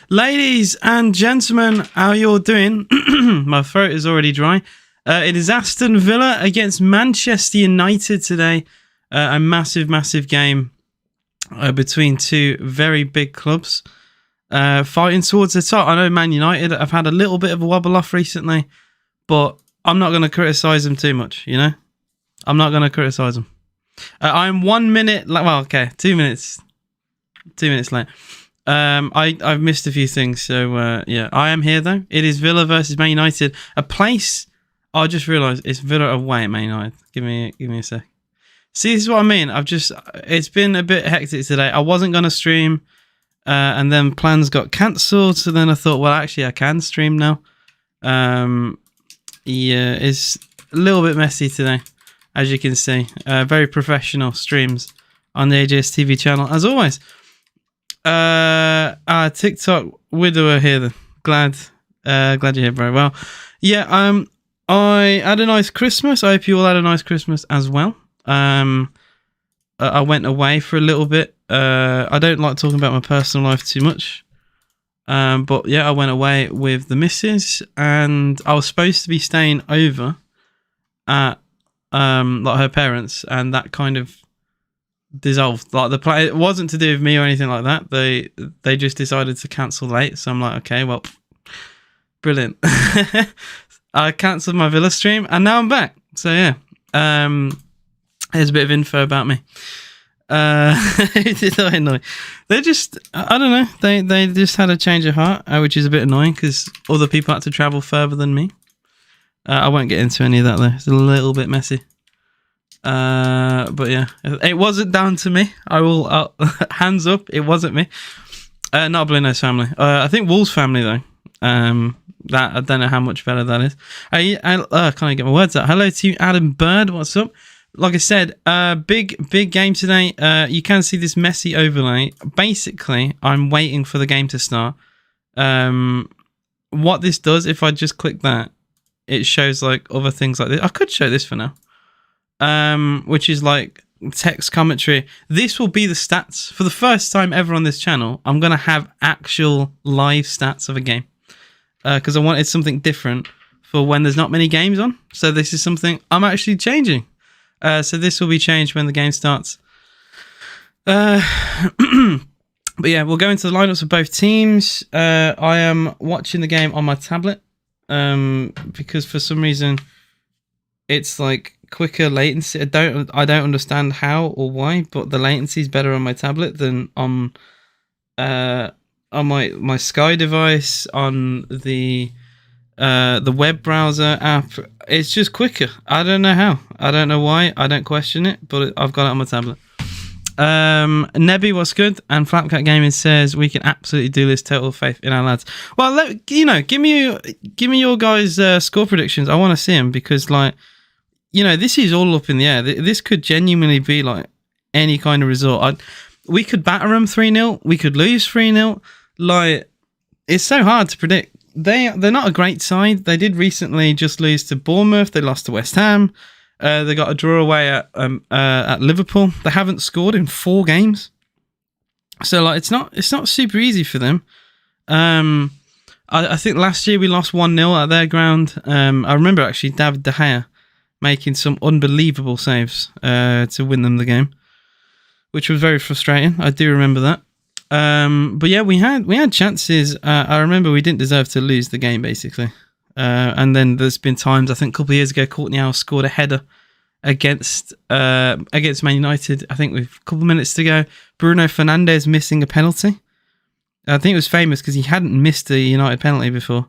Ladies and gentlemen, how you all doing? My throat is already dry. It is Aston Villa against Manchester United today. A massive, massive game between two very big clubs fighting towards the top. I know Man United have had a little bit of a wobble off recently, but I'm not going to criticise them too much, you know? I'm not going to criticise them. I'm 1 minute... Well, okay, 2 minutes. 2 minutes late. I've missed a few things, so yeah, I am here though. It is Villa versus Man United, a place I just realised it's Villa away at Man United. Give me a sec. See, this is what I mean. It's been a bit hectic today. I wasn't gonna stream, and then plans got cancelled. So then I thought, well, actually, I can stream now. Yeah, it's a little bit messy today, as you can see. Very professional streams on the AJS TV channel, as always. TikTok widower here then. Glad you're here, bro. Well, yeah, I had a nice Christmas. I hope you all had a nice Christmas as well. I went away for a little bit. I don't like talking about my personal life too much. But yeah, I went away with the missus, and I was supposed to be staying over at like her parents, and that kind of dissolved. Like the play, it wasn't to do with me or anything like that. They just decided to cancel late, so I'm like, okay, well, brilliant. I cancelled my Villa stream, and now I'm back. So yeah, here's a bit of info about me. Did I annoy? They just, I don't know. They just had a change of heart, which is a bit annoying because other people had to travel further than me. I won't get into any of that though. It's a little bit messy. But yeah, it wasn't down to me. I will hands up. It wasn't me. Not Blino's family. I think Wolves' family though. That I don't know how much better that is. I can't get my words out. Hello to you, Adam Bird. What's up? Like I said, big game today. You can see this messy overlay. Basically, I'm waiting for the game to start. What this does, if I just click that, it shows like other things like this. I could show this for now. Which is like text commentary. This will be the stats for the first time ever on this channel. I'm gonna have actual live stats of a game because I wanted something different for when there's not many games on. So this is something I'm actually changing. So this will be changed when the game starts. But yeah, we'll go into the lineups of both teams. I am watching the game on my tablet because for some reason it's like quicker latency. I don't understand how or why, but the latency is better on my tablet than on my Sky device, on the web browser app. It's just quicker. I don't know how. I don't know why. I don't question it, but I've got it on my tablet. Nebby, what's good? And Flapcat Gaming says we can absolutely do this. Total faith in our lads. Well, give me your guys' score predictions. I want to see them because, like, this is all up in the air. This could genuinely be like any kind of result. We could batter them 3-0. We could lose 3-0. Like, it's so hard to predict. They're not a great side. They did recently just lose to Bournemouth. They lost to West Ham. They got a draw away at Liverpool. They haven't scored in 4 games. So like it's not super easy for them. I think last year we lost 1-0 at their ground. I remember actually David De Gea making some unbelievable saves to win them the game, which was very frustrating. I do remember that. But yeah, we had chances. I remember we didn't deserve to lose the game basically. And then there's been times, I think a couple of years ago, Courtney Howe scored a header against Man United. I think with a couple of minutes to go, Bruno Fernandes missing a penalty. I think it was famous because he hadn't missed a United penalty before.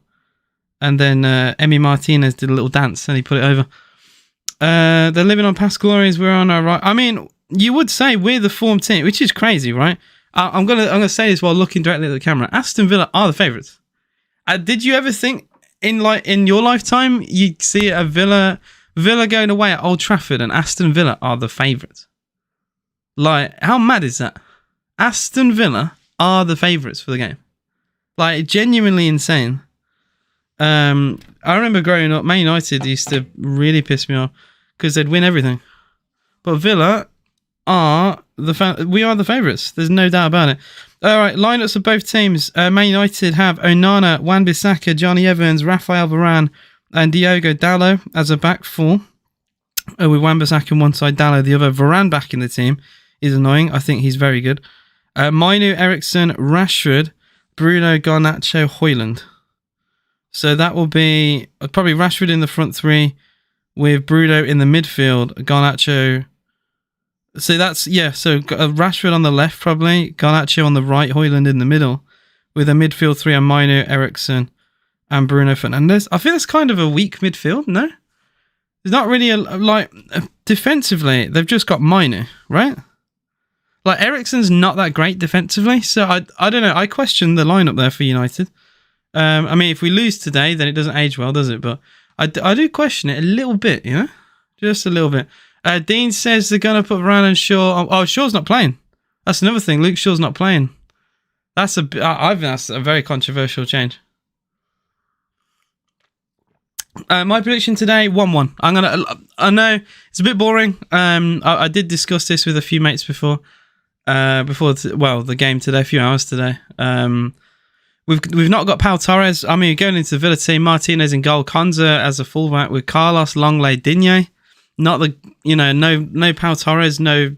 And then Emi Martinez did a little dance and he put it over. They're living on past glories. We're on our right. I mean, you would say we're the form team, which is crazy, right? I'm gonna say this while looking directly at the camera. Aston Villa are the favourites. Did you ever think in your lifetime you'd see a Villa going away at Old Trafford and Aston Villa are the favourites? Like, how mad is that? Aston Villa are the favourites for the game. Like, genuinely insane. I remember growing up, Man United used to really piss me off because they'd win everything. But Villa, are the favourites. There's no doubt about it. All right, lineups of both teams. Man United have Onana, Wan-Bissaka, Johnny Evans, Rafael Varane, and Diogo Dalot as a back four. With Wan-Bissaka on one side, Dalot the other. Varane back in the team is annoying. I think he's very good. Mainu, Eriksen, Rashford, Bruno, Garnacho, Højlund. So that will be probably Rashford in the front three with Bruno in the midfield, Garnacho. So that's, yeah, so Rashford on the left probably, Garnacho on the right, Højlund in the middle with a midfield three of Mainu, Eriksen and Bruno Fernandes. I think that's kind of a weak midfield, no? It's not really defensively, they've just got Mainu, right? Like Eriksen's not that great defensively, so I don't know. I question the lineup there for United. I mean, if we lose today, then it doesn't age well, does it? But I do question it a little bit, you know, just a little bit. Dean says they're gonna put Varane and Shaw. Oh, Shaw's not playing. That's another thing. Luke Shaw's not playing. I think that's a very controversial change. My prediction today, 1-1. I know it's a bit boring. I did discuss this with a few mates before the game today, a few hours today. We've not got Pau Torres. I mean, going into the Villa team, Martinez in goal, Konza as a fullback with Carlos, Longley, Digne. Not the, no Pau Torres, no,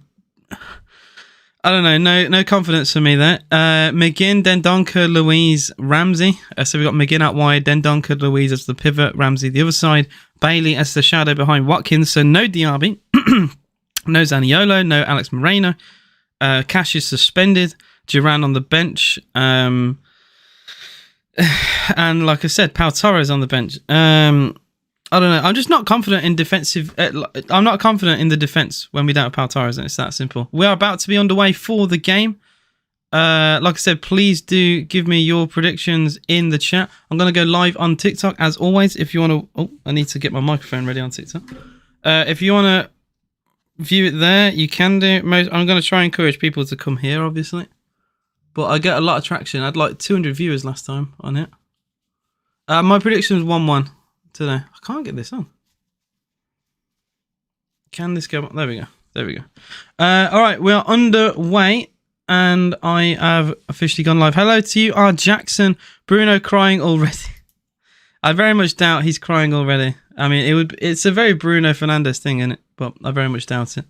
I don't know, no confidence for me there. McGinn, Dendoncker, Louise, Ramsey. So we've got McGinn out wide, Dendoncker, Louise as the pivot, Ramsey the other side, Bailey as the shadow behind Watkins. So no Diaby, no Zaniolo, no Alex Moreno. Cash is suspended. Duran on the bench. And like I said, Pau Torres on the bench. I don't know. I'm just not confident in defensive. I'm not confident in the defense when we don't have Pau Torres, and it's that simple. We are about to be underway for the game. Like I said, please do give me your predictions in the chat. I'm going to go live on TikTok as always. If you want to, I need to get my microphone ready on TikTok. If you want to view it there, you can do. I'm going to try and encourage people to come here, obviously. But I get a lot of traction. I had like 200 viewers last time on it. My prediction was 1-1 today. I can't get this on. Can this go? There we go. All right, we are underway. And I have officially gone live. Hello to you, R. Jackson. Bruno crying already. I very much doubt he's crying already. I mean, it's a very Bruno Fernandes thing, isn't it? But I very much doubt it.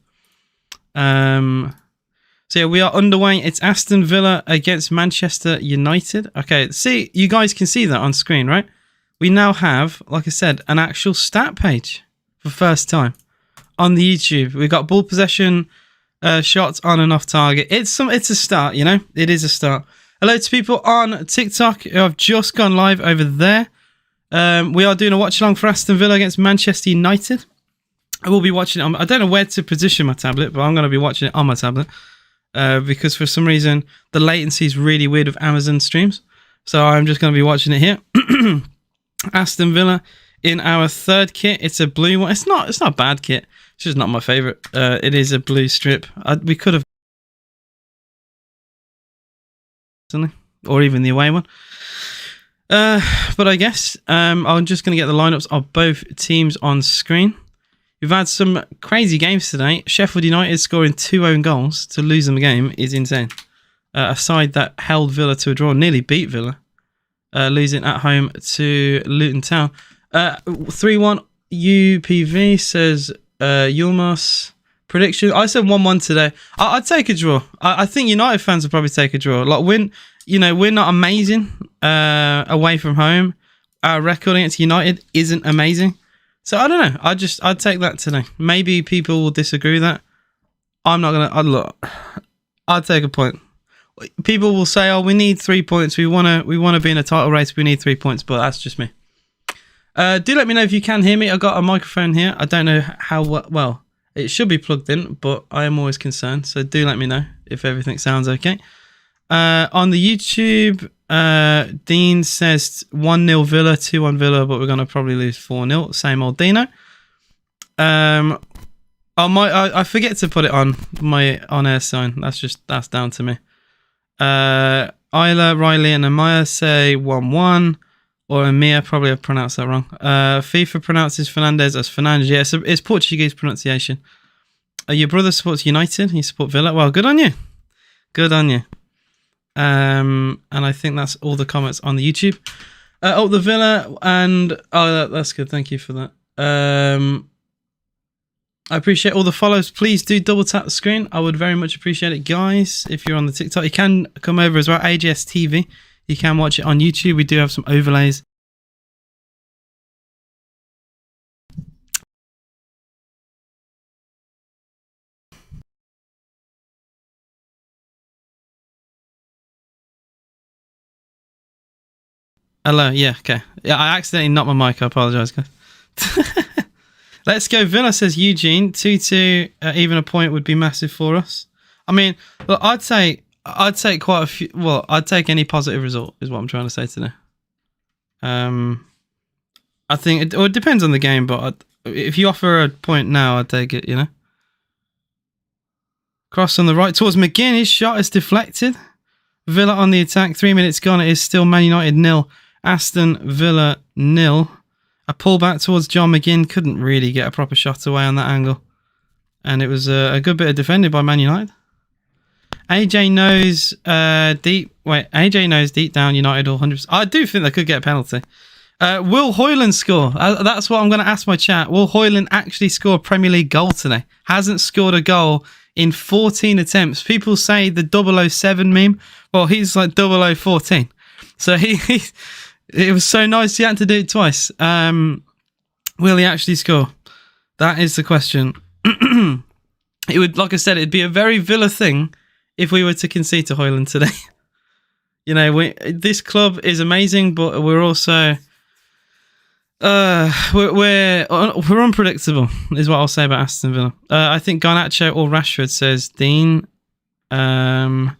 So yeah, we are underway. It's Aston Villa against Manchester United. Okay, see, you guys can see that on screen, right? We now have, like I said, an actual stat page for first time on the YouTube. We've got ball possession, shots on and off target. It's a start, you know. It is a start. Hello to people on TikTok who have just gone live over there. We are doing a watch along for Aston Villa against Manchester United. I will be watching it. I don't know where to position my tablet, but I'm going to be watching it on my tablet because for some reason the latency is really weird with Amazon streams. So I'm just going to be watching it here. Aston Villa in our third kit. It's a blue one. It's not a bad kit. It's just not my favourite. It is a blue strip. We could have, or even the away one. But I guess I'm just going to get the lineups of both teams on screen. We've had some crazy games today. Sheffield United scoring 2 own goals to lose them a game is insane. A side that held Villa to a draw, nearly beat Villa, losing at home to Luton Town. 3-1 UPV says Yulmos. Prediction. I said 1-1 today. I'd take a draw. I think United fans will probably take a draw. Like we're not amazing away from home. Our record against United isn't amazing. So I don't know. I'd take that today. Maybe people will disagree with that. I'm not gonna. I'd take a point. People will say, "Oh, we need 3 points. We wanna be in a title race. We need 3 points." But that's just me. Do let me know if you can hear me. I've got a microphone here. I don't know how well. It should be plugged in, but I am always concerned. So do let me know if everything sounds okay. On the YouTube, Dean says 1-0 Villa, 2-1 Villa, but we're going to probably lose 4-0. Same old Dino. I forget to put it on my on-air sign. That's down to me. Isla, Riley, and Amaya say 1-1. Or Amir, probably I pronounced that wrong. FIFA pronounces Fernandes as Fernandes. Yeah, it's Portuguese pronunciation. Your brother supports United. You support Villa. Well, good on you. Good on you. And I think that's all the comments on the YouTube. The Villa and that's good. Thank you for that. I appreciate all the follows. Please do double tap the screen. I would very much appreciate it, guys. If you're on the TikTok, you can come over as well. AJS TV. You can watch it on YouTube. We do have some overlays. Hello. Yeah. Okay. Yeah, I accidentally knocked my mic. I apologise, guys. Let's go. Villa, says Eugene. 2-2, even a point would be massive for us. I mean, look, I'd take quite a few. Well, I'd take any positive result, is what I'm trying to say today. I think it depends on the game, but if you offer a point now, I'd take it, you know. Cross on the right towards McGinn. His shot is deflected. Villa on the attack. 3 minutes gone. It is still Man United 0. Aston Villa 0. A pullback towards John McGinn. Couldn't really get a proper shot away on that angle. And it was a good bit of defending by Man United. AJ knows AJ knows deep down United all 100%. I do think they could get a penalty. Will Højlund score? That's what I'm going to ask my chat. Will Højlund actually score a Premier League goal today? Hasn't scored a goal in 14 attempts. People say the 007 meme. Well, he's like 0014. So it was so nice he had to do it twice. Will he actually score? That is the question. It would, like I said, it'd be a very Villa thing if we were to concede to Højlund today. You know, this club is amazing, but we're also we're unpredictable, is what I'll say about Aston Villa. I think Garnacho or Rashford, says Dean. And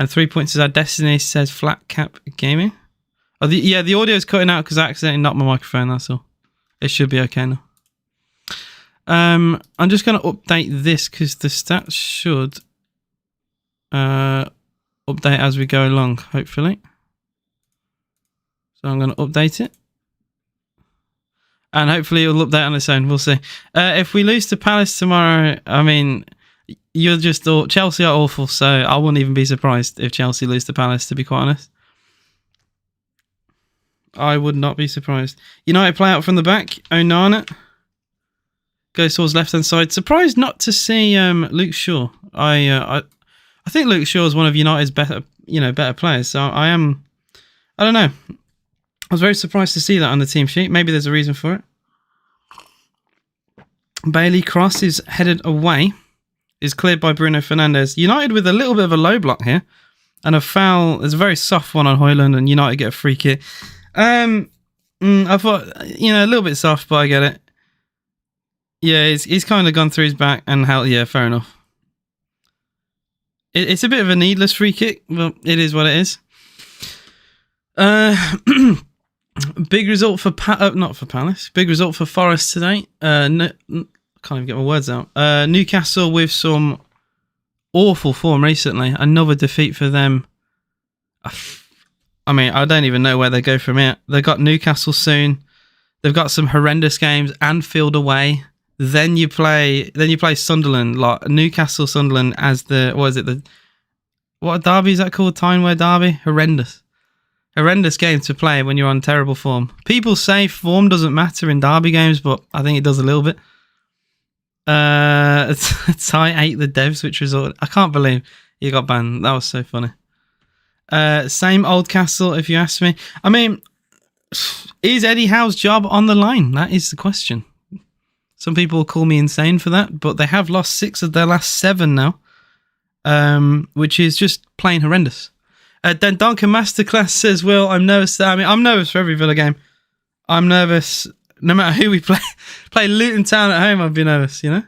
3 points is our destiny, says Flat Cap Gaming. The audio's cutting out because I accidentally knocked my microphone, that's all. It should be okay now. I'm just going to update this because the stats should update as we go along, hopefully. So I'm going to update it. And hopefully it'll update on its own. We'll see. If we lose to Palace tomorrow, I mean, Chelsea are awful, so I wouldn't even be surprised if Chelsea lose to Palace, to be quite honest. I would not be surprised. United play out from the back. Onana goes towards left-hand side. Surprised not to see Luke Shaw. I think Luke Shaw is one of United's better players. So I don't know. I was very surprised to see that on the team sheet. Maybe there's a reason for it. Bailey cross is headed away. Is cleared by Bruno Fernandes. United with a little bit of a low block here. And a foul. There's a very soft one on Højlund, and United get a free kick. I thought, a little bit soft, but I get it. Yeah, he's kind of gone through his back and fair enough. It's a bit of a needless free kick, but it is what it is. Big result for not for Palace. Big result for Forest today. No, can't even get my words out. Newcastle with some awful form recently. Another defeat for them. I mean, I don't even know where they go from here. They've got Newcastle soon. They've got some horrendous games. Anfield away. Then you play Sunderland, like Newcastle Sunderland as what derby is that called? Tyneware Derby? Horrendous game to play when you're on terrible form. People say form doesn't matter in derby games, but I think it does a little bit. Ty ate the devs, which resulted. I can't believe he got banned. That was so funny. Same old Castle, if you ask me. I mean, is Eddie Howe's job on the line? That is the question. Some people will call me insane for that, but they have lost 6 of their last 7 now, which is just plain horrendous. Then Duncan Masterclass says, Will, I'm nervous. I mean, I'm nervous for every Villa game. I'm nervous no matter who we play. Play Luton Town at home, I'd be nervous, you know?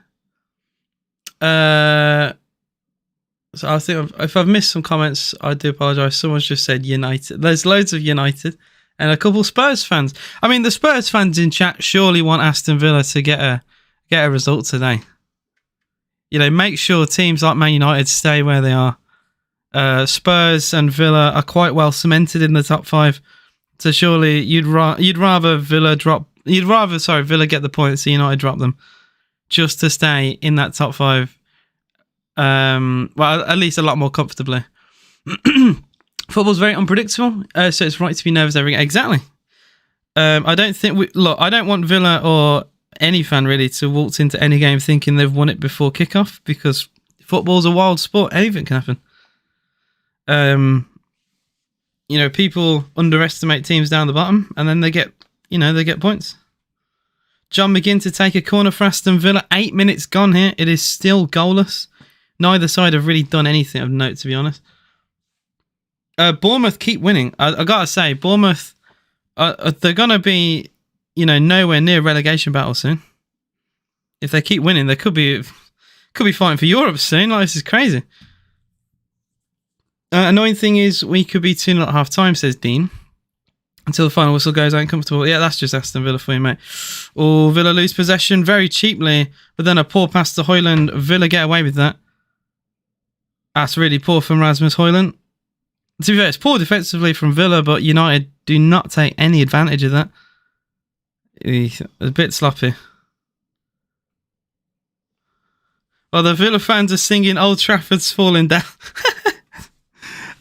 So I think if I've missed some comments, I do apologise. Someone's just said United. There's loads of United and a couple Spurs fans. I mean, the Spurs fans in chat surely want Aston Villa to get a result today. You know, make sure teams like Man United stay where they are. Spurs and Villa are quite well cemented in the top 5. So surely you'd rather Villa get the points so United drop them just to stay in that top 5. Well, at least a lot more comfortably. Football's very unpredictable, so it's right to be nervous every game. Exactly. I don't think I don't want Villa or any fan really to waltz into any game thinking they've won it before kickoff, because football's a wild sport. Anything can happen. People underestimate teams down the bottom, and then they get points. John McGinn to take a corner for Aston Villa. 8 minutes gone here. It is still goalless. Neither side have really done anything of note, to be honest. Bournemouth keep winning. I gotta say, Bournemouth, they're gonna be, nowhere near relegation battle soon. If they keep winning, they could be fighting for Europe soon. Like, this is crazy. Annoying thing is, we could be 2-0 at half time, says Dean. Until the final whistle goes, uncomfortable. Yeah, that's just Aston Villa for you, mate. Oh, Villa lose possession very cheaply, but then a poor pass to Højlund. Villa get away with that. That's really poor from Rasmus Højlund. To be fair, it's poor defensively from Villa, but United do not take any advantage of that. A bit sloppy. Well, the Villa fans are singing Old Trafford's falling down.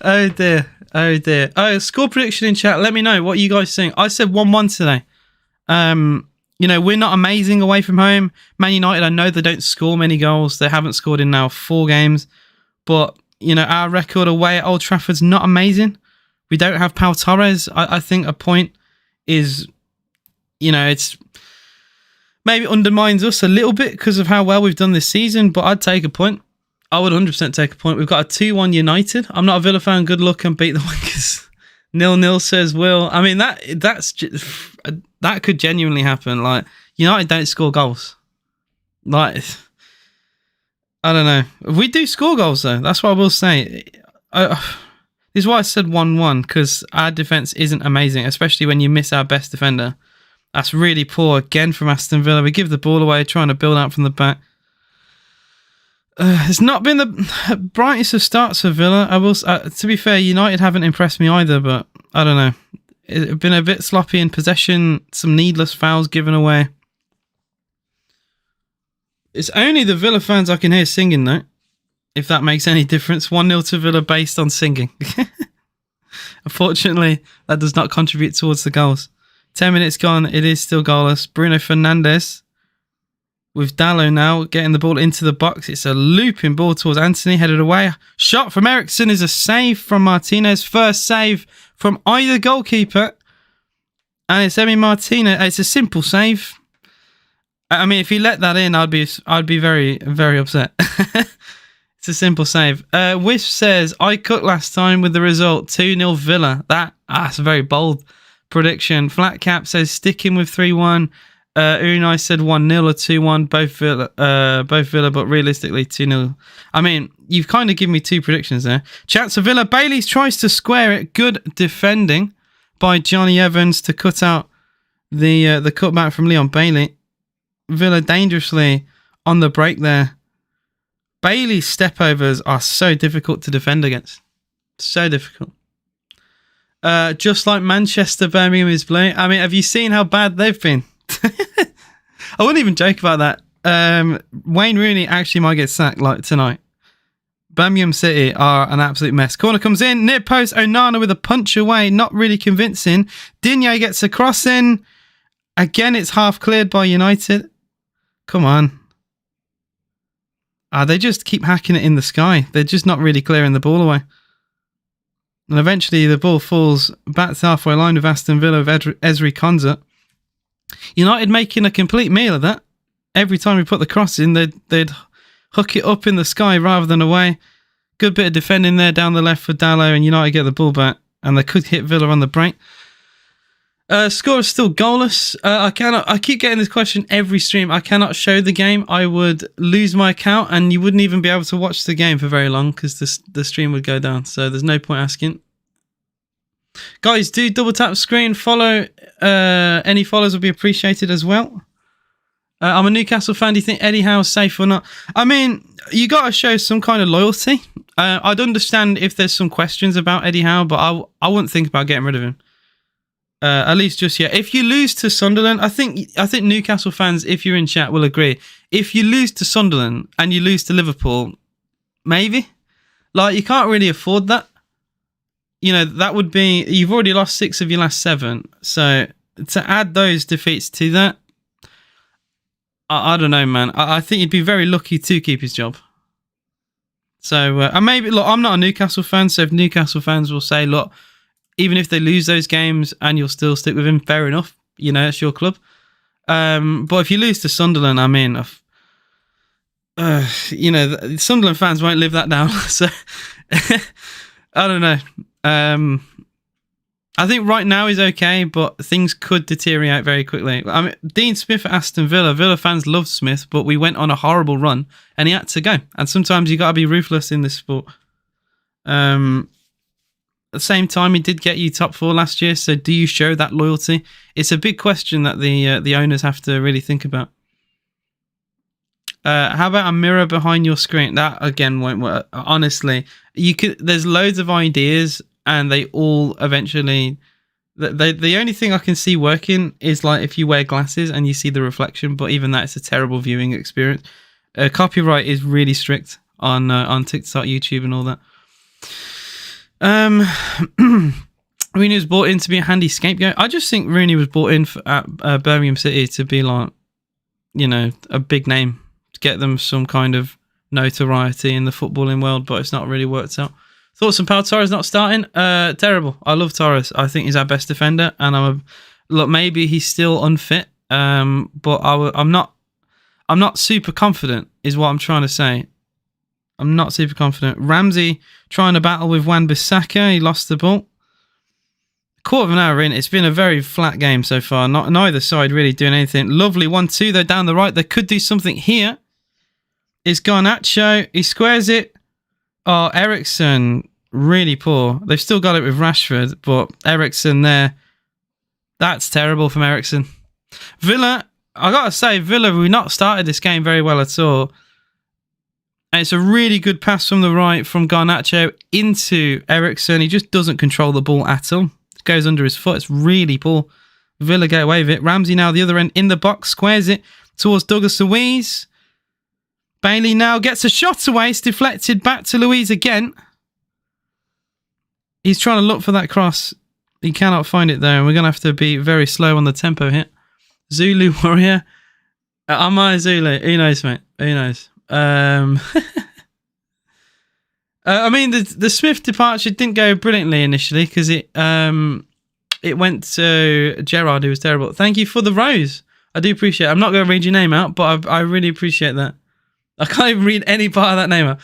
Oh dear. Oh, score prediction in chat. Let me know what you guys think. I said 1-1 today. We're not amazing away from home. Man United, I know they don't score many goals. They haven't scored in now 4 games. But, our record away at Old Trafford's not amazing. We don't have Pau Torres. I think a point is, it's maybe undermines us a little bit because of how well we've done this season, but I'd take a point. I would 100% take a point. We've got a 2-1 United. I'm not a Villa fan. Good luck and beat the Wankers. 0-0 says Will. I mean, that could genuinely happen. Like, United don't score goals. Like, I don't know. We do score goals, though. That's what I will say. This is why I said 1-1, because our defence isn't amazing, especially when you miss our best defender. That's really poor again from Aston Villa. We give the ball away, trying to build out from the back. It's not been the brightest of starts for Villa. I will. To be fair, United haven't impressed me either, but I don't know. It's been a bit sloppy in possession. Some needless fouls given away. It's only the Villa fans I can hear singing, though. If that makes any difference. 1-0 to Villa based on singing. Unfortunately, that does not contribute towards the goals. 10 minutes gone. It is still goalless. Bruno Fernandes with Dalot now getting the ball into the box. It's a looping ball towards Anthony, headed away. Shot from Ericsson is a save from Martinez. First save from either goalkeeper. And it's Emi Martinez. It's a simple save. I mean, if he let that in, I'd be very, very upset. It's a simple save. Wisp says, I cooked last time with the result 2-0 Villa. That's a very bold prediction. Flat Cap says, sticking with 3-1. Unai said 1-0 or 2-1. Both Villa, but realistically 2-0. I mean, you've kind of given me 2 predictions there. Chance of Villa. Bailey tries to square it. Good defending by Johnny Evans to cut out the cutback from Leon Bailey. Villa dangerously on the break there. Bailey's stepovers are so difficult to defend against. So difficult. Just like Manchester, Birmingham is blue. I mean, have you seen how bad they've been? I wouldn't even joke about that. Wayne Rooney actually might get sacked like tonight. Birmingham City are an absolute mess. Corner comes in. Near post. Onana with a punch away. Not really convincing. Digne gets a cross in. Again, it's half cleared by United. Come on. They just keep hacking it in the sky. They're just not really clearing the ball away. And eventually the ball falls back to halfway line with Aston Villa with Ezri Konsa. United making a complete meal of that. Every time we put the cross in, they'd hook it up in the sky rather than away. Good bit of defending there down the left for Dalot, and United get the ball back. And they could hit Villa on the break. Score is still goalless. I keep getting this question every stream. I cannot show the game. I would lose my account and you wouldn't even be able to watch the game for very long because the stream would go down. So there's no point asking. Guys, do double tap screen. Follow. Any follows would be appreciated as well. I'm a Newcastle fan. Do you think Eddie Howe's safe or not? I mean, you got to show some kind of loyalty. I'd understand if there's some questions about Eddie Howe, but I wouldn't think about getting rid of him. At least just yet. If you lose to Sunderland, I think Newcastle fans, if you're in chat, will agree. If you lose to Sunderland and you lose to Liverpool, maybe. Like, you can't really afford that. You know, that would be... You've already lost 6 of your last 7. So, to add those defeats to that, I don't know, man. I think you'd be very lucky to keep his job. So, and maybe... Look, I'm not a Newcastle fan, so if Newcastle fans will say, look, even if they lose those games and you'll still stick with him, fair enough. You know, it's your club. But if you lose to Sunderland, I mean... you know, the Sunderland fans won't live that down. So, I don't know. I think right now is okay, but things could deteriorate very quickly. I mean, Dean Smith at Aston Villa. Villa fans loved Smith, but we went on a horrible run and he had to go. And sometimes you got to be ruthless in this sport. At the same time, he did get you top 4 last year. So do you show that loyalty? It's a big question that the owners have to really think about. How about a mirror behind your screen? That again won't work. Honestly, you could. There's loads of ideas, and they all eventually. The only thing I can see working is like if you wear glasses and you see the reflection, but even that is a terrible viewing experience. Copyright is really strict on TikTok, YouTube, and all that. Rooney was brought in to be a handy scapegoat. I just think Rooney was brought in at Birmingham City to be like, you know, a big name. Get them some kind of notoriety in the footballing world, but it's not really worked out. Thoughts on Pau Torres not starting? Terrible. I love Torres. I think he's our best defender, and look, maybe he's still unfit, but I'm not super confident, is what I'm trying to say. I'm not super confident. Ramsey trying to battle with Wan-Bissaka. He lost the ball. Quarter of an hour in, it's been a very flat game so far. Neither side really doing anything. Lovely 1-2 though down the right. They could do something here. It's Garnacho. He squares it. Oh, Ericsson, really poor. They've still got it with Rashford, but Ericsson there. That's terrible from Ericsson. Villa, I got to say, Villa, we've not started this game very well at all. And it's a really good pass from the right from Garnacho into Ericsson. He just doesn't control the ball at all. It goes under his foot. It's really poor. Villa get away with it. Ramsey now the other end in the box, squares it towards Douglas Luiz. Bailey now gets a shot away. It's deflected back to Luiz again. He's trying to look for that cross. He cannot find it there. And we're going to have to be very slow on the tempo here. Zulu Warrior. Am I Zulu? Who knows, mate? Who knows? I mean, the Smith departure didn't go brilliantly initially because it went to Gerrard, who was terrible. Thank you for the rose. I do appreciate it. I'm not going to read your name out, but I really appreciate that. I can't even read any part of that name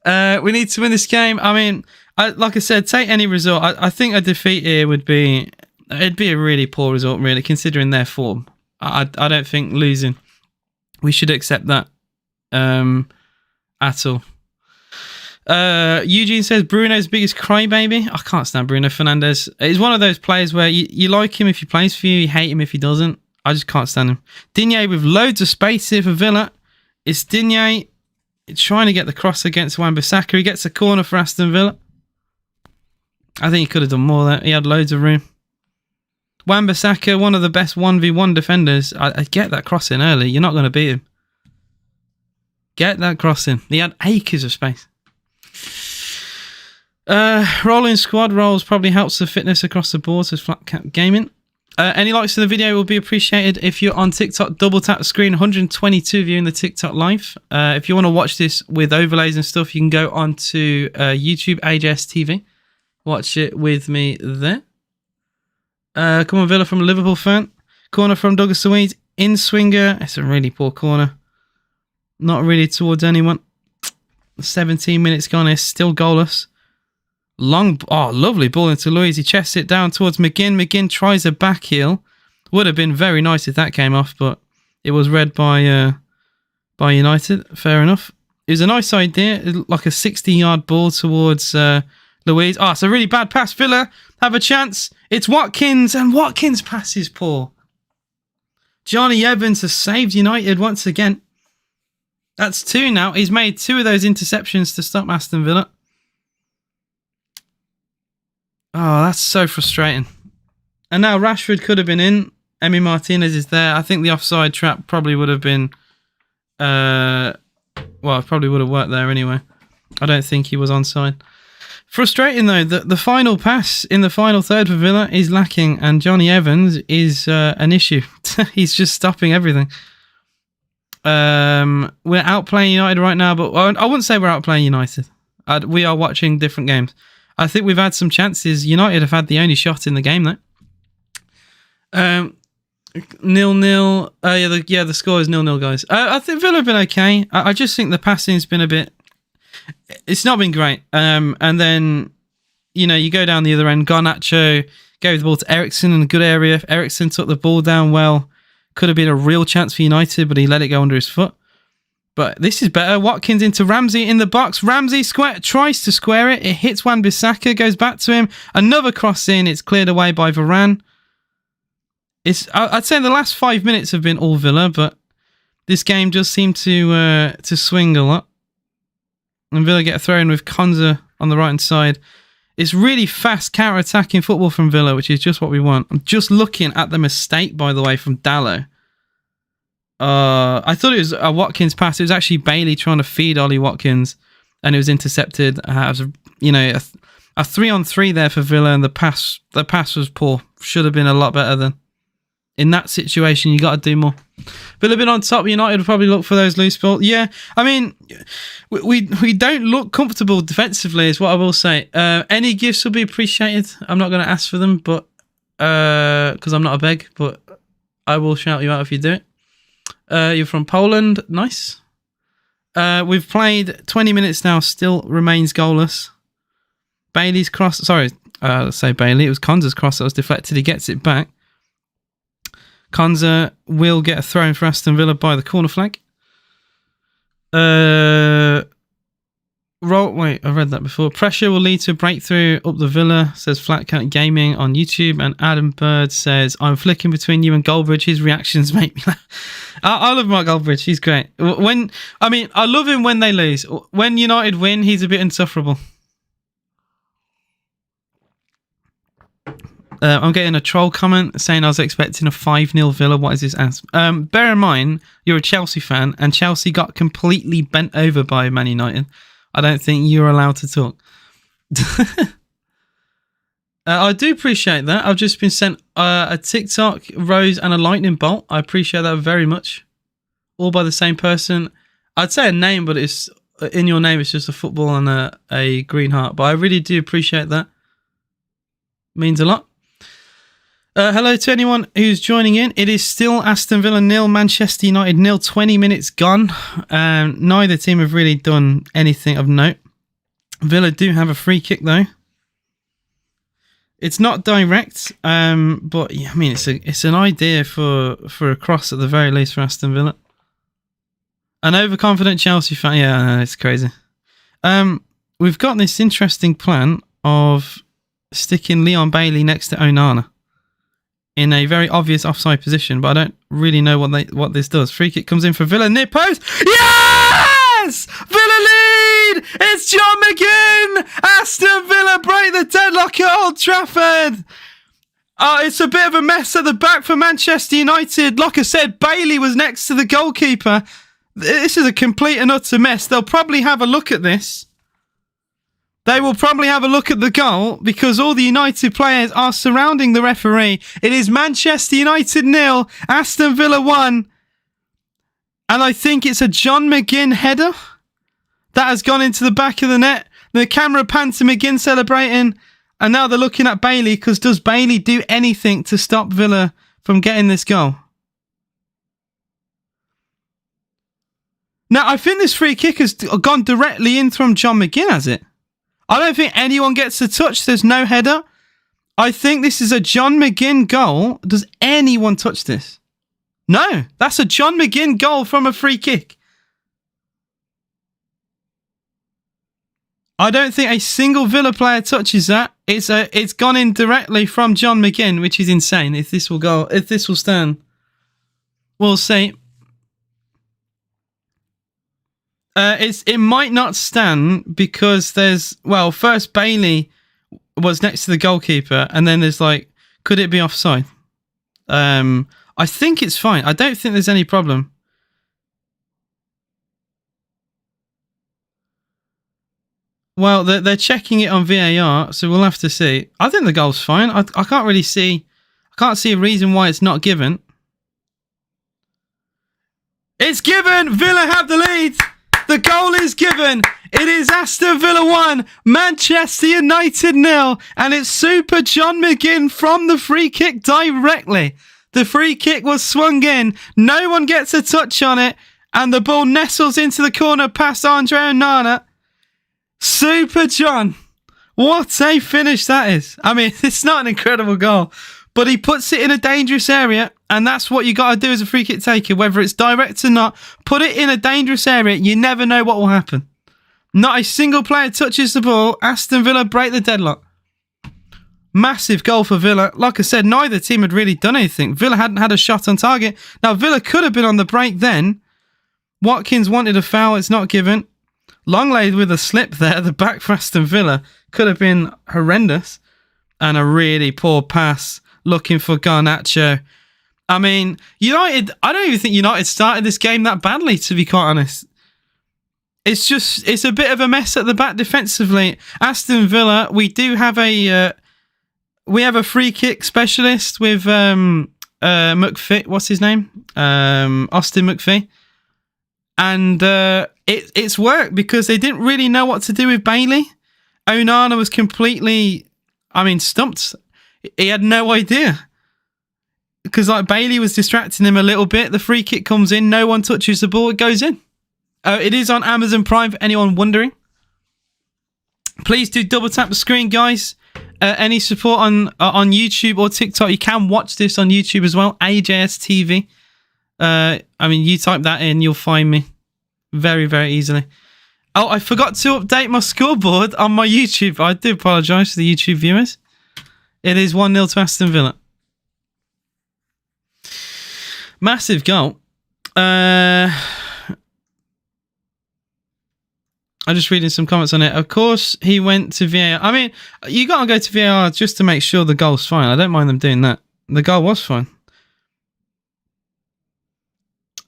out. We need to win this game. I mean, like I said, take any result. I think a defeat here would be... It'd be a really poor result, really, considering their form. I don't think losing... We should accept that at all. Eugene says Bruno's biggest crybaby. I can't stand Bruno Fernandes. He's one of those players where you like him if he plays for you, you hate him if he doesn't. I just can't stand him. Digne with loads of space here for Villa. It's Digne trying to get the cross against Wan-Bissaka. He gets a corner for Aston Villa. I think he could have done more there. He had loads of room. Wan-Bissaka, one of the best 1v1 defenders. I get that cross in early. You're not going to beat him. Get that cross in. He had acres of space. Rolling squad roles probably helps the fitness across the board, so Flat Cap Gaming. Any likes to the video will be appreciated. If you're on TikTok, double tap the screen. 122 of you in the TikTok live. If you want to watch this with overlays and stuff, you can go on to YouTube, AJS TV. Watch it with me there. Come on, Villa from a Liverpool fan. Corner from Douglas Luiz. In swinger. It's a really poor corner. Not really towards anyone. 17 minutes gone. It's still goalless. Lovely ball into Luiz. He chests it down towards McGinn. McGinn tries a back heel. Would have been very nice if that came off, but it was read by United. Fair enough. It was a nice idea, like a 60-yard ball towards Luiz. It's a really bad pass. Villa have a chance. It's Watkins, and Watkins' pass is poor. Johnny Evans has saved United once again. That's 2 now. He's made 2 of those interceptions to stop Aston Villa. Oh, that's so frustrating. And now Rashford could have been in. Emi Martinez is there. I think the offside trap probably would have been Well, it probably would have worked there anyway. I don't think he was onside. Frustrating though that the final pass in the final third for Villa is lacking, and Johnny Evans is an issue. He's just stopping everything. We're outplaying United right now, but I wouldn't say we're outplaying United. We are watching different games. I think we've had some chances. United have had the only shot in the game though. 0-0. The score is 0-0, guys. I think Villa have been okay. I just think the passing's been a bit. It's not been great. And then, you go down the other end. Garnacho gave the ball to Eriksen in a good area. Eriksen took the ball down well. Could have been a real chance for United, but he let it go under his foot. But this is better. Watkins into Ramsey in the box. Ramsey tries to square it. It hits Wan-Bissaka, goes back to him. Another cross in. It's cleared away by Varane. I'd say the last 5 minutes have been all Villa, but this game does seem to swing a lot. And Villa get a throw in with Konza on the right-hand side. It's really fast counter-attacking football from Villa, which is just what we want. I'm just looking at the mistake, by the way, from Dalot. I thought it was a Watkins pass. It was actually Bailey trying to feed Ollie Watkins, and it was intercepted. It was, a 3-on-3 there for Villa, and the pass was poor. Should have been a lot better than. In that situation, you got to do more. Villa been on top. United will probably look for those loose balls. Yeah, I mean, we don't look comfortable defensively, is what I will say. Any gifts will be appreciated. I'm not going to ask for them, but because I'm not a beg, but I will shout you out if you do it. You're from Poland. Nice. We've played 20 minutes now. Still remains goalless. Bailey's cross. Sorry, let's say Bailey. It was Konza's cross that was deflected. He gets it back. Konza will get a throw in for Aston Villa by the corner flag. I read that before. Pressure will lead to a breakthrough up the Villa, says Flatcat Gaming on YouTube. And Adam Bird says, I'm flicking between you and Goldbridge. His reactions make me laugh. I love Mark Goldbridge. He's great. I love him when they lose. When United win, he's a bit insufferable. I'm getting a troll comment saying I was expecting a 5-0 Villa. What is this ass? Bear in mind, you're a Chelsea fan, and Chelsea got completely bent over by Man United. I don't think you're allowed to talk. I do appreciate that. I've just been sent a TikTok, rose, and a lightning bolt. I appreciate that very much. All by the same person. I'd say a name, but it's in your name. It's just a football and a green heart. But I really do appreciate that. Means a lot. Hello to anyone who's joining in. It is still Aston Villa 0, Manchester United 0, 20 minutes gone. Neither team have really done anything of note. Villa do have a free kick though. It's not direct, but yeah, I mean it's an idea for a cross at the very least for Aston Villa. An overconfident Chelsea fan, yeah, it's crazy. We've got this interesting plan of sticking Leon Bailey next to Onana in a very obvious offside position, but I don't really know what this does. Free kick comes in for Villa, near post. Yes! Villa lead! It's John McGinn! Aston Villa break the deadlock at Old Trafford. It's a bit of a mess at the back for Manchester United. Like I said, Bailey was next to the goalkeeper. This is a complete and utter mess. They'll probably have a look at this. They will probably have a look at the goal because all the United players are surrounding the referee. It is Manchester United 0, Aston Villa 1. And I think it's a John McGinn header that has gone into the back of the net. The camera pans to McGinn celebrating. And now they're looking at Bailey because does Bailey do anything to stop Villa from getting this goal? Now, I think this free kick has gone directly in from John McGinn, has it? I don't think anyone gets a touch. There's no header. I think this is a John McGinn goal. Does anyone touch this? No, that's a John McGinn goal from a free kick. I don't think a single Villa player touches that. It's gone in directly from John McGinn, which is insane. If this will stand, we'll see. It might not stand because first Bailey was next to the goalkeeper, and then there's could it be offside? I think it's fine. I don't think there's any problem. Well, they're checking it on VAR, so we'll have to see. I think the goal's fine. I can't really see... I can't see a reason why it's not given. It's given! Villa have the lead! The goal is given! It is Aston Villa 1, Manchester United 0, and it's Super John McGinn from the free kick directly. The free kick was swung in, no one gets a touch on it, and the ball nestles into the corner past Andre Onana. Super John. What a finish that is. I mean, it's not an incredible goal, but he puts it in a dangerous area, and that's what you got to do as a free kick taker, whether it's direct or not. Put it in a dangerous area. You never know what will happen. Not a single player touches the ball. Aston Villa break the deadlock. Massive goal for Villa. Like I said, neither team had really done anything. Villa hadn't had a shot on target. Now, Villa could have been on the break then. Watkins wanted a foul. It's not given. Longley with a slip there. The back for Aston Villa could have been horrendous. And a really poor pass looking for Garnacho. I mean, United, I don't even think United started this game that badly, to be quite honest. It's a bit of a mess at the back defensively. Aston Villa, we do have a free kick specialist with McPhee. What's his name? Austin McPhee. And it's worked because they didn't really know what to do with Bailey. Onana was completely, stumped. He had no idea. Because Bailey was distracting him a little bit. The free kick comes in. No one touches the ball. It goes in. It is on Amazon Prime for anyone wondering. Please do double tap the screen, guys. Any support on YouTube or TikTok, you can watch this on YouTube as well. AJS TV. You type that in, you'll find me very, very easily. Oh, I forgot to update my scoreboard on my YouTube. I do apologise to the YouTube viewers. It is 1-0 to Aston Villa. Massive goal. I'm just reading some comments on it. Of course, he went to VAR. I mean, you got to go to VAR just to make sure the goal's fine. I don't mind them doing that. The goal was fine.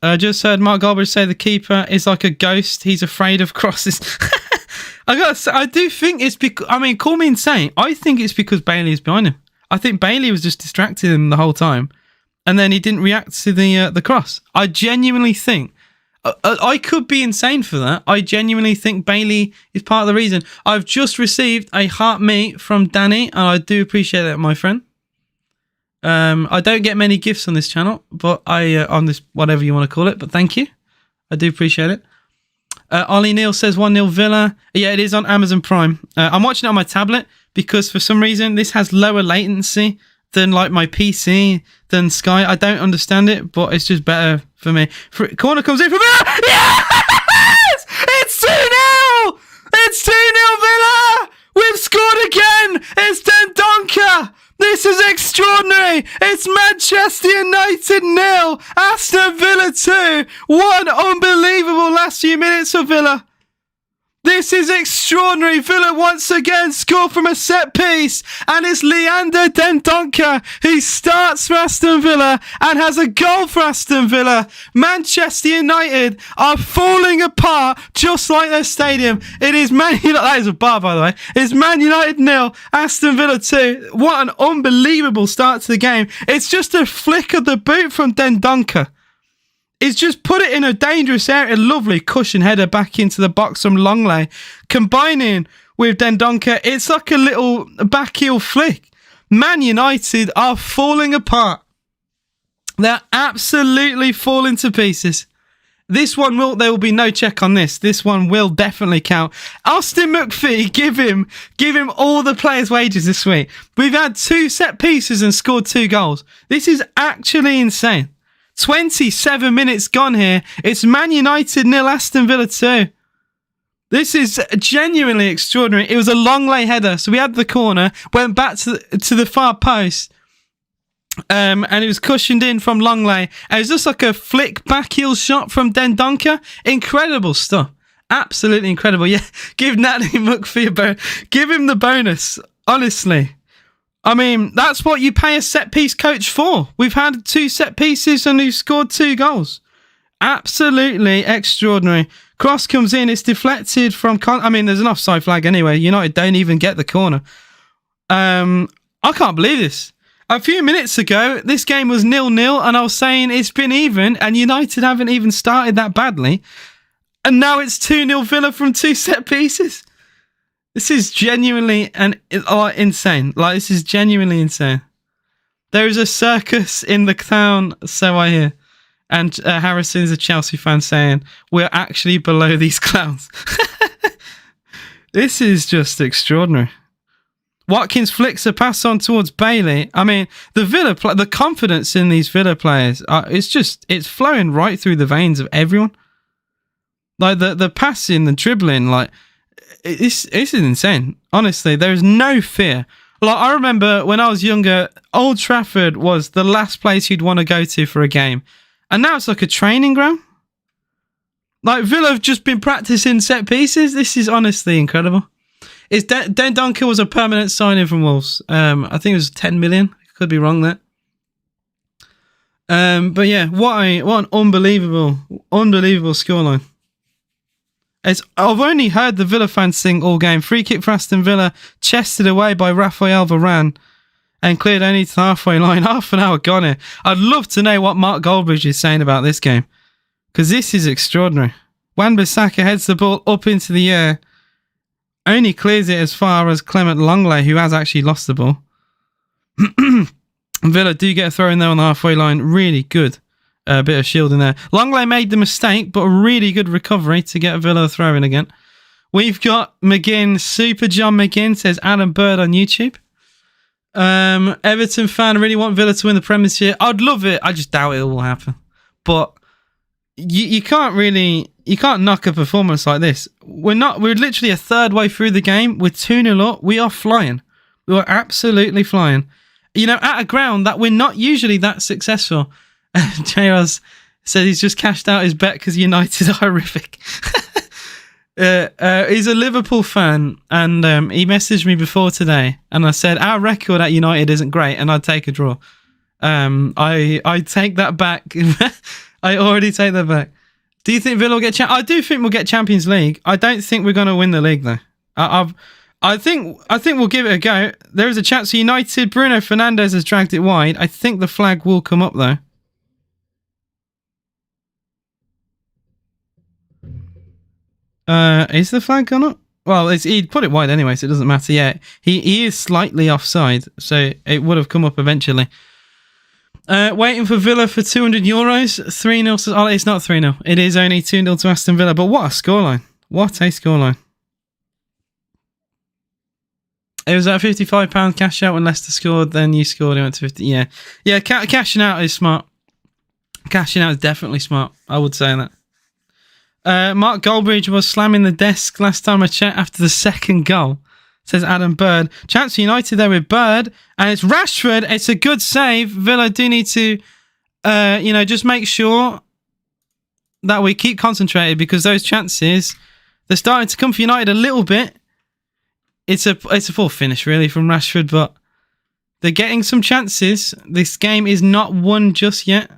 I just heard Mark Goldberg say the keeper is like a ghost. He's afraid of crosses. I gotta say, I do think it's because... call me insane. I think it's because Bailey is behind him. I think Bailey was just distracting him the whole time. And then he didn't react to the cross. I genuinely think... I could be insane for that. I genuinely think Bailey is part of the reason. I've just received a heart me from Danny, and I do appreciate that, my friend. I don't get many gifts on this channel, but on this, whatever you want to call it, but thank you. I do appreciate it. Ollie Neal says 1-0 Villa. Yeah, it is on Amazon Prime. I'm watching it on my tablet because for some reason this has lower latency than like my PC, than Sky. I don't understand it, but it's just better for me. Corner comes in for Villa. Yes! It's 2-0! It's 2-0 Villa! We've scored again! It's Dendoncker! This is extraordinary! It's Manchester United 0, Aston Villa 2. What an unbelievable last few minutes for Villa. This is extraordinary. Villa once again score from a set piece, and it's Leander Dendoncker who starts for Aston Villa and has a goal for Aston Villa. Manchester United are falling apart just like their stadium. It is Man United. That is a bar, by the way. It's Man United 0, Aston Villa 2. What an unbelievable start to the game. It's just a flick of the boot from Dendoncker. It's just put it in a dangerous area. Lovely cushion header back into the box from Longley. Combining with Dendoncker, it's like a little back heel flick. Man United are falling apart. They're absolutely falling to pieces. There will be no check on this. This one will definitely count. Austin McPhee, give him all the players' wages this week. We've had 2 set pieces and scored 2 goals. This is actually insane. 27 minutes gone here. It's Man United 0, Aston Villa 2. This is genuinely extraordinary. It was a long lay header. So we had the corner, went back to the far post, and it was cushioned in from Longley. And it was just like a flick back heel shot from Dendoncker. Incredible stuff. Absolutely incredible. Yeah, give Natalie McPhee a bonus. Give him the bonus. Honestly. I mean, that's what you pay a set-piece coach for. We've had 2 set pieces and we've scored 2 goals. Absolutely extraordinary. Cross comes in. It's deflected from... there's an offside flag anyway. United don't even get the corner. I can't believe this. A few minutes ago, this game was 0-0, and I was saying it's been even, and United haven't even started that badly. And now it's 2-0 Villa from 2 set pieces. This is genuinely insane. Like, this is genuinely insane. There is a circus in the town, so I hear. And Harrison is a Chelsea fan saying, we're actually below these clowns. This is just extraordinary. Watkins flicks a pass on towards Bailey. I mean, the confidence in these Villa players, it's flowing right through the veins of everyone. Like, the passing, the dribbling, like, this is insane. Honestly, there is no fear. Like, I remember when I was younger, Old Trafford was the last place you'd want to go to for a game. And now it's like a training ground. Like, Villa have just been practicing set pieces. This is honestly incredible. Dendoncker was a permanent signing from Wolves. I think it was 10 million. Could be wrong there. But yeah, what an unbelievable scoreline. I've only heard the Villa fans sing all game. Free kick for Aston Villa, chested away by Rafael Varane and cleared only to the halfway line. Half an hour gone here. I'd love to know what Mark Goldbridge is saying about this game, because this is extraordinary. Wan-Bissaka heads the ball up into the air, only clears it as far as Clement Longley, who has actually lost the ball. Villa do get a throw in there on the halfway line. Really good. A bit of shielding there. Longley made the mistake, but a really good recovery to get a Villa throw in again. We've got McGinn, Super John McGinn, says Adam Bird on YouTube. Everton fan, really want Villa to win the Premiership. I'd love it. I just doubt it will happen. But you can't knock a performance like this. We're literally a third way through the game. We're 2-0 up. We are flying. We are absolutely flying. At a ground that we're not usually that successful. J.R.'s said he's just cashed out his bet because United are horrific. He's a Liverpool fan, and he messaged me before today, and I said our record at United isn't great, and I'd take a draw. I take that back. I already take that back. Do you think Villa will get? I do think we'll get Champions League. I don't think we're going to win the league though. I think we'll give it a go. There is a chance for United. Bruno Fernandes has dragged it wide. I think the flag will come up though. Is the flag gone up? Well, he'd put it wide anyway, so it doesn't matter yet. He is slightly offside, so it would have come up eventually. Waiting for Villa for €200. 3-0. Oh, it's not 3-0. It is only 2-0 to Aston Villa, but what a scoreline. What a scoreline. It was at £55 cash out when Leicester scored, then you scored, it went to 50. Yeah, cashing out is smart. Cashing out is definitely smart. I would say that. Mark Goldbridge was slamming the desk last time I checked after the second goal, says Adam Bird. Chance for United there with Bird, and it's Rashford. It's a good save. Villa do need to, just make sure that we keep concentrated, because those chances, they're starting to come for United a little bit. It's a full finish really from Rashford, but they're getting some chances. This game is not won just yet.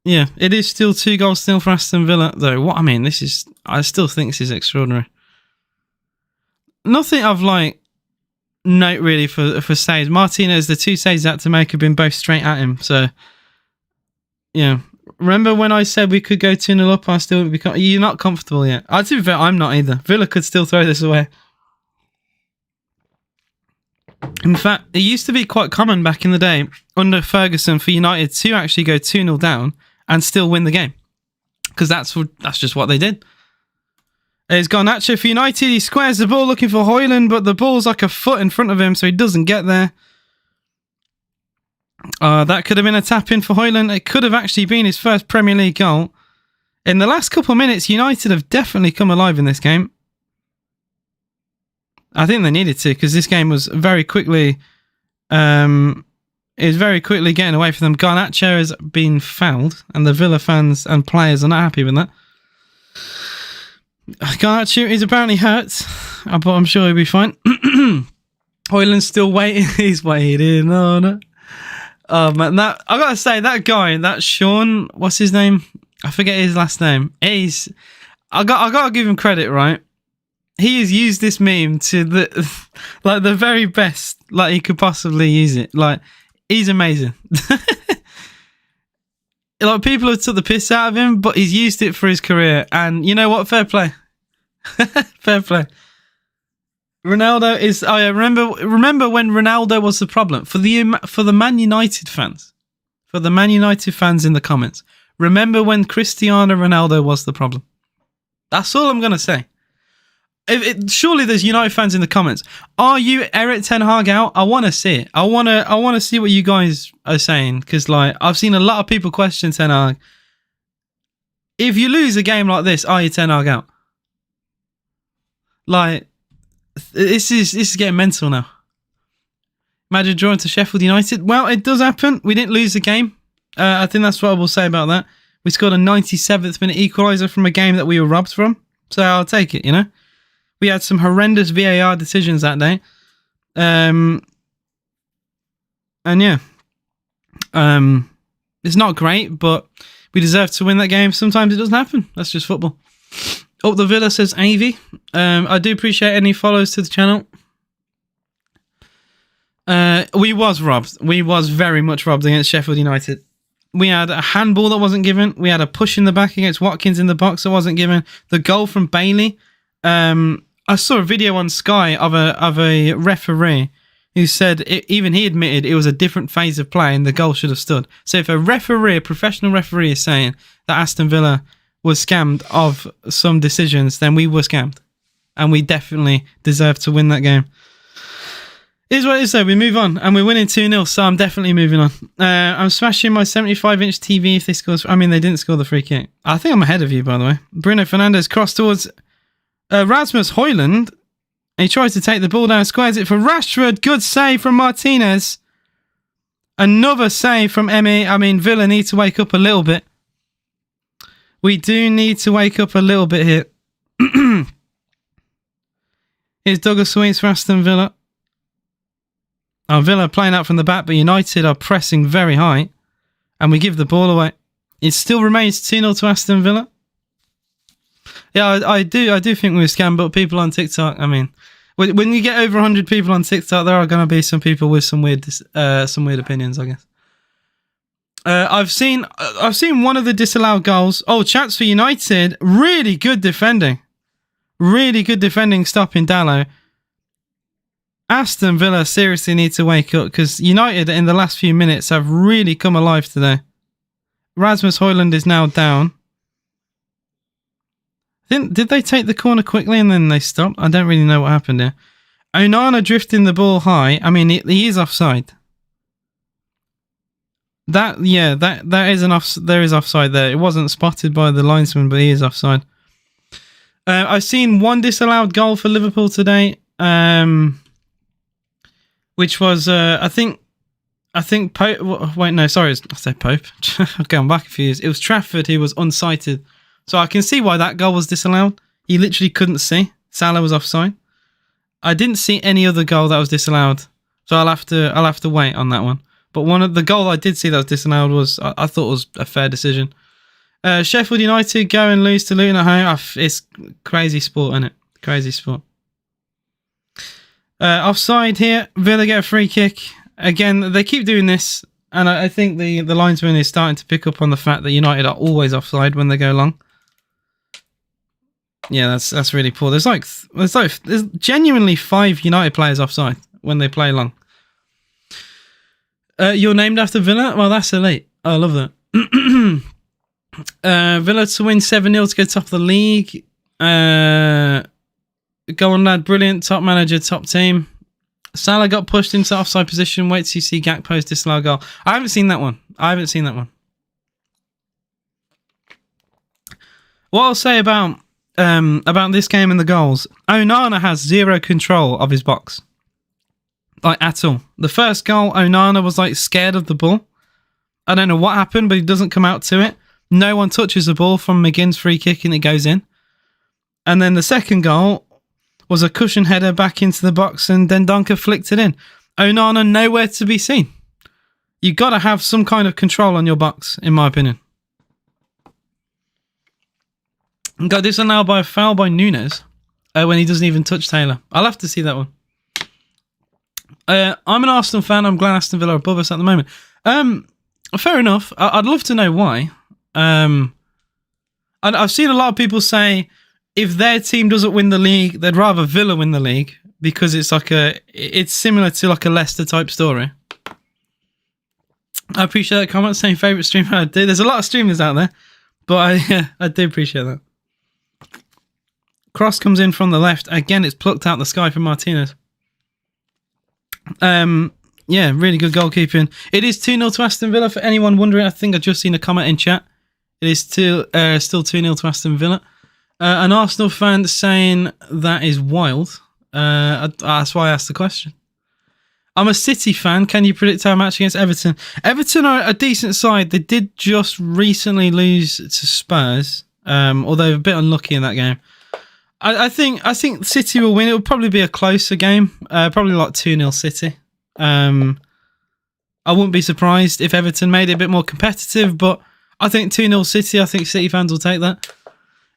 Yeah, it is still 2 goals still for Aston Villa, though. I still think this is extraordinary. Nothing of note really for saves. Martinez, the 2 saves he had to make have been both straight at him. So, yeah. Remember when I said we could go 2-0 up? You're not comfortable yet. To be fair, I'm not either. Villa could still throw this away. In fact, it used to be quite common back in the day under Ferguson for United to actually go 2-0 down and still win the game, because that's just what they did. It's Garnacho for United. He squares the ball looking for Højlund, but the ball's like a foot in front of him, so he doesn't get there. That could have been a tap-in for Højlund. It could have actually been his first Premier League goal. In the last couple of minutes, United have definitely come alive in this game. I think they needed to, because this game was very quickly getting away from them. Garnacho has been fouled, and the Villa fans and players are not happy with that. Garnacho is apparently hurt, but I'm sure he'll be fine. Højlund's still waiting. He's waiting on it. Oh man, that I gotta say that guy, that Sean, what's his name? I forget his last name. I gotta give him credit, right? He has used this meme to the very best like he could possibly use it. Like he's amazing. Like people have took the piss out of him, but he's used it for his career. And you know what? Fair play. Fair play. Ronaldo is. I remember when Ronaldo was the problem for the Man United fans, for the Man United fans in the comments. Remember when Cristiano Ronaldo was the problem? That's all I'm gonna say. Surely there's United fans in the comments. Are you Eric Ten Hag out? I want to see it. I want to see what you guys are saying, because like I've seen a lot of people question Ten Hag. If you lose a game like this, are you Ten Hag out? Like this is getting mental now. Imagine drawing to Sheffield United. Well, it does happen. We didn't lose the game. I think that's what I will say about that. We scored a 97th minute equaliser from a game that we were robbed from. So I'll take it, you know. We had some horrendous VAR decisions that day. And yeah. It's not great, but we deserve to win that game. Sometimes it doesn't happen. That's just football. Up the Villa says Avy. I do appreciate any follows to the channel. We was robbed. We was very much robbed against Sheffield United. We had a handball that wasn't given. We had a push in the back against Watkins in the box that wasn't given. The goal from Bailey. I saw a video on Sky of a referee who said even he admitted it was a different phase of play and the goal should have stood. So if a professional referee is saying that Aston Villa was scammed of some decisions, then we were scammed. And we definitely deserve to win that game. Here's what it is though, we move on. And we're winning 2-0, so I'm definitely moving on. I'm smashing my 75-inch TV if they score. I mean, they didn't score the free kick. I think I'm ahead of you, by the way. Bruno Fernandes cross towards Rasmus Højlund. He tries to take the ball down, squares it for Rashford. Good save from Martinez. Another save from Emi. I mean, Villa need to wake up a little bit. We do need to wake up a little bit here. Here's Douglas Luiz for Aston Villa. Villa playing out from the back, but United are pressing very high. And we give the ball away. It still remains 2-0 to Aston Villa. Yeah, I do think we were scammed, but people on TikTok, I mean, when you get over 100 people on TikTok, there are going to be some people with some weird opinions, I guess. I've seen one of the disallowed goals. Oh, chance for United. Really good defending. Really good defending, stopping Dalot. Aston Villa seriously need to wake up, because United in the last few minutes have really come alive today. Rasmus Højlund is now down. Did they take the corner quickly and then they stopped? I don't really know what happened there. Onana drifting the ball high. I mean, he is offside. There is offside there. It wasn't spotted by the linesman, but he is offside. I've seen one disallowed goal for Liverpool today, which was I think Pope. Wait, no, sorry, I said Pope. I'm going back a few years. It was Trafford who was unsighted. So I can see why that goal was disallowed. He literally couldn't see. Salah was offside. I didn't see any other goal that was disallowed, so I'll have to wait on that one. But one of the goal I did see that was disallowed was I thought was a fair decision. Sheffield United go and lose to Luton at home. It's crazy sport, isn't it? Crazy sport. Offside here. Villa get a free kick. Again, they keep doing this, and I think the linesman is starting to pick up on the fact that United are always offside when they go long. Yeah, that's really poor. There's genuinely 5 United players offside when they play long. You're named after Villa? Well, that's elite. I love that. Villa to win 7-0 to go top of the league. Go on, lad. Brilliant. Top manager, top team. Salah got pushed into offside position. Wait till you see Gakpo's disallowed goal. I haven't seen that one. What I'll say about this game and the goals, Onana has zero control of his box. Like, at all. The first goal, Onana was, like, scared of the ball. I don't know what happened, but he doesn't come out to it. No one touches the ball from McGinn's free kick and it goes in. And then the second goal was a cushion header back into the box and Dendoncker flicked it in. Onana nowhere to be seen. You got to have some kind of control on your box, in my opinion. Got disallowed by a foul by Nunes when he doesn't even touch Taylor. I'll have to see that one. I'm an Aston fan. I'm glad Aston Villa are above us at the moment. Fair enough. I'd love to know why. And I've seen a lot of people say if their team doesn't win the league, they'd rather Villa win the league because it's similar to like a Leicester type story. I appreciate that comment. Saying favourite streamer I do. There's a lot of streamers out there, but I do appreciate that. Cross comes in from the left. Again, it's plucked out the sky from Martinez. Yeah, really good goalkeeping. It is 2-0 to Aston Villa for anyone wondering. I think I've just seen a comment in chat. It is still 2-0 to Aston Villa. An Arsenal fan saying that is wild. That's why I asked the question. I'm a City fan. Can you predict our match against Everton? Everton are a decent side. They did just recently lose to Spurs, although a bit unlucky in that game. I think City will win. It will probably be a closer game, probably like 2-0 City. I wouldn't be surprised if Everton made it a bit more competitive, but I think 2-0 City. I think City fans will take that.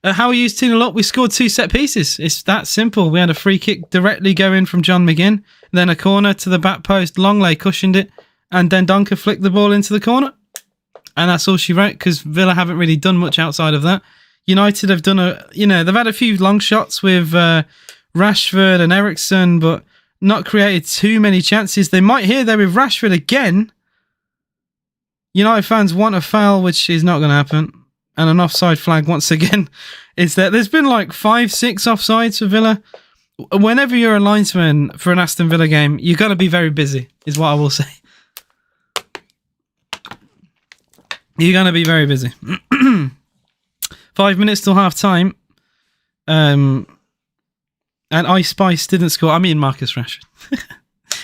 How we used 2-0 up, we scored 2 set pieces. It's that simple. We had a free kick directly going from John McGinn, then a corner to the back post. Longley cushioned it, and then Donker flicked the ball into the corner. And that's all she wrote, because Villa haven't really done much outside of that. United have done they've had a few long shots with Rashford and Eriksen, but not created too many chances. They might hear there with Rashford again. United fans want a foul, which is not going to happen. And an offside flag once again is that there's been like 5-6 offsides for Villa. Whenever you're a linesman for an Aston Villa game, you've got to be very busy, is what I will say. You're going to be very busy. 5 minutes till half time. And Ice Spice didn't score. I mean, Marcus Rashford.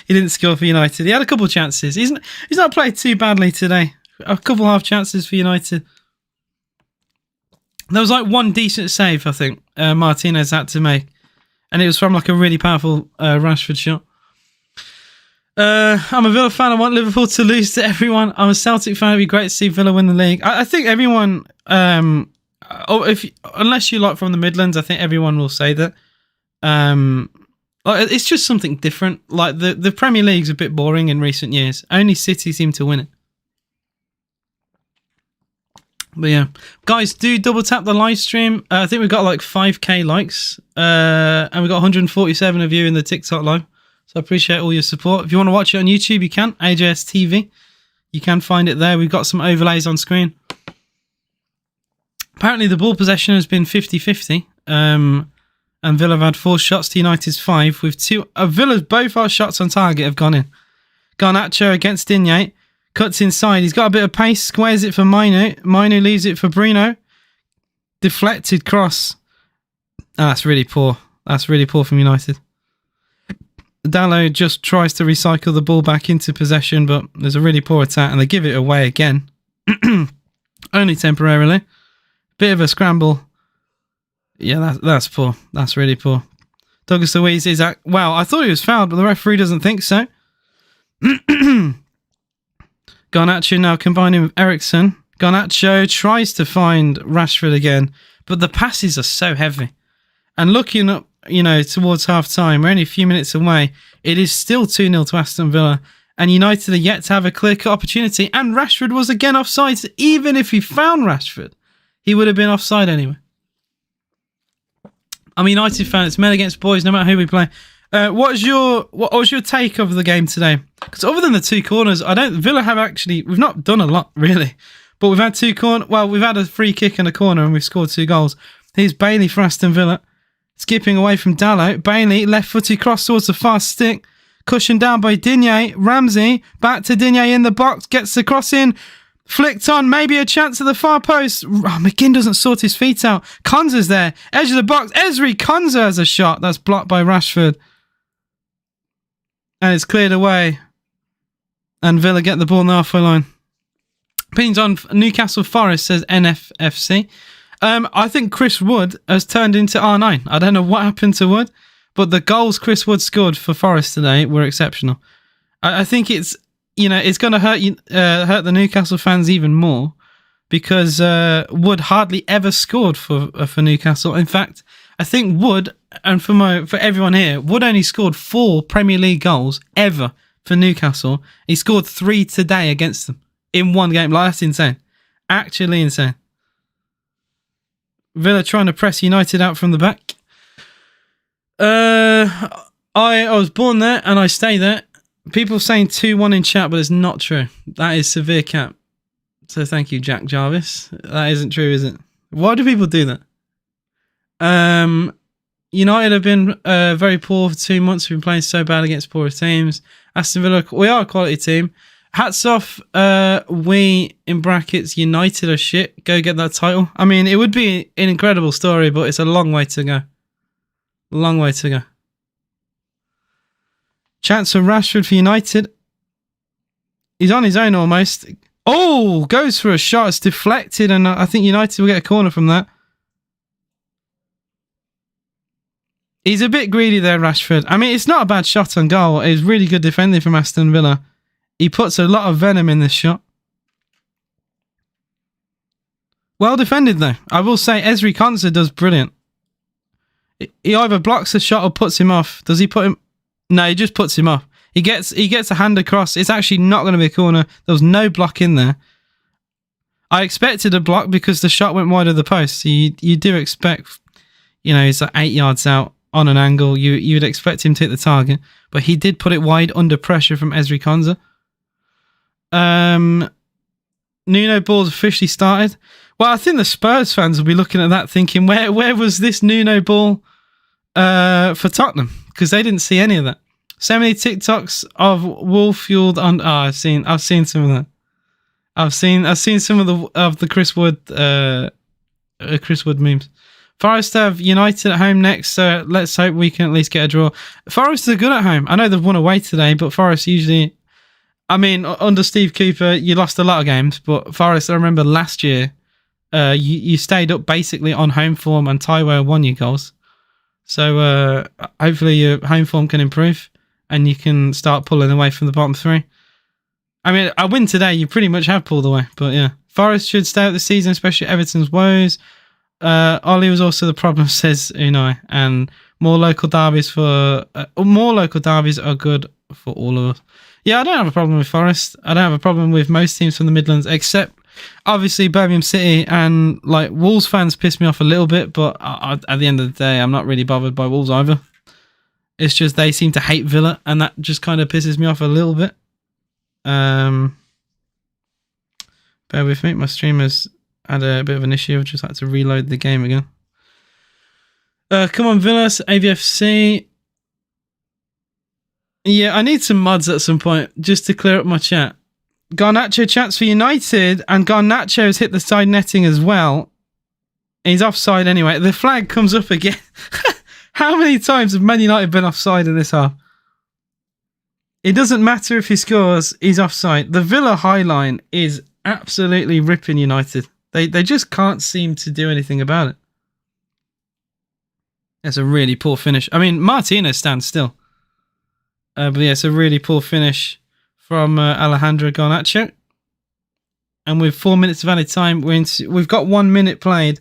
He didn't score for United. He had a couple of chances. He's not played too badly today. A couple half chances for United. There was like one decent save, I think, Martinez had to make. And it was from like a really powerful Rashford shot. I'm a Villa fan. I want Liverpool to lose to everyone. I'm a Celtic fan. It'd be great to see Villa win the league. I think everyone, unless you're like from the Midlands, I think everyone will say that. It's just something different. Like the Premier League's a bit boring in recent years. Only City seem to win it. But yeah, guys, do double tap the live stream. I think we've got like 5k likes, and we've got 147 of you in the TikTok live. So I appreciate all your support. If you want to watch it on YouTube, you can. AJS TV. You can find it there. We've got some overlays on screen. Apparently the ball possession has been 50-50. And Villa have had 4 shots to United's 5. With 2 Villa's both our shots on target have gone in. Garnacho against Digne. Cuts inside. He's got a bit of pace. Squares it for Mainu. Mainu leaves it for Bruno. Deflected cross. That's really poor. That's really poor from United. Dalot just tries to recycle the ball back into possession, but there's a really poor attack, and they give it away again. Only temporarily. Bit of a scramble. Yeah, that's poor. That's really poor. Douglas Luiz is wow, I thought he was fouled, but the referee doesn't think so. Garnacho now combining with Eriksen. Garnacho tries to find Rashford again, but the passes are so heavy. And looking up, towards half time, we're only a few minutes away. It is still 2-0 to Aston Villa, and United are yet to have a clear-cut opportunity. And Rashford was again offside. So even if he found Rashford, he would have been offside anyway. I'm a United fan. It's men against boys, no matter who we play. What was your take of the game today? Because other than the 2 corners, Villa have actually, we've not done a lot really, but we've had 2 corners. Well, we've had a free kick and a corner, and we've scored 2 goals. Here's Bailey for Aston Villa, skipping away from Dalot. Bailey left-footed cross towards the fast stick, cushioned down by Digne. Ramsey back to Digne in the box, gets the cross in, flicked on, maybe a chance at the far post. McGinn doesn't sort his feet out. Konza's there, edge of the box. Ezri Konza has a shot that's blocked by Rashford. And it's cleared away. And Villa get the ball on the halfway line. Opinions on Newcastle Forest, says NFFC. I think Chris Wood has turned into R9. I don't know what happened to Wood, but the goals Chris Wood scored for Forest today were exceptional. I think it's you know, it's going to hurt the Newcastle fans even more because Wood hardly ever scored for Newcastle. In fact, I think Wood, and for everyone here, Wood only scored 4 Premier League goals ever for Newcastle. He scored 3 today against them in one game. Like, that's insane. Actually insane. Villa trying to press United out from the back. I was born there and I stay there. People saying 2-1 in chat, but it's not true. That is severe cap. So thank you, Jack Jarvis. That isn't true, is it? Why do people do that? United have been very poor for 2 months. We've been playing so bad against poorer teams. Aston Villa, we are a quality team. Hats off, we, in brackets, United are shit. Go get that title. I mean, it would be an incredible story, but it's a long way to go. Long way to go. Chance for Rashford for United. He's on his own almost. Oh, goes for a shot. It's deflected, and I think United will get a corner from that. He's a bit greedy there, Rashford. I mean, it's not a bad shot on goal. It's really good defending from Aston Villa. He puts a lot of venom in this shot. Well defended, though. I will say, Ezri Konsa does brilliant. He either blocks the shot or puts him off. Does he put him... No, he just puts him off. He gets a hand across. It's actually not going to be a corner. There was no block in there. I expected a block because the shot went wide of the post. So you do expect, you know, he's like 8 yards out on an angle. You'd expect him to hit the target. But he did put it wide under pressure from Ezri Konsa. Nuno ball's officially started. Well, I think the Spurs fans will be looking at that thinking, where was this Nuno ball for Tottenham? Because they didn't see any of that. So many TikToks of wolf fueled on. Oh, I've seen some of that. I've seen some of the Chris Wood memes. Forest have United at home next, so let's hope we can at least get a draw. Forest are good at home. I know they've won away today, but Forest usually. I mean, under Steve Cooper, you lost a lot of games, but Forest, I remember last year, you stayed up basically on home form and Taiwo won your goals. So hopefully your home form can improve and you can start pulling away from the bottom 3. I mean, a win today, you pretty much have pulled away, but yeah. Forest should stay out the season, especially Everton's woes. Ollie was also the problem, says Unai, and more local derbies are good for all of us. Yeah, I don't have a problem with Forest. I don't have a problem with most teams from the Midlands, except obviously Birmingham City, and like Wolves fans piss me off a little bit, but at the end of the day, I'm not really bothered by Wolves either. It's just they seem to hate Villa, and that just kind of pisses me off a little bit. Bear with me, my stream has had a bit of an issue. I've just had to reload the game again. Come on, Villa, AVFC. Yeah, I need some mods at some point just to clear up my chat. Garnacho chats for United, and Garnacho has hit the side netting as well. He's offside anyway. The flag comes up again. How many times have Man United been offside in this half? It doesn't matter if he scores, he's offside. The Villa high line is absolutely ripping United. They just can't seem to do anything about it. That's a really poor finish. I mean, Martinez stands still. But yeah, it's a really poor finish from Alejandro Garnacho. And with 4 minutes of added time, we've got 1 minute played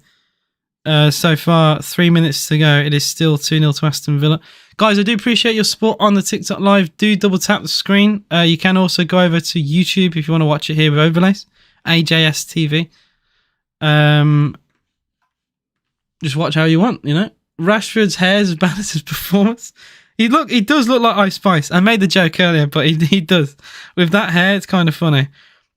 so far, 3 minutes to go. It is still 2-0 to Aston Villa. Guys, I do appreciate your support on the TikTok live. Do double tap the screen. You can also go over to YouTube if you want to watch it here with overlays. AJS TV. Just watch how you want, you know. Rashford's hair is as bad as his performance. He does look like Ice Spice. I made the joke earlier, but he does. With that hair, it's kind of funny.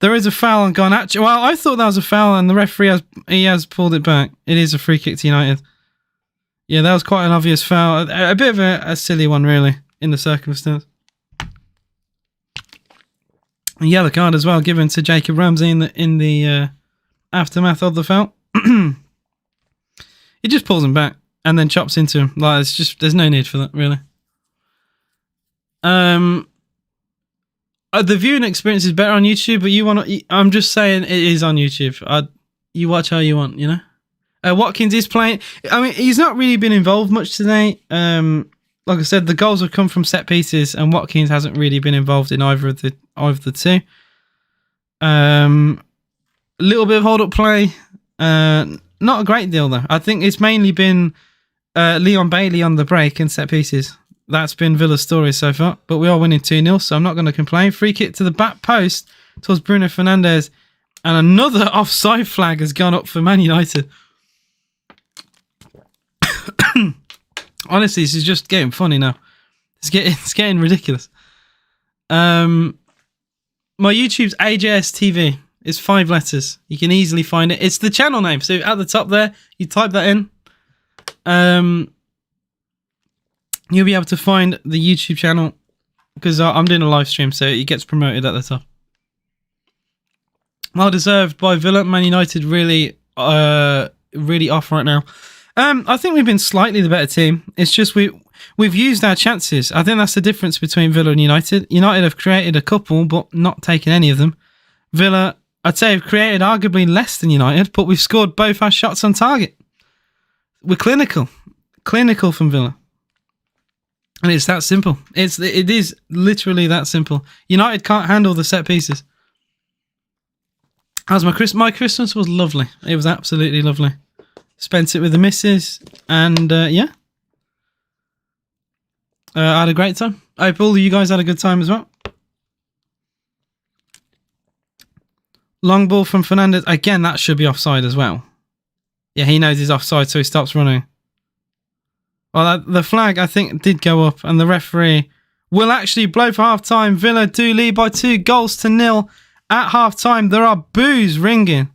There is a foul on Garnacho. Well, I thought that was a foul, and the referee has pulled it back. It is a free kick to United. Yeah, that was quite an obvious foul. A bit of a silly one, really, in the circumstance. A yellow card as well, given to Jacob Ramsey in the aftermath of the foul. He just pulls him back and then chops into him. Like, it's just, there's no need for that, really. The viewing experience is better on YouTube, but I'm just saying it is on YouTube. You watch how you want, you know. Watkins is playing. I mean, he's not really been involved much today. like I said, the goals have come from set pieces, and Watkins hasn't really been involved in either of the two. A little bit of hold-up play. Not a great deal, though. I think it's mainly been Leon Bailey on the break and set pieces. That's been Villa's story so far. But we are winning 2-0, so I'm not going to complain. Free kick to the back post towards Bruno Fernandes. And another offside flag has gone up for Man United. Honestly, this is just getting funny now. It's getting ridiculous. My YouTube's AJS TV. It's 5 letters. You can easily find it. It's the channel name. So at the top there, you type that in. You'll be able to find the YouTube channel because I'm doing a live stream, so it gets promoted at the top. Well deserved by Villa. Man United really off right now. I think we've been slightly the better team. It's just we've used our chances. I think that's the difference between Villa and United. United have created a couple, but not taken any of them. Villa, I'd say, have created arguably less than United, but we've scored both our shots on target. We're clinical from Villa, and it's that simple. It is literally that simple. United can't handle the set pieces. As my Christmas was lovely. It was absolutely lovely. Spent it with the missus, and yeah, I had a great time. I hope all of you guys had a good time as well. Long ball from Fernandes. Again, that should be offside as well. Yeah, he knows he's offside, so he stops running. Well, the flag, I think, did go up, and the referee will actually blow for half-time. Villa do lead by 2-0 at half-time. There are boos ringing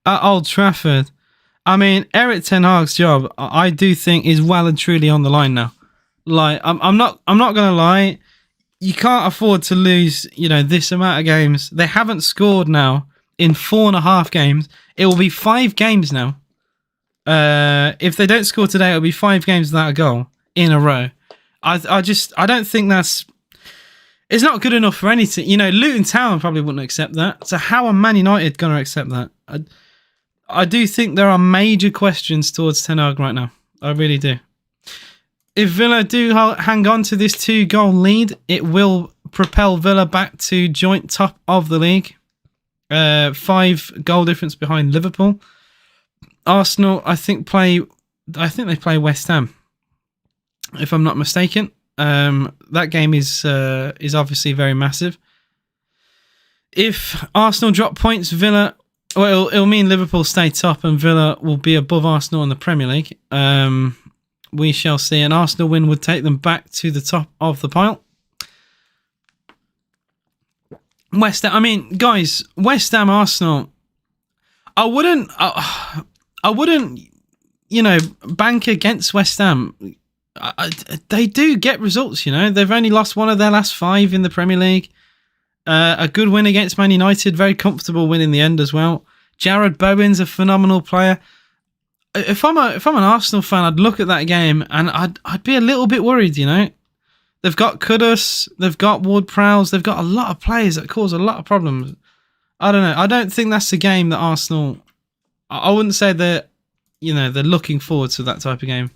at Old Trafford. I mean, Erik ten Hag's job, I do think, is well and truly on the line now. Like, I'm not gonna lie, you can't afford to lose, this amount of games. They haven't scored now in 4.5 games. It will be 5 games now. If they don't score today, it'll be 5 games without a goal in a row. I don't think it's not good enough for anything. Luton Town probably wouldn't accept that. So how are Man United going to accept that? I do think there are major questions towards Ten Hag right now. I really do. If Villa do hang on to this 2-goal lead, it will propel Villa back to joint top of the league. 5 goal difference behind Liverpool. Arsenal, I think they play West Ham, if I'm not mistaken. That game is obviously very massive. If Arsenal drop points, Villa, well, it'll mean Liverpool stay top and Villa will be above Arsenal in the Premier League. We shall see. An Arsenal win would take them back to the top of the pile. West Ham, guys, West Ham, Arsenal. I wouldn't, bank against West Ham. They do get results, They've only lost 1 of their last 5 in the Premier League. A good win against Man United. Very comfortable win in the end as well. Jared Bowen's a phenomenal player. If I'm an Arsenal fan, I'd look at that game and I'd be a little bit worried, They've got Kudus, they've got Ward-Prowse, they've got a lot of players that cause a lot of problems. I don't know. I don't think that's a game that Arsenal... I wouldn't say that, they're looking forward to that type of game,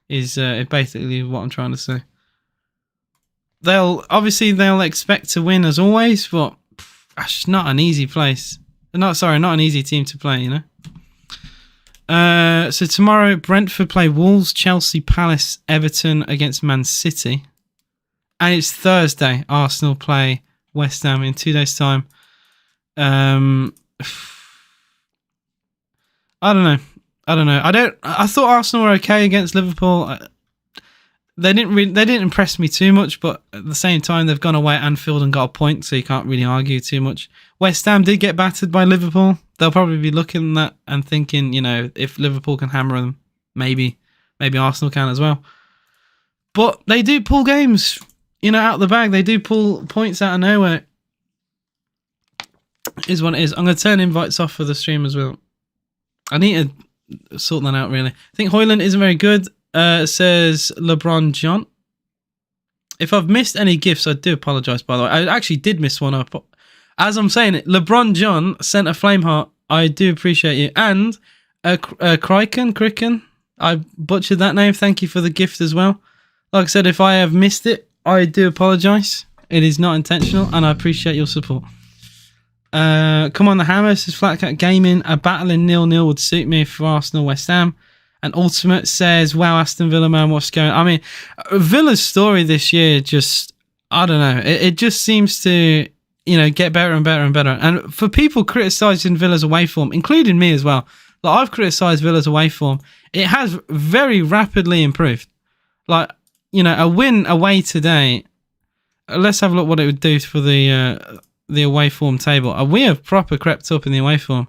is basically what I'm trying to say. They'll expect to win as always, but it's not an easy place. Not an easy team to play, So tomorrow, Brentford play Wolves, Chelsea, Palace, Everton against Man City. And it's Thursday, Arsenal play West Ham in 2 days' time. I don't know. I thought Arsenal were okay against Liverpool. They didn't impress me too much, but at the same time, they've gone away at Anfield and got a point, so you can't really argue too much. West Ham did get battered by Liverpool. They'll probably be looking at that and thinking, if Liverpool can hammer them, maybe Arsenal can as well. But they do pull games, out the bag. They do pull points out of nowhere. Is what it is. I'm going to turn invites off for the stream as well. I need to sort that out, really. I think Højlund isn't very good, says LeBron John. If I've missed any gifts, I do apologise, by the way. I actually did miss one up. As I'm saying it, LeBron John sent a flame heart. I do appreciate you. And Criken, I butchered that name. Thank you for the gift as well. Like I said, if I have missed it, I do apologise. It is not intentional, and I appreciate your support. Come on, the Hammers says Flat Cat Gaming. A battle in 0-0 would suit me for Arsenal West Ham. And Ultimate says, wow, Aston Villa, man, what's going on? I mean, Villa's story this year just, I don't know. It just seems to, get better and better and better. And for people criticising Villa's away form, including me as well, like I've criticised Villa's away form, it has very rapidly improved. Like, a win away today, let's have a look what it would do for the away form table. We have proper crept up in the away form.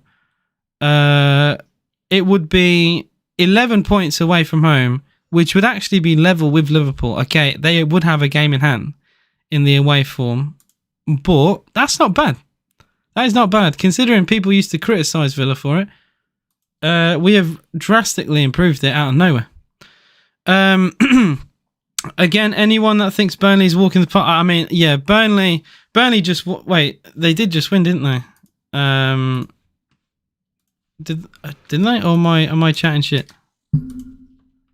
It would be 11 points away from home, which would actually be level with Liverpool. Okay, they would have a game in hand in the away form, but that's not bad. That is not bad, considering people used to criticise Villa for it. We have drastically improved it out of nowhere. Again, anyone that thinks Burnley's walking the park, I mean, yeah, Burnley just, wait, they did just win, didn't they? Didn't they? Or am I chatting shit?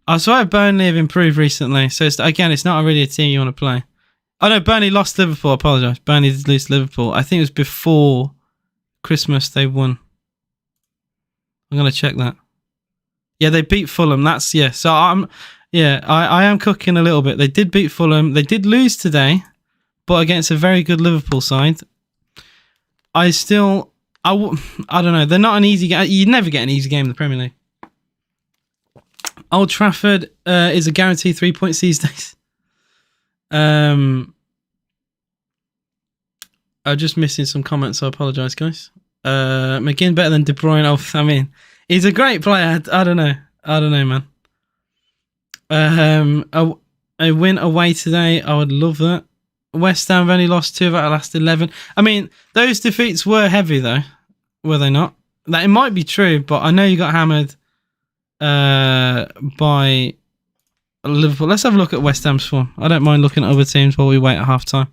I swear Burnley have improved recently. So, it's not really a team you want to play. Oh, no, Burnley lost to Liverpool. I apologise. Burnley did lose to Liverpool. I think it was before Christmas they won. I'm going to check that. Yeah, they beat Fulham. That's, yeah. So, I am cooking a little bit. They did beat Fulham. They did lose today, but against a very good Liverpool side. I don't know. They're not an easy game. You never get an easy game in the Premier League. Old Trafford is a guaranteed 3 points these days. I'm just missing some comments. So I apologise, guys. McGinn better than De Bruyne. Oh, I mean, he's a great player. I don't know, man. A win away today. I would love that. West Ham have only lost 2 of our last 11. I mean, those defeats were heavy, though. Were they not? That it might be true, but I know you got hammered by Liverpool. Let's have a look at West Ham's form. I don't mind looking at other teams while we wait at half-time.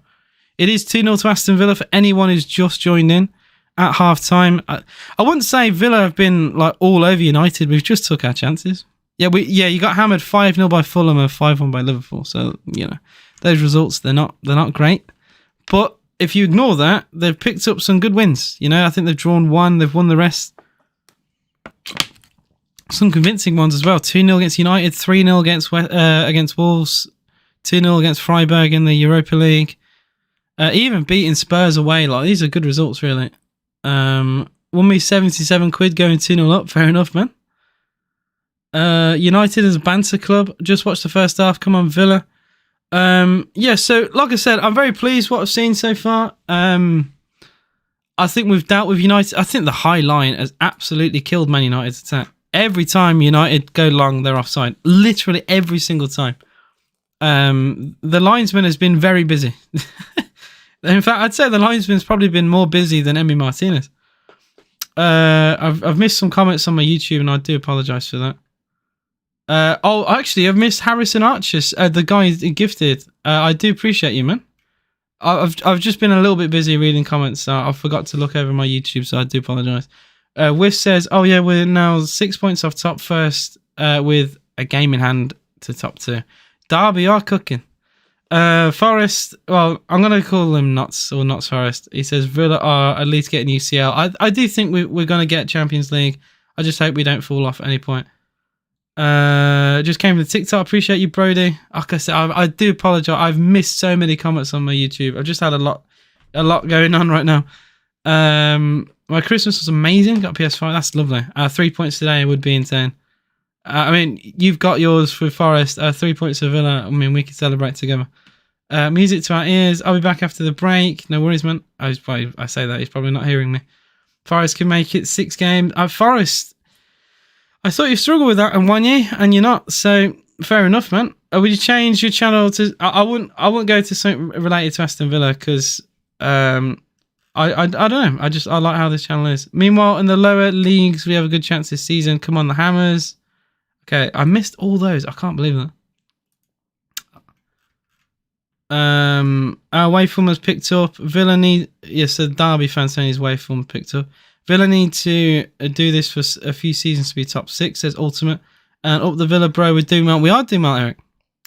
It is 2-0 to Aston Villa for anyone who's just joined in at half-time. I wouldn't say Villa have been like all over United. We've just took our chances. Yeah, you got hammered 5-0 by Fulham and 5-1 by Liverpool. So, those results, they're not great. But if you ignore that, they've picked up some good wins. I think they've drawn 1, they've won the rest. Some convincing ones as well. 2-0 against United, 3-0 against Wolves, 2-0 against Freiburg in the Europa League. Even beating Spurs away. Like, these are good results, really. Won me 77 quid going 2-0 up. Fair enough, man. United as a banter club. Just watched the first half. Come on, Villa. So like I said, I'm very pleased what I've seen so far. I think we've dealt with United. I think the high line has absolutely killed Man United's attack. Every time United go long, they're offside. Literally every single time. The linesman has been very busy. In fact, I'd say the linesman's probably been more busy than Emi Martinez. I've missed some comments on my YouTube, and I do apologise for that. Actually, I've missed Harrison Archers, the guy who gifted. I do appreciate you, man. I've just been a little bit busy reading comments. So I forgot to look over my YouTube, so I do apologise. Whiff says, oh yeah, we're now 6 points off top first with a game in hand to top 2. Derby are cooking. Forest, well, I'm going to call him Knots or Knots Forest. He says Villa are at least getting UCL. I do think we're going to get Champions League. I just hope we don't fall off at any point. Just came from the TikTok. Appreciate you, Brody. Like I said, I do apologise. I've missed so many comments on my YouTube. I've just had a lot going on right now. My Christmas was amazing. Got a PS5. That's lovely. 3 points today would be insane. I mean, you've got yours for Forest. 3 points for Villa. I mean, we can celebrate together. Music to our ears. I'll be back after the break. No worries, man. I say that. He's probably not hearing me. Forest can make it 6 games. Forest, I thought you struggled with that in 1 year, and you're not. So, fair enough, man. Would you change your channel to... I wouldn't go to something related to Aston Villa, because... I don't know. I like how this channel is. Meanwhile, in the lower leagues, we have a good chance this season. Come on, the Hammers. Okay, I missed all those. I can't believe that. Our waveform has picked up. Villa need... Yes, the Derby fans saying his waveform picked up. Villa need to do this for a few seasons to be top 6, says Ultimate. And up the Villa, bro, we're doing well. We are doing well, Eric.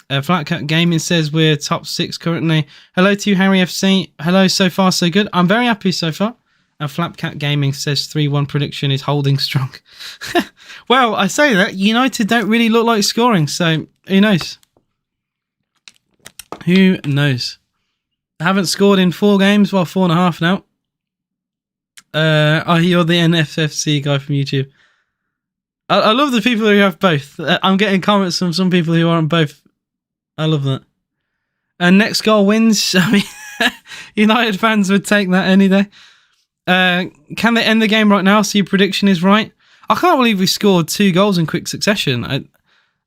Flatcat Gaming says we're top 6 currently. Hello to you, Harry FC. Hello, so far so good. I'm very happy so far. And Flapcat Gaming says 3-1 prediction is holding strong. Well, I say that United don't really look like scoring, so who knows? Who knows? I haven't scored in 4 games, well, 4.5 now. Oh, you're the NFFC guy from YouTube. I love the people who have both. I'm getting comments from some people who aren't both. I love that. And next goal wins. I mean, United fans would take that any day. Can they end the game right now so your prediction is right? I can't believe we scored 2 goals in quick succession.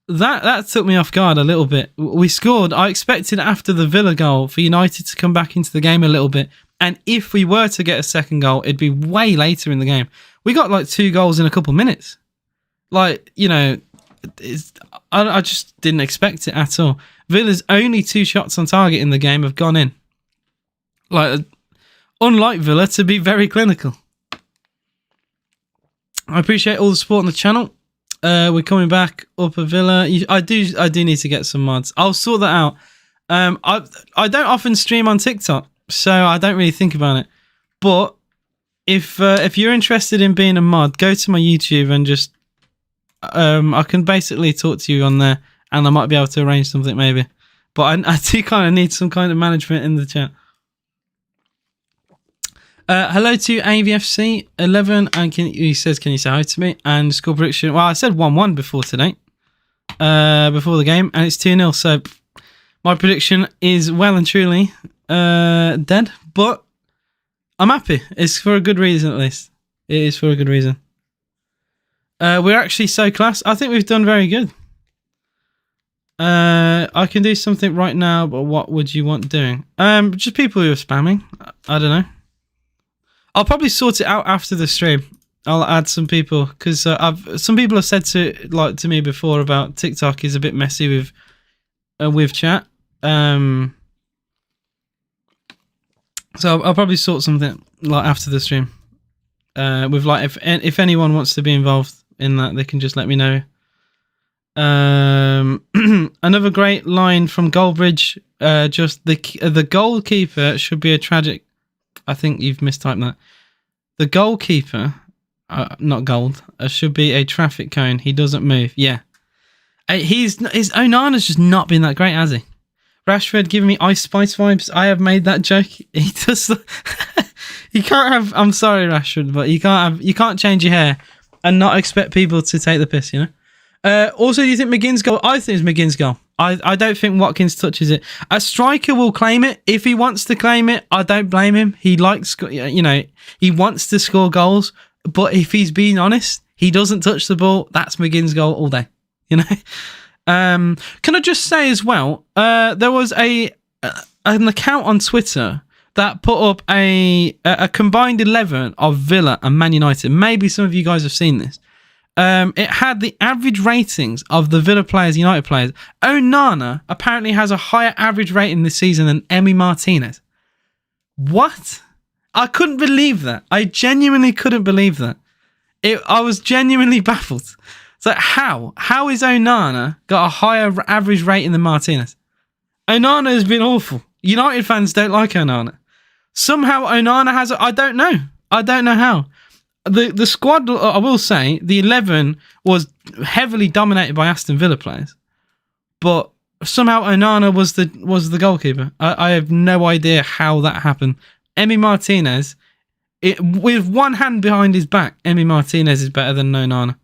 That took me off guard a little bit. We scored. I expected after the Villa goal for United to come back into the game a little bit. And if we were to get a second goal, it'd be way later in the game. We got like 2 goals in a couple of minutes. Like, I just didn't expect it at all. Villa's only 2 shots on target in the game have gone in. Like, unlike Villa, to be very clinical. I appreciate all the support on the channel. We're coming back up a Villa. I do need to get some mods. I'll sort that out. I don't often stream on TikTok, so I don't really think about it. But if you're interested in being a mod, go to my YouTube and just I can basically talk to you on there, and I might be able to arrange something maybe. But I do kind of need some kind of management in the chat. Hello to AVFC11, and he says, can you say hi to me? And score prediction. Well, I said 1-1 before today, before the game, and it's 2-0. So my prediction is well and truly dead, but I'm happy. It's for a good reason, at least. It is for a good reason. We're actually so class. I think we've done very good. I can do something right now, but what would you want doing? Just people who are spamming. I don't know. I'll probably sort it out after the stream. I'll add some people because some people have said to me before about TikTok is a bit messy with chat. So I'll probably sort something like after the stream. With like if anyone wants to be involved in that, they can just let me know. Another great line from Goldbridge. Just the goalkeeper should be a tragic. I think you've mistyped that. The goalkeeper, not gold, should be a traffic cone. He doesn't move. Yeah, his Onana's just not been that great, has he? Rashford giving me Ice Spice vibes. I have made that joke. He does. You can't have. I'm sorry, Rashford, but you can't change your hair and not expect people to take the piss. Also, do you think McGinn's goal? I think it's McGinn's goal. I don't think Watkins touches it. A striker will claim it if he wants to claim it. I don't blame him. He likes, he wants to score goals. But if he's being honest, he doesn't touch the ball. That's McGinn's goal all day. Can I just say as well? There was an account on Twitter that put up a combined 11 of Villa and Man United. Maybe some of you guys have seen this. It had the average ratings of the Villa players, United players. Onana apparently has a higher average rating this season than Emi Martinez. What? I couldn't believe that. I genuinely couldn't believe that. I was genuinely baffled. So how? How is Onana got a higher average rating than Martinez? Onana has been awful. United fans don't like Onana. Somehow Onana has... I don't know. I don't know how. The squad, I will say, the 11 was heavily dominated by Aston Villa players, but somehow Onana was the goalkeeper. I have no idea how that happened. Emi Martinez, with one hand behind his back, Emi Martinez is better than Onana.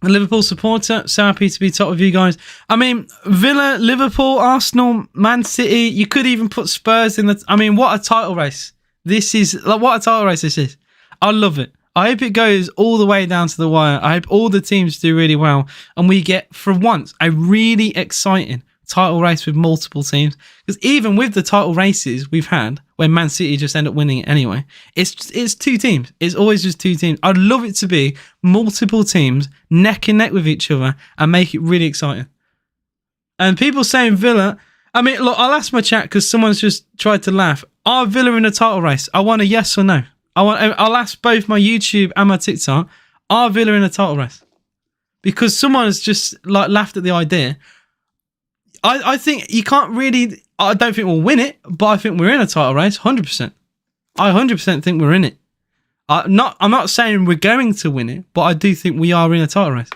A Liverpool supporter, so happy to be top of you guys. I mean, Villa, Liverpool, Arsenal, Man City. You could even put Spurs in the. I mean, what a title race! This is like what a title race this is. I love it. I hope it goes all the way down to the wire. I hope all the teams do really well, and we get for once a really exciting title race with multiple teams. Because even with the title races we've had, where Man City just end up winning it anyway, it's 2 teams. It's always just 2 teams. I'd love it to be multiple teams neck and neck with each other and make it really exciting. And people saying Villa. I mean, look, I'll ask my chat because someone's just tried to laugh. Are Villa in a title race? I want a yes or no. I'll ask both my YouTube and my TikTok. Are Villa in a title race? because someone has just like laughed at the idea. I think you can't really. I don't think we'll win it, but I think we're in a title race, 100%. I 100% think we're in it. I'm not saying we're going to win it, but I do think we are in a title race.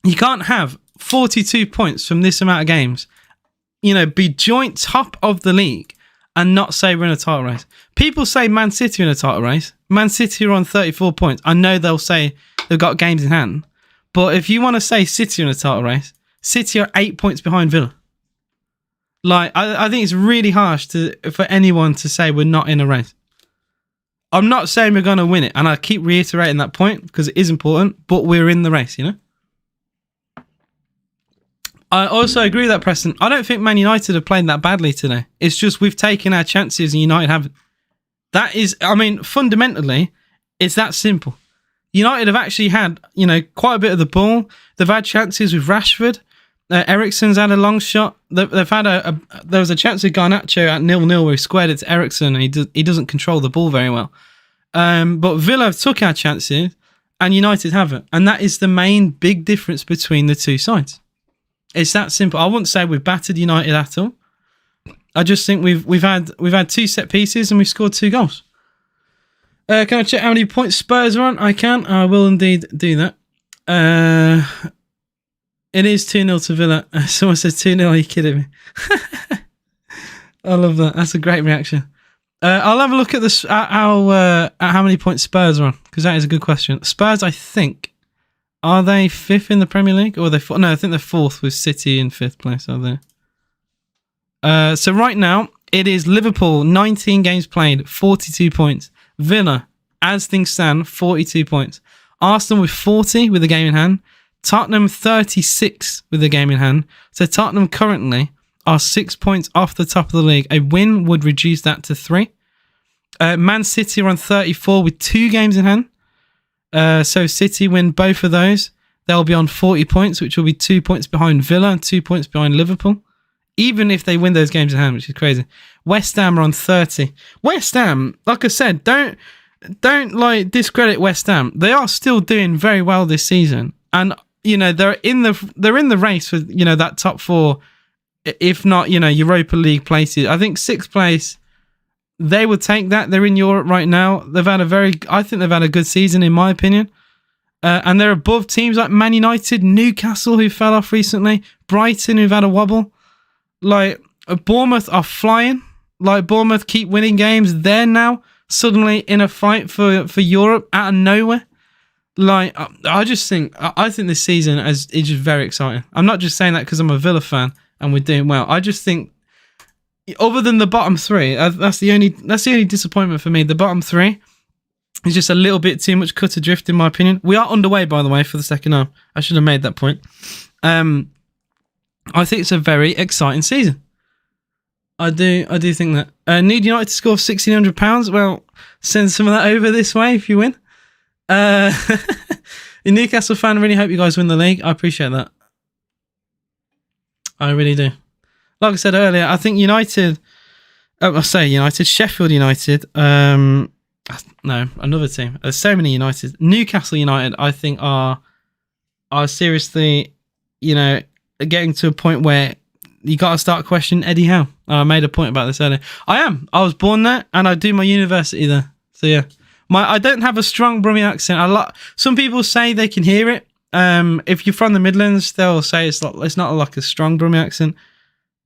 You can't have 42 points from this amount of games, be joint top of the league and not say we're in a title race. People say Man City are in a title race. Man City are on 34 points. I know they'll say they've got games in hand, but if you want to say City are in a title race, City are 8 points behind Villa. Like, I think it's really harsh for anyone to say we're not in a race. I'm not saying we're going to win it, and I keep reiterating that point because it is important, but we're in the race, I also agree with that, Preston. I don't think Man United have played that badly today. It's just we've taken our chances and United haven't. That is, fundamentally, it's that simple. United have actually had, quite a bit of the ball. They've had chances with Rashford. Eriksen's had a long shot. They've had there was a chance with Garnacho at 0-0 where he squared it to Eriksen and he doesn't control the ball very well. But Villa have took our chances and United haven't. And that is the main big difference between the two sides. It's that simple. I wouldn't say we've battered United at all. I just think we've had 2 set pieces and we've scored 2 goals. Can I check how many points Spurs are on? I can. I will indeed do that. It is 2-0 to Villa. Someone says 2-0. Are you kidding me? I love that. That's a great reaction. I'll have a look at this at how many points Spurs are on, because that is a good question. Spurs, I think, are they 5th in the Premier League, or are they 4th? No, I think they're 4th with City in 5th place. Are they? So right now it is Liverpool 19 games played, 42 points. Villa, as things stand, 42 points. Arsenal with 40 with a game in hand. Tottenham 36 with a game in hand. So Tottenham currently are 6 points off the top of the league. A win would reduce that to 3. Man City are on 34 with 2 games in hand. So City win both of those. They'll be on 40 points, which will be 2 points behind Villa and 2 points behind Liverpool. Even if they win those games in hand, which is crazy. West Ham are on 30. West Ham, like I said, don't like discredit West Ham. They are still doing very well this season. And they're in the race for that top 4, if not Europa League places. I think 6th place, they would take that. They're in Europe right now. I think they've had a good season in my opinion, and they're above teams like Man United, Newcastle who fell off recently, Brighton who've had a wobble. Like Bournemouth are flying. Like Bournemouth keep winning games. They're now suddenly in a fight for Europe out of nowhere. Like, I think this season is just very exciting. I'm not just saying that because I'm a Villa fan and we're doing well. I just think, other than the bottom 3, that's the only disappointment for me. The bottom 3 is just a little bit too much cut adrift, in my opinion. We are underway, by the way, for the second half. I should have made that point. I think it's a very exciting season. I do think that. Need United to score £1,600? Well, send some of that over this way if you win. A Newcastle fan, I really hope you guys win the league. I appreciate that. I really do. Like I said earlier, I think Sheffield United. No, another team. There's so many United. Newcastle United, I think, are seriously, getting to a point where you got to start questioning Eddie Howe. I made a point about this earlier. I was born there, and I do my university there. So yeah. I don't have a strong Brummie accent. Some people say they can hear it. If you're from the Midlands, they'll say it's not like a strong Brummie accent.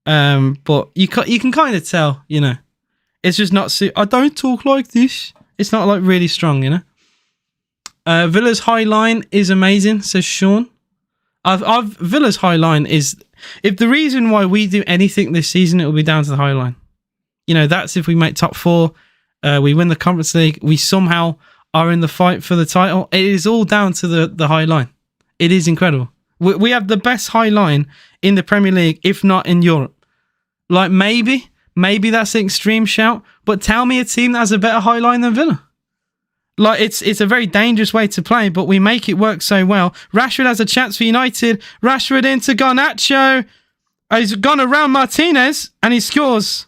But you can kind of tell, It's just not. I don't talk like this. It's not like really strong, Villa's high line is amazing, says Sean. Villa's high line is, if the reason why we do anything this season, it will be down to the high line. That's if we make top 4. We win the Conference League. We somehow are in the fight for the title. It is all down to the high line. It is incredible. We have the best high line in the Premier League, if not in Europe. Like, maybe that's an extreme shout, but tell me a team that has a better high line than Villa. Like, it's a very dangerous way to play, but we make it work so well. Rashford has a chance for United. Rashford into Garnacho. He's gone around Martinez, and he scores.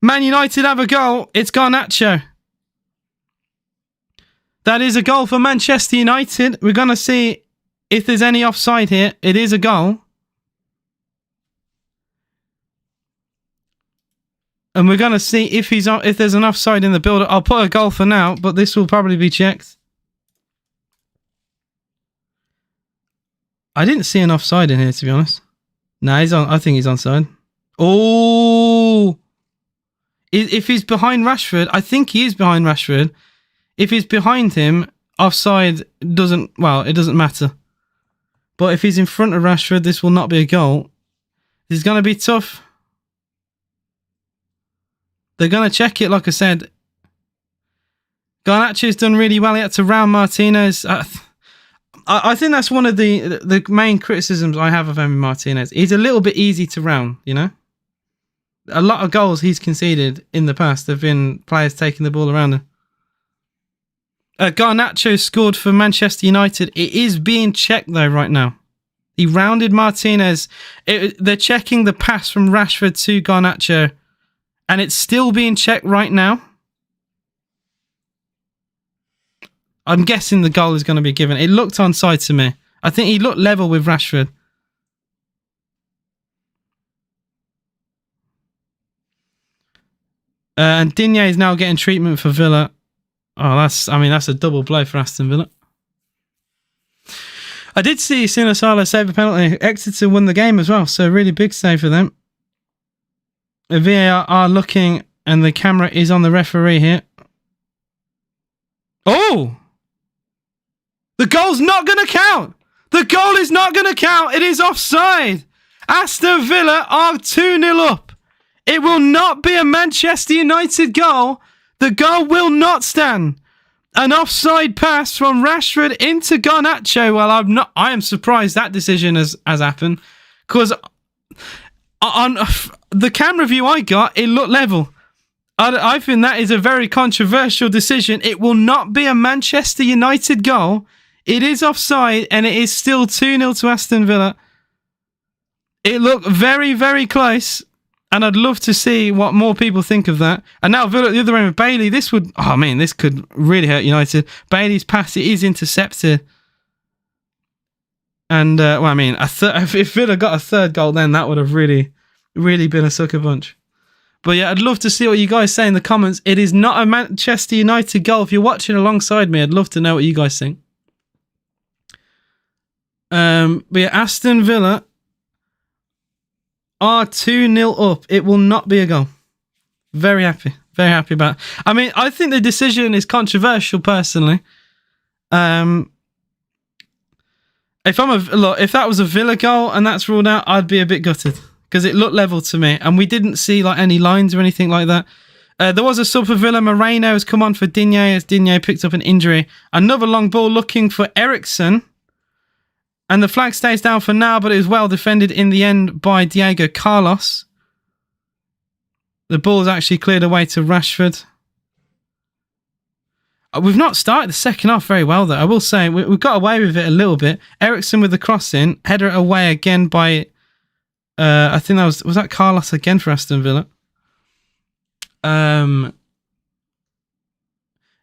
Man United have a goal. It's Garnacho. That is a goal for Manchester United. We're going to see if there's any offside here. It is a goal. And we're going to see if there's an offside in the build-up. I'll put a goal for now, but this will probably be checked. I didn't see an offside in here, to be honest. No, he's on. I think he's onside. Oh! If he's behind Rashford, I think he is behind Rashford. If he's behind him, offside doesn't matter. But if he's in front of Rashford, this will not be a goal. This is going to be tough. They're going to check it, like I said. Garnacho's done really well. He had to round Martinez. I think that's one of the main criticisms I have of Emi Martinez. He's a little bit easy to round, you know? A lot of goals he's conceded in the past have been players taking the ball around him. Garnacho scored for Manchester United. It is being checked, though, right now. He rounded Martinez. They're checking the pass from Rashford to Garnacho. And it's still being checked right now. I'm guessing the goal is going to be given. It looked onside to me. I think he looked level with Rashford. And Digne is now getting treatment for Villa. Oh, that's a double blow for Aston Villa. I did see Sinosala save a penalty. Exeter won the game as well, so really big save for them. The VAR are looking, and the camera is on the referee here. Oh! The goal's not going to count! The goal is not going to count! It is offside! Aston Villa are 2-0 up. It will not be a Manchester United goal. The goal will not stand. An offside pass from Rashford into Garnacho. Well, I am surprised that decision has happened, because on the camera view I got, it looked level. I think that is a very controversial decision. It will not be a Manchester United goal. It is offside, and it is still 2-0 to Aston Villa. It looked very, very close, and I'd love to see what more people think of that. And now Villa at the other end with Bailey. This could really hurt United. Bailey's pass, it is intercepted. And, if Villa got a third goal, then that would have really, really been a sucker punch. But yeah, I'd love to see what you guys say in the comments. It is not a Manchester United goal. If you're watching alongside me, I'd love to know what you guys think. But yeah, Aston Villa are 2-0 up. It will not be a goal. Very happy about it. I think the decision is controversial personally. If that was a Villa goal and that's ruled out, I'd be a bit gutted, because it looked level to me, and we didn't see any lines or anything like that. There was a sub for Villa. Moreno has come on for Digne as Digne picked up an injury. Another long ball looking for Eriksen. And the flag stays down for now, but it was well defended in the end by Diego Carlos. The ball's actually cleared away to Rashford. We've not started the second half very well, though. I will say, we've got away with it a little bit. Eriksen with the cross in. Header it away again by... I think that was that Carlos again for Aston Villa?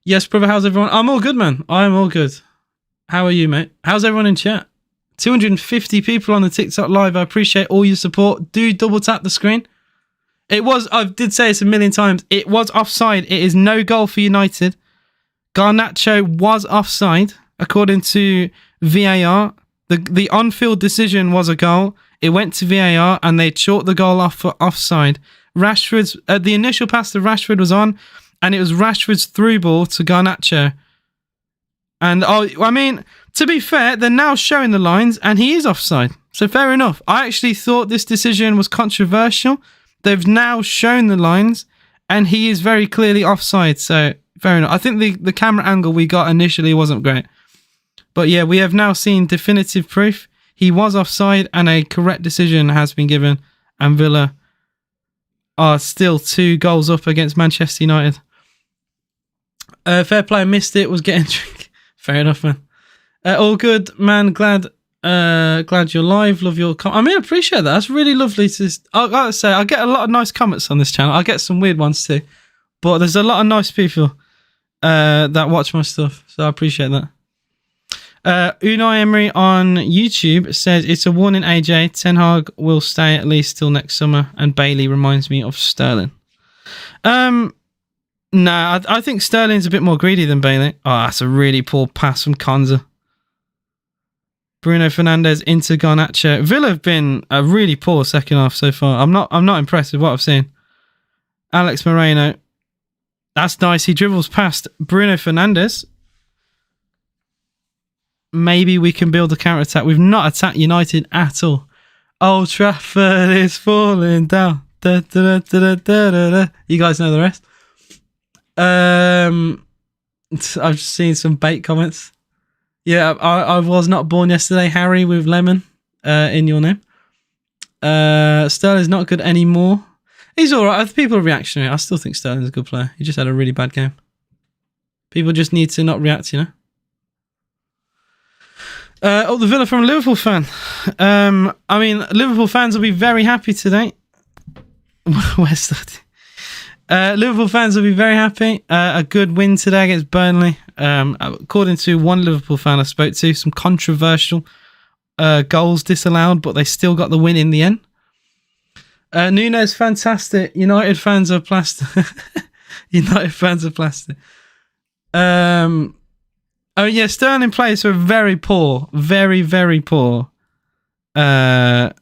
Yes, brother, how's everyone? I'm all good, man. I'm all good. How are you, mate? How's everyone in chat? 250 people on the TikTok live. I appreciate all your support. Do double tap the screen. I did say this a million times. It was offside. It is no goal for United. Garnacho was offside, according to VAR. The on-field decision was a goal. It went to VAR, and they chalked the goal off for offside. Rashford's the initial pass to Rashford was on, and it was Rashford's through ball to Garnacho. And to be fair, they're now showing the lines, and he is offside. So fair enough. I actually thought this decision was controversial. They've now shown the lines, and he is very clearly offside. So fair enough. I think the camera angle we got initially wasn't great. But yeah, we have now seen definitive proof. He was offside, and a correct decision has been given. And Villa are still 2 goals up against Manchester United. Fair play, missed it, was getting tricky. Fair enough, man. All good, man. Glad you're live. Love your I appreciate that. That's really lovely to... I gotta say, I get a lot of nice comments on this channel. I get some weird ones too. But there's a lot of nice people. that watch my stuff, so I appreciate that. Unai Emery on YouTube says it's a warning, AJ. Ten Hag will stay at least till next summer, and Bailey reminds me of Sterling. No, I think Sterling's a bit more greedy than Bailey. Oh, that's a really poor pass from Konza. Bruno Fernandes into Garnacho. Villa have been a really poor second half so far. I'm not impressed with what I've seen. Alex Moreno. That's nice. He dribbles past Bruno Fernandes. Maybe we can build a counter-attack. We've not attacked United at all. Old Trafford is falling down. Da, da, da, da, da, da, da. You guys know the rest. I've just seen some bait comments. Yeah, I was not born yesterday, Harry, with lemon in your name. Sterling's not good anymore. He's alright. People are reactionary. I still think Sterling's a good player. He just had a really bad game. People just need to not react, you know. The Villa from a Liverpool fan. I mean, Liverpool fans will be very happy today. Where's that? Liverpool fans will be very happy. A good win today against Burnley. According to one Liverpool fan I spoke to, some controversial goals disallowed, but they still got the win in the end. Nunes, fantastic. United fans are plastic. United fans are plastic. Oh yeah, Sterling plays for a very poor, very, very poor side.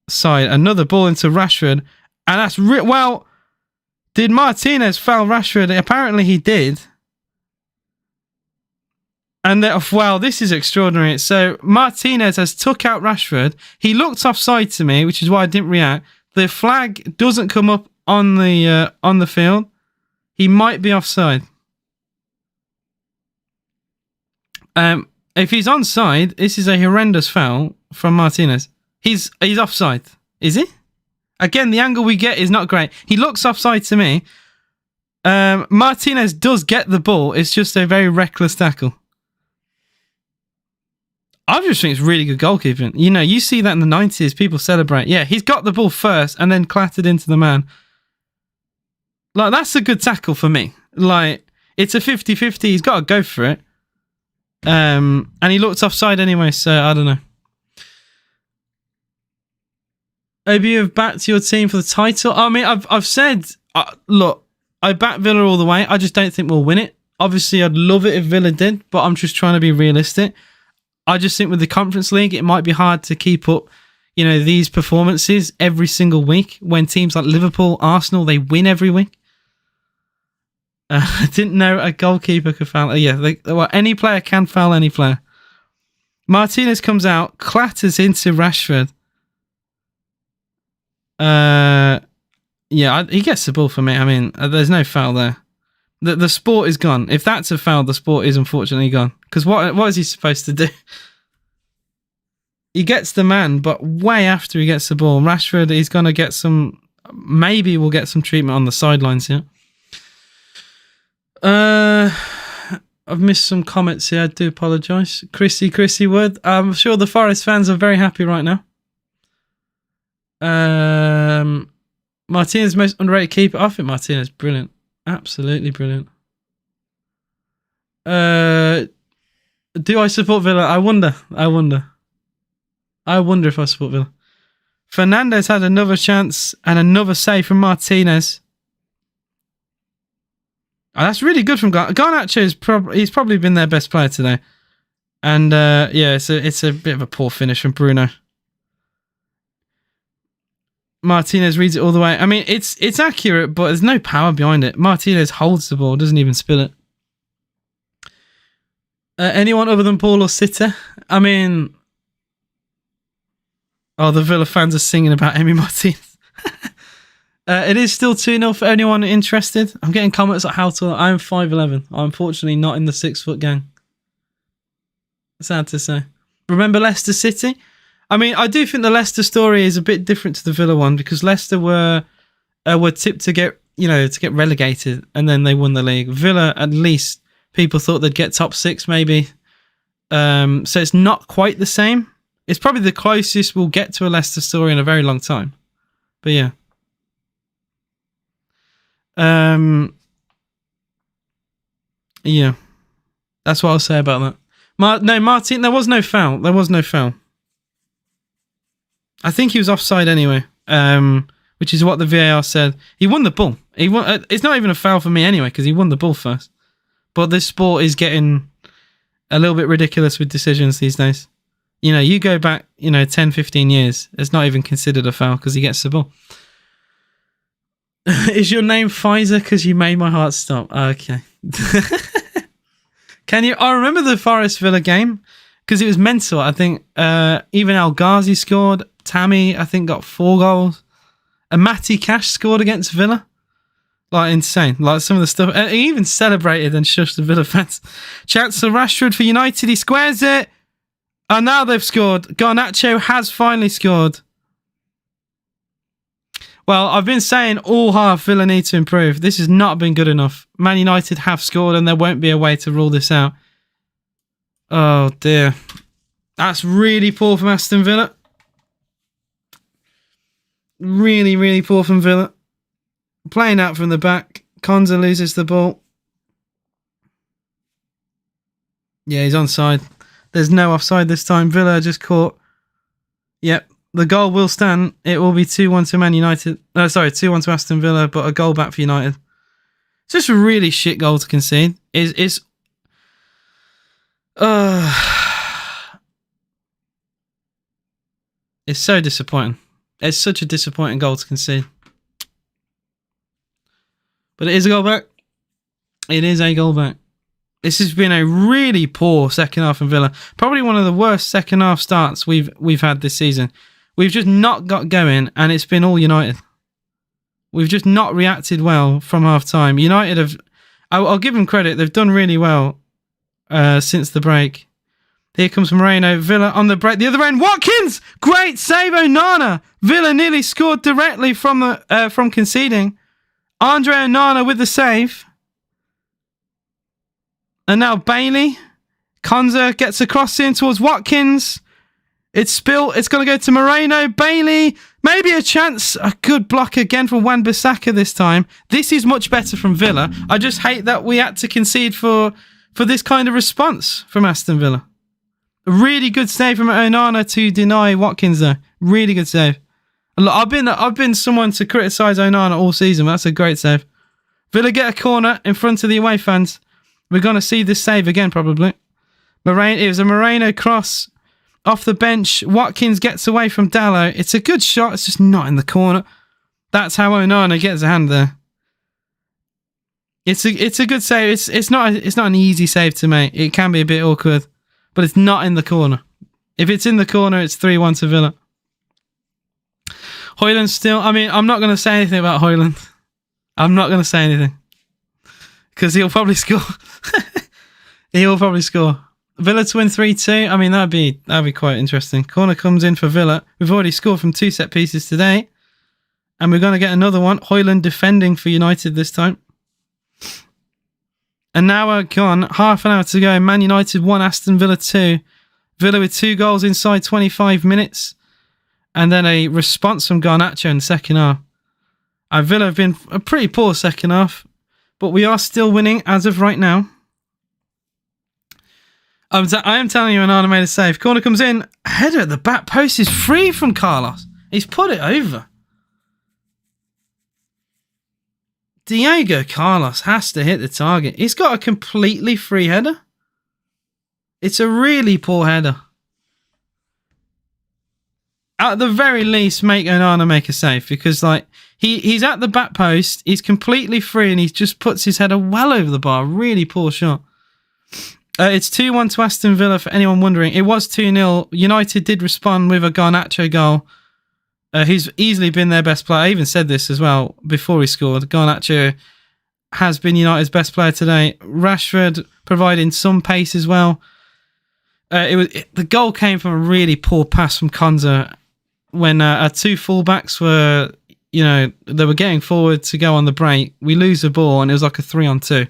Another ball into Rashford, and that's well. Did Martinez foul Rashford? Apparently he did. And wow, this is extraordinary. So Martinez has took out Rashford. He looked offside to me, which is why I didn't react. The flag doesn't come up on the field. He might be offside. If he's onside, this is a horrendous foul from Martinez. He's offside. Is he? Again, the angle we get is not great. He looks offside to me. Martinez does get the ball. It's just a very reckless tackle. I just think it's really good goalkeeping. You know, you see that in the 90s. People celebrate. Yeah, he's got the ball first and then clattered into the man. Like, that's a good tackle for me. Like, it's a 50-50. He's got to go for it. And he looked offside anyway, so I don't know. Maybe you've backed your team for the title. I mean, I've said, look, I back Villa all the way. I just don't think we'll win it. Obviously, I'd love it if Villa did, but I'm just trying to be realistic. I just think with the Conference League, it might be hard to keep up, you know, these performances every single week when teams like Liverpool, Arsenal, they win every week. I didn't know a goalkeeper could foul. Yeah, well, any player can foul any player. Martinez comes out, clatters into Rashford. Yeah, he gets the ball for me. I mean, there's no foul there. The sport is gone. If that's a foul, the sport is unfortunately gone. Because what is he supposed to do? He gets the man, but way after he gets the ball. Rashford, he's going to get some... Maybe we'll get some treatment on the sidelines here. I've missed some comments here. I do apologise. Chrissy Wood. I'm sure the Forest fans are very happy right now. Martinez, most underrated keeper. I think Martinez brilliant. Absolutely brilliant. Do I support Villa? I wonder if I support Villa. Fernandes had another chance and another save from Martinez. Oh, that's really good from Garnacho. He's probably been their best player today. And yeah, it's a bit of a poor finish from Bruno. Martinez reads it all the way. I mean, it's accurate, but there's no power behind it. Martinez holds the ball, doesn't even spill it. Anyone other than Paul or Sitter? I mean... Oh, the Villa fans are singing about Emi Martinez. It is still 2-0 for anyone interested. I'm getting comments like how tall. I'm 5'11". I'm unfortunately not in the 6-foot gang. Sad to say. Remember Leicester City? I mean, I do think the Leicester story is a bit different to the Villa one because Leicester were tipped to get relegated and then they won the league. Villa, at least, people thought they'd get top 6 maybe. So it's not quite the same. It's probably the closest we'll get to a Leicester story in a very long time. But yeah. Yeah. That's what I'll say about that. No, Martin, there was no foul. There was no foul. I think he was offside anyway, which is what the VAR said. He won the ball. It's not even a foul for me anyway, because he won the ball first. But this sport is getting a little bit ridiculous with decisions these days. You know, you go back, 10, 15 years, it's not even considered a foul because he gets the ball. Is your name Pfizer because you made my heart stop? Okay. I remember the Forest Villa game because it was mental. I think even El Ghazi scored. Tammy, I think, got 4 goals. And Matty Cash scored against Villa. Like, insane. Like, some of the stuff. He even celebrated and shushed the Villa fans. Chancellor Rashford for United. He squares it. And now they've scored. Garnacho has finally scored. Well, I've been saying all half Villa need to improve. This has not been good enough. Man United have scored and there won't be a way to rule this out. Oh, dear. That's really poor from Aston Villa. Really, really poor from Villa. Playing out from the back. Konza loses the ball. Yeah, he's onside. There's no offside this time. Villa just caught. Yep. The goal will stand. It will be 2-1 to Man United. No, sorry, 2-1 to Aston Villa, but a goal back for United. It's just a really shit goal to concede. It's so disappointing. It's such a disappointing goal to concede. But it is a goal back. It is a goal back. This has been a really poor second half from Villa. Probably one of the worst second half starts we've had this season. We've just not got going, and it's been all United. We've just not reacted well from half time. United have... I'll give them credit. They've done really well since the break. Here comes Moreno. Villa on the break. The other end, Watkins! Great save, Onana! Villa nearly scored directly from conceding. Andre Onana with the save. And now Bailey. Konza gets a cross in towards Watkins. It's spilt. It's going to go to Moreno. Bailey. Maybe a chance. A good block again from Wan-Bissaka this time. This is much better from Villa. I just hate that we had to concede for this kind of response from Aston Villa. A really good save from Onana to deny Watkins though. Really good save. Look, I've been someone to criticise Onana all season. But that's a great save. Villa get a corner in front of the away fans. We're going to see this save again probably. It was a Moreno cross. Off the bench, Watkins gets away from Dallo. It's a good shot. It's just not in the corner. That's how Onana gets a hand there. It's a good save. It's not an easy save to make. It can be a bit awkward, but it's not in the corner. If it's in the corner, it's 3-1 to Villa. Højlund still. I mean, I'm not going to say anything about Højlund. I'm not going to say anything because he'll probably score. He'll probably score. Villa to win 3-2. I mean, that'd be quite interesting. Corner comes in for Villa. We've already scored from 2 set pieces today. And we're going to get another one. Højlund defending for United this time. And now we're gone. Half an hour to go. Man United 1, Aston Villa 2. Villa with 2 goals inside 25 minutes. And then a response from Garnacho in the second half. Villa have been a pretty poor second half. But we are still winning as of right now. I am telling you, Onana made a save. Corner comes in. Header at the back post is free from Carlos. He's put it over. Diego Carlos has to hit the target. He's got a completely free header. It's a really poor header. At the very least, make Onana make a save because, like, he's at the back post. He's completely free and he just puts his header well over the bar. Really poor shot. It's 2-1 to Aston Villa for anyone wondering. It was 2-0. United did respond with a Garnacho goal. He's easily been their best player. I even said this as well before he scored. Garnacho has been United's best player today. Rashford providing some pace as well. The goal came from a really poor pass from Konza when our 2 fullbacks were, they were getting forward to go on the break. We lose the ball and it was like a 3-on-2.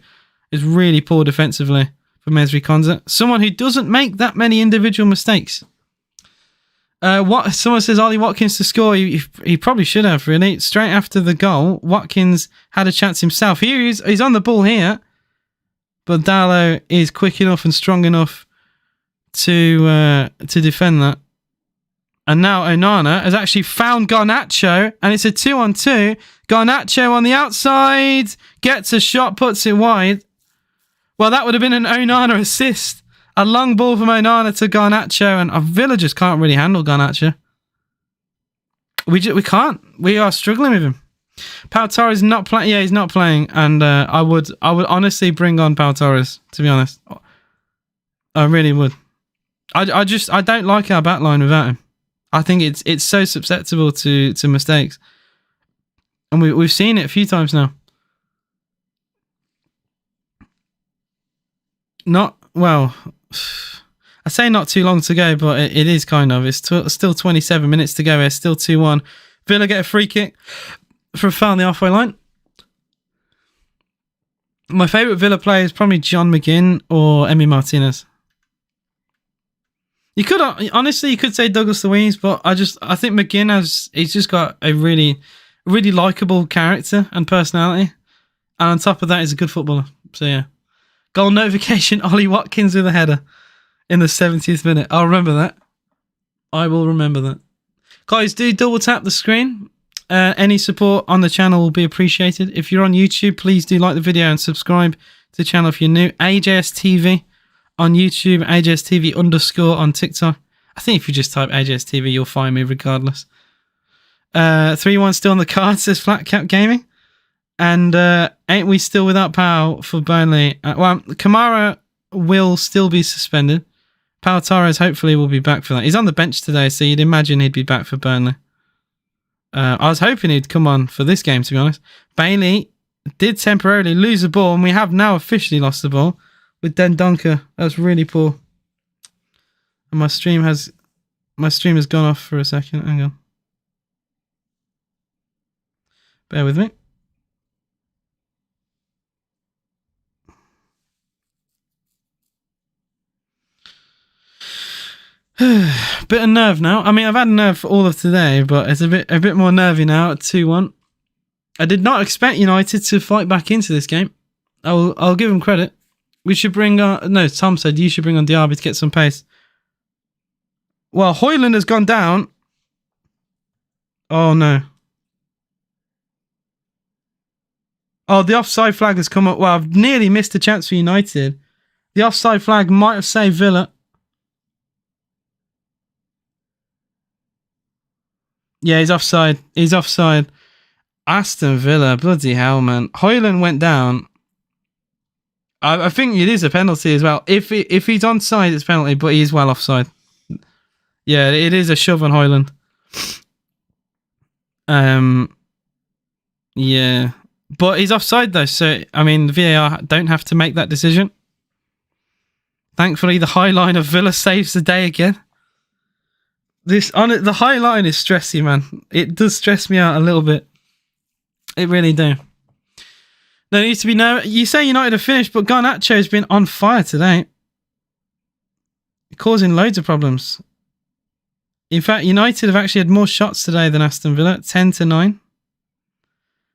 It's really poor defensively for Mesri Konza. Someone who doesn't make that many individual mistakes. Someone says Ollie Watkins to score. He probably should have, really. Straight after the goal, Watkins had a chance himself. He's on the ball here. but Dalot is quick enough and strong enough to defend that. And now Onana has actually found Garnacho, and it's a 2-on-2. Garnacho on the outside, gets a shot, puts it wide. Well, that would have been an Onana assist. A long ball from Onana to Garnacho, and Villa just can't really handle Garnacho. We can't. We are struggling with him. Pau Torres not playing. Yeah, he's not playing, and I would honestly bring on Pau Torres, to be honest. I really would. I don't like our backline without him. I think it's so susceptible to mistakes, and we've seen it a few times now. Not well. I say not too long to go, but it is kind of. It's still 27 minutes to go. It's still 2-1. Villa get a free kick for a foul on the halfway line. My favourite Villa player is probably John McGinn or Emi Martinez. You could say Douglas Luiz, but I think McGinn he's just got a really, really likeable character and personality, and on top of that, he's a good footballer. So yeah, goal notification: Ollie Watkins with a header in the 70th minute. I'll remember that. I will remember that. Guys, do double tap the screen. Any support on the channel will be appreciated. If you're on YouTube, please do like the video and subscribe to the channel if you're new. AJS TV on YouTube, AJS TV _ on TikTok. I think if you just type AJS TV, you'll find me regardless. 3-1 still on the card, says Flat Cap Gaming. And ain't we still without Pau for Burnley? Well, Kamara will still be suspended. Pau Torres hopefully will be back for that. He's on the bench today, so you'd imagine he'd be back for Burnley. I was hoping he'd come on for this game, to be honest. Bailey did temporarily lose the ball, and we have now officially lost the ball with Dendoncker. That's really poor. And my stream has gone off for a second. Hang on. Bear with me. Bit of nerve now. I mean, I've had nerve for all of today, but it's a bit more nervy now at 2-1. I did not expect United to fight back into this game. I'll give them credit. We should bring on... No, Tom said you should bring on Diaby to get some pace. Well, Højlund has gone down. Oh, no. Oh, the offside flag has come up. Well, I've nearly missed a chance for United. The offside flag might have saved Villa. Yeah, he's offside. He's offside. Aston Villa, bloody hell, man. Højlund went down. I think it is a penalty as well. If he's onside, it's penalty, but he's well offside. Yeah, it is a shove on Højlund. Yeah. But he's offside though, so, I mean, the VAR don't have to make that decision. Thankfully, the high line of Villa saves the day again. The high line is stressy, man. It does stress me out a little bit. It really do. There needs to be no... You say United are finished, but Garnacho has been on fire today. Causing loads of problems. In fact, United have actually had more shots today than Aston Villa. 10-9.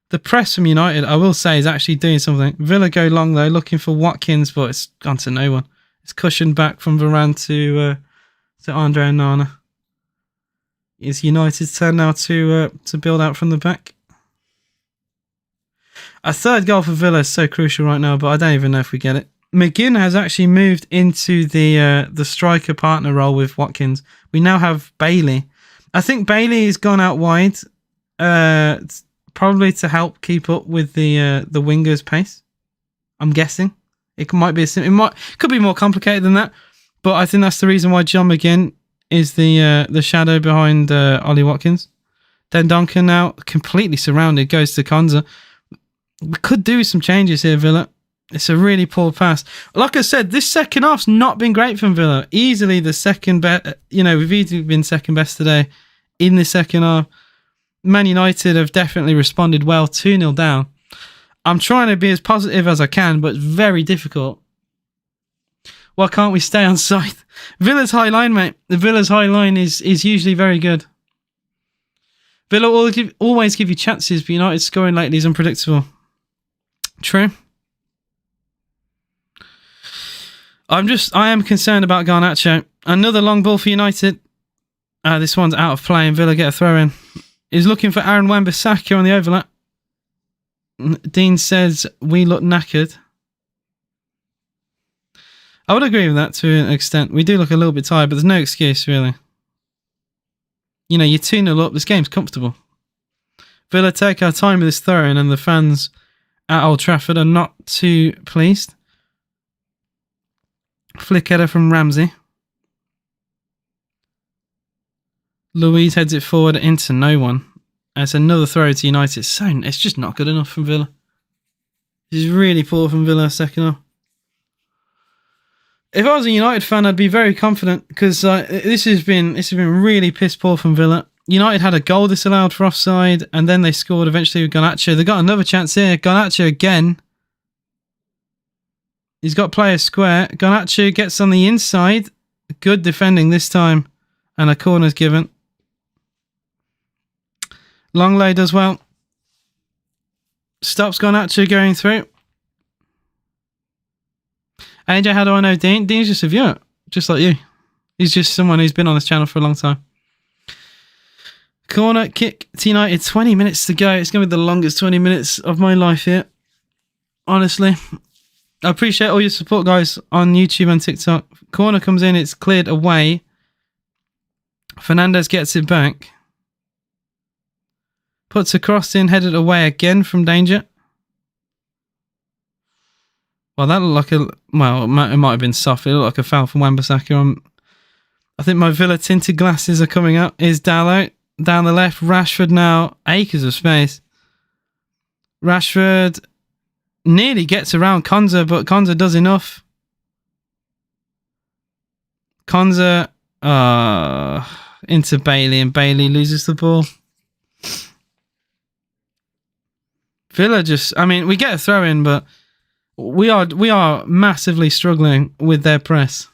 The press from United, I will say, is actually doing something. Villa go long, though, looking for Watkins, but it's gone to no one. It's cushioned back from Varane to Andre Onana. It's United's turn now to build out from the back. A third goal for Villa is so crucial right now, but I don't even know if we get it. McGinn has actually moved into the striker partner role with Watkins. We now have Bailey. I think Bailey has gone out wide, probably to help keep up with the wingers' pace. I'm guessing it could be more complicated than that, but I think that's the reason why John McGinn is the shadow behind Ollie Watkins. Dendoncker now completely surrounded, goes to Konza. We could do some changes here, Villa. It's a really poor pass. Like I said, this second half's not been great from Villa. Easily the second best. We've easily been second best today in the second half. Man United have definitely responded well. 2-0 down. I'm trying to be as positive as I can, but it's very difficult. Why can't we stay on side? Villa's high line, mate. The Villa's high line is usually very good. Villa always give you chances, but United scoring lately is unpredictable. True. I am concerned about Garnacho. Another long ball for United. This one's out of play and Villa get a throw in. He's looking for Aaron Wan-Bissaka on the overlap. Dean says, we look knackered. I would agree with that to an extent. We do look a little bit tired, but there's no excuse, really. You know, you're 2-0 up. This game's comfortable. Villa take our time with this throw-in, and the fans at Old Trafford are not too pleased. Flick header from Ramsey. Louise heads it forward into no one. It's another throw to United. It's just not good enough from Villa. This is really poor from Villa second half. If I was a United fan, I'd be very confident because this has been really piss poor from Villa. United had a goal disallowed for offside, and then they scored eventually with Garnacho. They got another chance here. Garnacho again. He's got players square. Garnacho gets on the inside. Good defending this time, and a corner's given. Longley does well. Stops Garnacho going through. AJ, how do I know Dean? Dean's just a viewer, just like you. He's just someone who's been on this channel for a long time. Corner kick to United. 20 minutes to go. It's going to be the longest 20 minutes of my life here. Honestly. I appreciate all your support, guys, on YouTube and TikTok. Corner comes in. It's cleared away. Fernandez gets it back. Puts a cross in. Headed away again from danger. Well, that looked like it might have been soft. It looked like a foul from Wan-Bissaka. I think my Villa tinted glasses are coming up. Is Dalot down the left. Rashford now. Acres of space. Rashford nearly gets around Konza, but Konza does enough. Konza into Bailey, and Bailey loses the ball. Villa we get a throw in, but we are massively struggling with their press.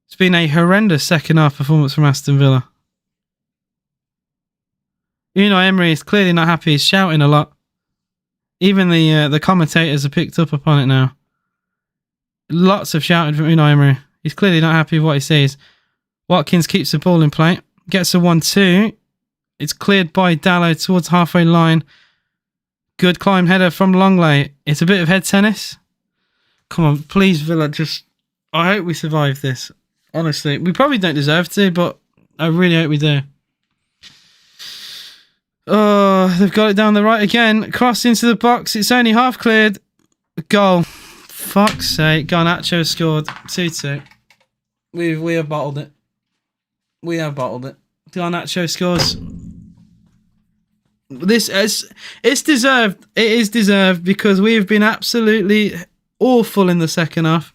It's been a horrendous second half performance from Aston Villa. Unai Emery is clearly not happy. He's shouting a lot. Even the commentators have picked up upon it now. Lots of shouting from Unai Emery. He's clearly not happy with what he sees. Watkins keeps the ball in play. Gets a 1-2. It's cleared by Dalot towards halfway line. Good climb header from Longley. It's a bit of head tennis. Come on, please, Villa. I hope we survive this. Honestly, we probably don't deserve to, but I really hope we do. Oh, they've got it down the right again. Cross into the box. It's only half cleared. Goal. Fuck's sake. Garnacho scored 2-2. We have bottled it. We have bottled it. Garnacho scores. It's deserved. It is deserved because we have been absolutely awful in the second half.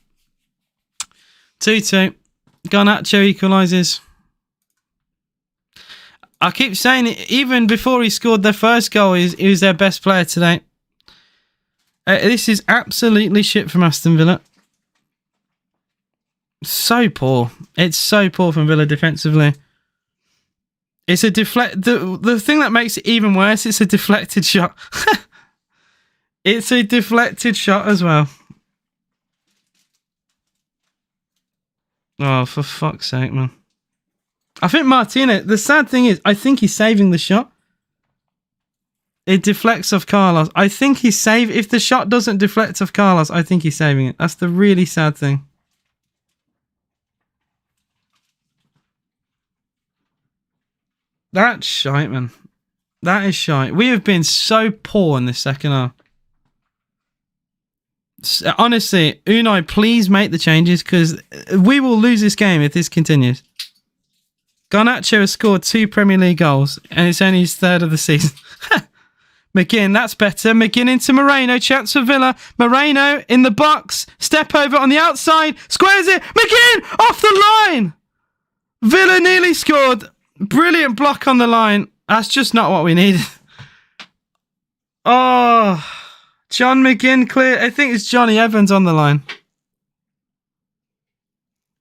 2-2. Garnacho equalises. I keep saying it, even before he scored their first goal, he was their best player today. This is absolutely shit from Aston Villa. So poor. It's so poor from Villa defensively. It's a the thing that makes it even worse, it's a deflected shot. It's a deflected shot as well. Oh, for fuck's sake, man. I think Martinez, the sad thing is, I think he's saving the shot. It deflects off Carlos. I think he's if the shot doesn't deflect off Carlos, I think he's saving it. That's the really sad thing. That's shite, man. That is shite. We have been so poor in this second half. Honestly, Unai, please make the changes because we will lose this game if this continues. Garnacho has scored 2 Premier League goals and it's only his third of the season. McGinn, that's better. McGinn into Moreno. Chance for Villa. Moreno in the box. Step over on the outside. Squares it. McGinn off the line. Villa nearly scored. Brilliant block on the line. That's just not what we needed. Oh, John McGinn clear. I think it's Johnny Evans on the line.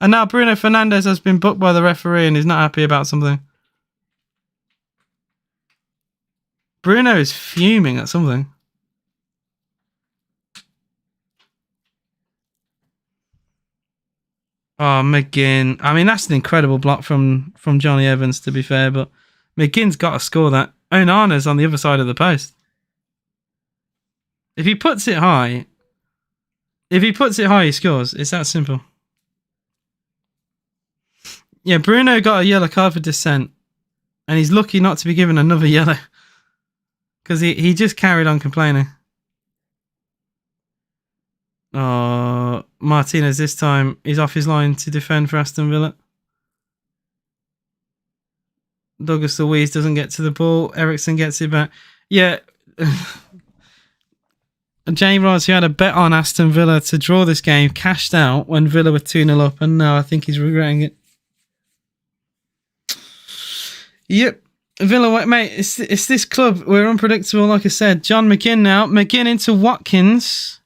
And now Bruno Fernandes has been booked by the referee and is not happy about something. Bruno is fuming at something. Oh, McGinn. I mean, that's an incredible block from Johnny Evans, to be fair, but McGinn's got to score that. Onana's on the other side of the post. If he puts it high, he scores. It's that simple. Yeah, Bruno got a yellow card for dissent, and he's lucky not to be given another yellow because he just carried on complaining. Oh, Martinez this time, he's off his line to defend for Aston Villa. Douglas Luiz doesn't get to the ball. Ericsson gets it back. Yeah. Jay Ross, who had a bet on Aston Villa to draw this game, cashed out when Villa were 2-0 up, and now I think he's regretting it. Yep. Villa, mate, it's this club. We're unpredictable, like I said. John McGinn now. McGinn into Watkins.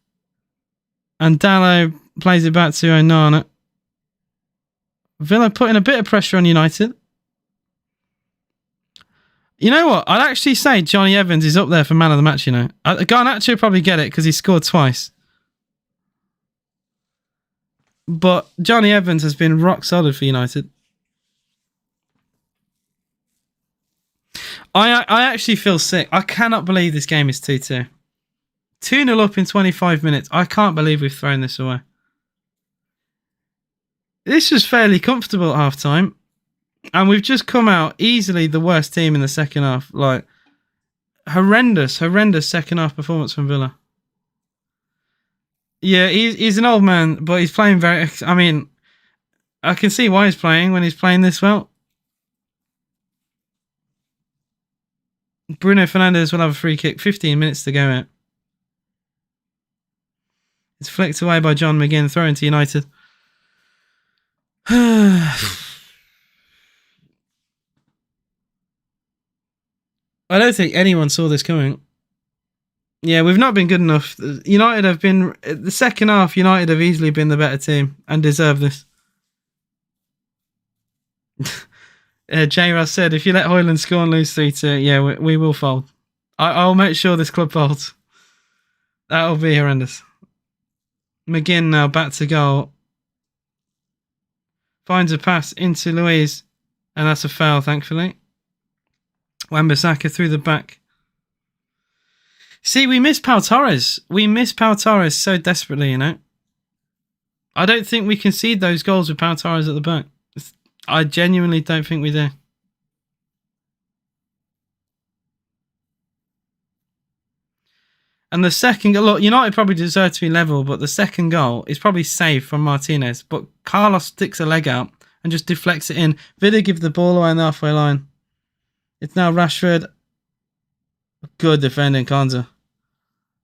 And Dallo plays it back to Onana. Villa putting a bit of pressure on United. You know what? I'd actually say Johnny Evans is up there for man of the match, you know. Garnacho will probably get it because he scored twice. But Johnny Evans has been rock solid for United. I actually feel sick. I cannot believe this game is 2-2. 2-0 up in 25 minutes. I can't believe we've thrown this away. This was fairly comfortable at half time. And we've just come out easily the worst team in the second half. Like, horrendous second half performance from Villa. Yeah, he's an old man, but he's playing very... I mean, I can see why he's playing when he's playing this well. Bruno Fernandes will have a free kick. 15 minutes to go out. It's flicked away by John McGinn, thrown to United. I don't think anyone saw this coming. Yeah, we've not been good enough. United have been... The second half, United have easily been the better team and deserve this. J-Ross said, if you let Højlund score and lose 3-2, yeah, we will fold. I'll make sure this club folds. That'll be horrendous. McGinn now back to goal. Finds a pass into Luiz. And that's a foul, thankfully. Wan-Bissaka through the back. See, we miss Pau Torres. We miss Pau Torres so desperately, you know. I don't think we concede those goals with Pau Torres at the back. I genuinely don't think we do. And the second goal, look, United probably deserve to be level, but the second goal is probably saved from Martinez. But Carlos sticks a leg out and just deflects it in. Vida give the ball away on the halfway line. It's now Rashford. Good defending, Konza.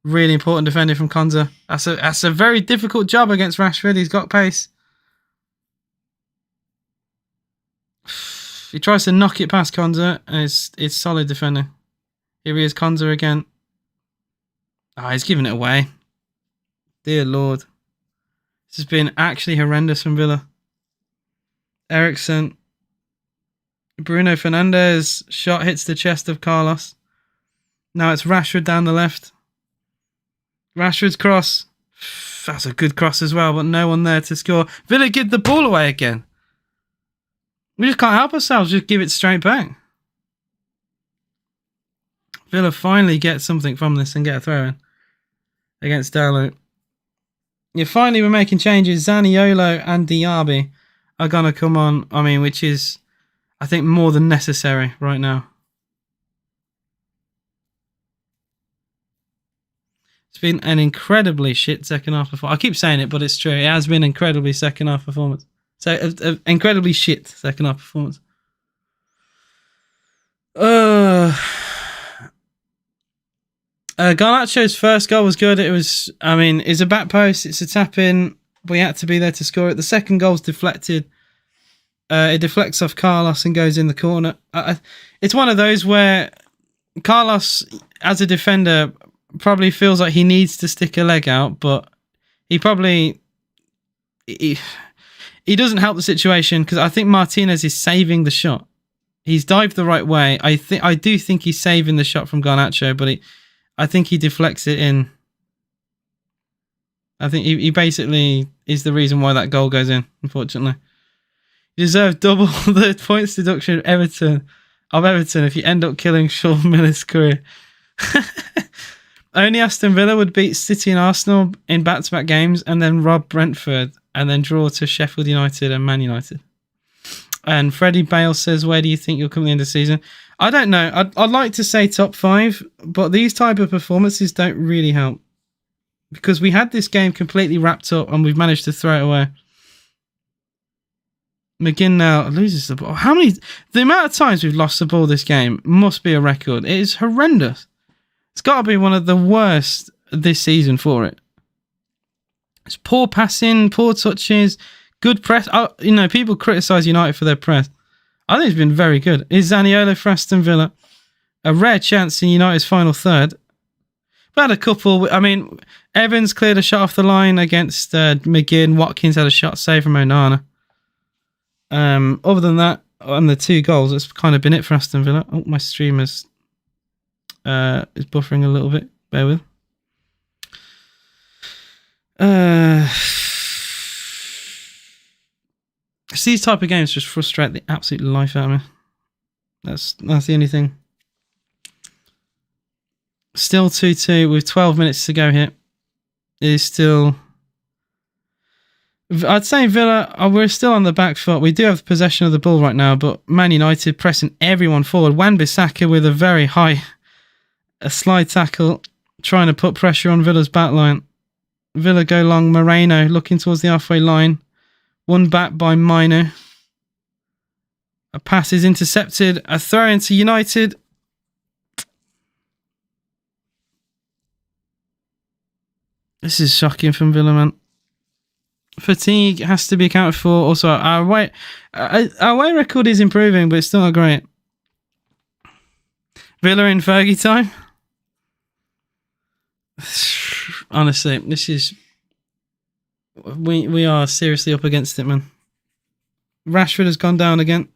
Really important defending from Konza. That's a very difficult job against Rashford. He's got pace. He tries to knock it past Konza, and it's solid defending. Here he is, Konza again. He's giving it away. Dear Lord. This has been actually horrendous from Villa. Ericsson. Bruno Fernandes. Shot hits the chest of Carlos. Now it's Rashford down the left. Rashford's cross. That's a good cross as well, but no one there to score. Villa give the ball away again. We just can't help ourselves. Just give it straight back. Villa finally get something from this and get a throw in against Dalot. Yeah, finally we're making changes. Zaniolo and Diaby are going to come on. I mean, which is, I think, more than necessary right now. It's been an incredibly shit second half performance. I keep saying it, but it's true. It has been incredibly second half performance. So, incredibly shit second half performance. Garnacho's first goal was good. It was, I mean, it's a back post. It's a tap in. We had to be there to score it. The second goal's deflected. It deflects off Carlos and goes in the corner. It's one of those where Carlos, as a defender, probably feels like he needs to stick a leg out, but he probably... He doesn't help the situation because I think Martinez is saving the shot. He's dived the right way. I do think he's saving the shot from Garnacho, but I think he deflects it in. I think he basically is the reason why that goal goes in, unfortunately. You deserve double the points deduction of Everton if you end up killing Sean Miller's career. Only Aston Villa would beat City and Arsenal in back-to-back games and then rob Brentford and then draw to Sheffield United and Man United. And Freddie Bale says, where do you think you'll come at the end of the season? I don't know. I'd like to say top 5, but these type of performances don't really help. Because we had this game completely wrapped up and we've managed to throw it away. McGinn now loses the ball. The amount of times we've lost the ball this game must be a record. It is horrendous. It's got to be one of the worst this season for it. It's poor passing, poor touches, good press. People criticise United for their press. I think it's been very good. Is Zaniolo for Aston Villa? A rare chance in United's final third. We've had a couple. Evans cleared a shot off the line against McGinn. Watkins had a shot saved from Onana. Other than that, and the 2 goals, that's kind of been it for Aston Villa. Oh, my stream is buffering a little bit. Bear with. These type of games just frustrate the absolute life out of me. That's the only thing. Still 2-2 with 12 minutes to go here. It is still... I'd say Villa, we're still on the back foot. We do have possession of the ball right now, but Man United pressing everyone forward. Wan-Bissaka with a slide tackle, trying to put pressure on Villa's back line. Villa go long. Moreno looking towards the halfway line. One back by Mino. A pass is intercepted. A throw into United. This is shocking from Villa, man. Fatigue has to be accounted for. Also, our away record is improving, but it's still not great. Villa in Fergie time. Honestly, this is... We are seriously up against it, man. Rashford has gone down again.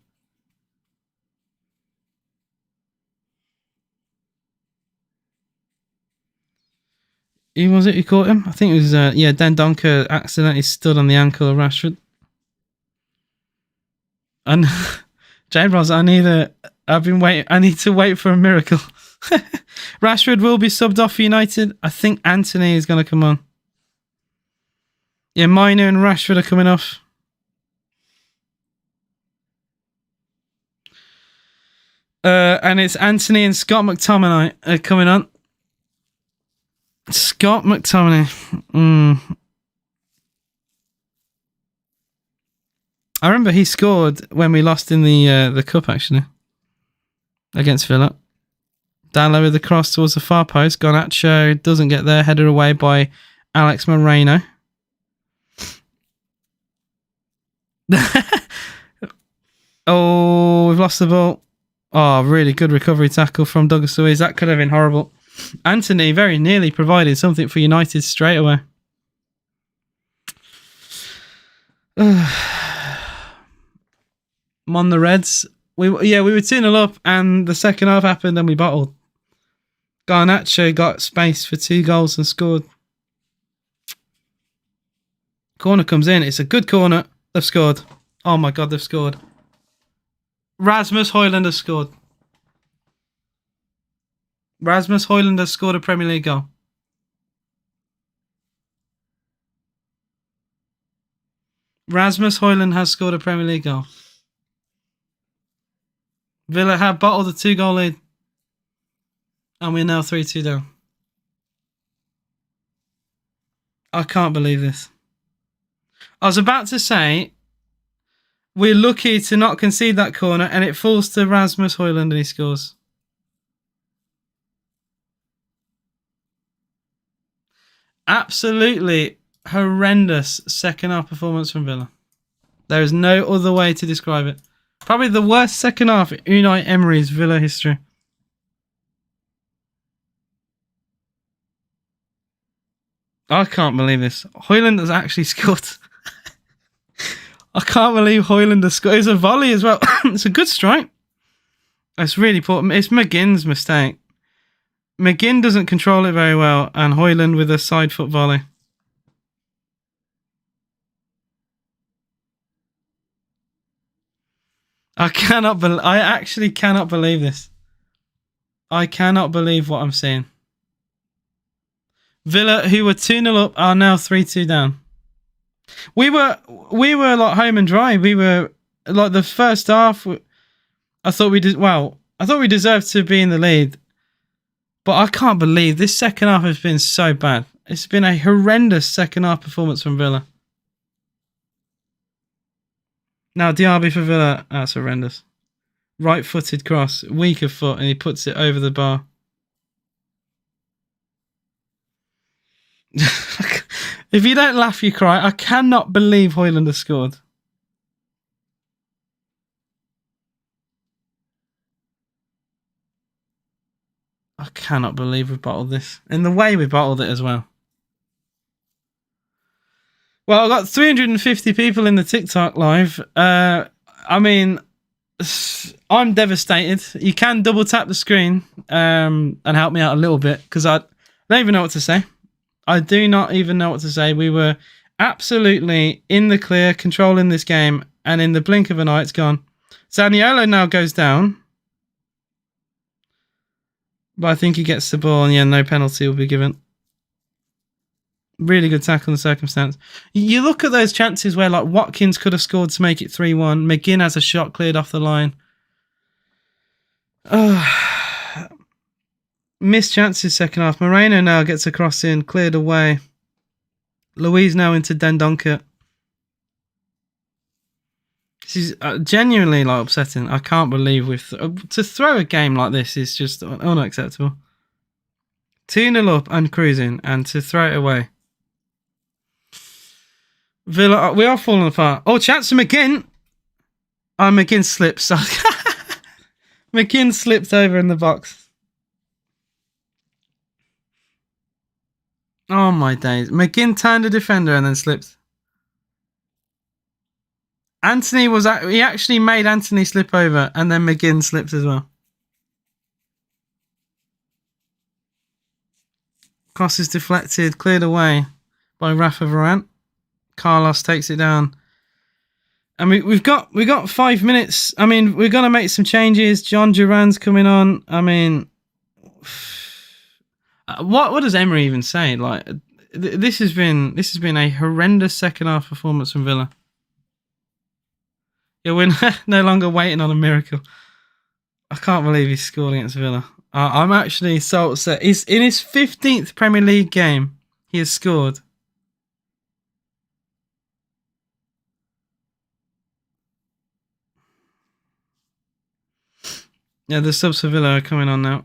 Who was it who caught him? I think it was, Dan Donker accidentally stood on the ankle of Rashford. And Jane Ross, I need to wait for a miracle. Rashford will be subbed off for United. I think Anthony is going to come on. Yeah, Mino and Rashford are coming off. And it's Anthony and Scott McTominay are coming on. Scott McTominay. I remember he scored when we lost in the cup, actually, against Villa. Dallo with the cross towards the far post. Garnacho doesn't get there. Headed away by Alex Moreno. Oh, we've lost the ball. Oh, really good recovery tackle from Douglas Luiz. That could have been horrible. Anthony very nearly provided something for United straight away. I'm on the Reds. We were 2-0 up and the second half happened and we bottled. Garnacho got space for 2 goals and scored. Corner comes in. It's a good corner. They've scored. Oh my God, they've scored. Rasmus Højlund has scored. Rasmus Højlund has scored a Premier League goal. Rasmus Højlund has scored a Premier League goal. Villa have bottled a 2-goal lead. And we're now 3-2 down. I can't believe this. I was about to say, we're lucky to not concede that corner, and it falls to Rasmus Højlund and he scores. Absolutely horrendous second half performance from Villa. There is no other way to describe it. Probably the worst second half in Unai Emery's Villa history. I can't believe this. Højlund has actually scored. I can't believe Højlund has scored. It's a volley as well. It's a good strike. It's really poor. It's McGinn's mistake. McGinn doesn't control it very well, and Højlund with a side foot volley. I actually cannot believe this. I cannot believe what I'm seeing. Villa, who were 2-0 up, are now 3-2 down. We were like home and dry. We were like the first half. I thought we deserved to be in the lead. But I can't believe this second half has been so bad. It's been a horrendous second half performance from Villa. Now Diaby for Villa, that's horrendous. Right-footed cross, weak of foot, and he puts it over the bar. If you don't laugh, you cry. I cannot believe Højlund has scored. I cannot believe we bottled this. And the way we bottled it as well. Well, I've got 350 people in the TikTok live. I mean, I'm devastated. You can double tap the screen and help me out a little bit because I don't even know what to say. I do not even know what to say. We were absolutely in the clear, controlling this game, and in the blink of an eye, it's gone. Zaniolo now goes down. But I think he gets the ball, and yeah, no penalty will be given. Really good tackle in the circumstance. You look at those chances where like Watkins could have scored to make it 3-1. McGinn has a shot cleared off the line. Missed chances second half. Moreno now gets a cross in, cleared away. Luiz now into Dendoncker. This is genuinely like upsetting. I can't believe to throw a game like this is just unacceptable. 2-0 up and cruising, and to throw it away. Villa, we are falling apart. Oh, chance for McGinn. Oh, McGinn slips. McGinn slipped over in the box. Oh my days. McGinn turned a defender and then slipped. He actually made Anthony slip over, and then McGinn slipped as well. Cross is deflected, cleared away by Rafa Varane. Carlos takes it down. I mean, we've got 5 minutes. I mean, we're gonna make some changes. John Duran's coming on. I mean, what does Emery even say? Like, this has been a horrendous second half performance from Villa. Yeah, we're no longer waiting on a miracle. I can't believe he scored against Villa. I'm actually so upset. He's in his 15th Premier League game. He has scored. Yeah, the subs for Villa are coming on now.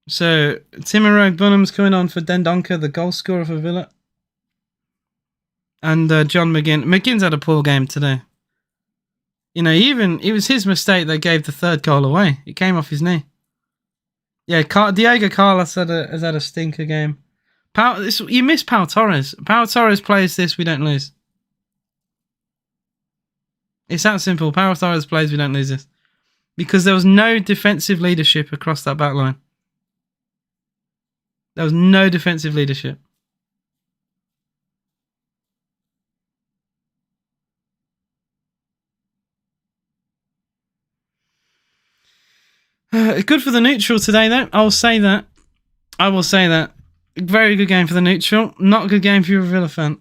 So, Timo Bunham's coming on for Dendoncker, the goal scorer for Villa. And John McGinn. McGinn's had a poor game today. You know, it was his mistake that gave the third goal away. It came off his knee. Yeah, Diego Carlos has had a stinker game. You miss Pau Torres. Pau Torres plays this, we don't lose. It's that simple. Pau Torres plays, we don't lose this. Because there was no defensive leadership across that back line. There was no defensive leadership. Good for the neutral today, though. I will say that. Very good game for the neutral. Not a good game for your Villa fan.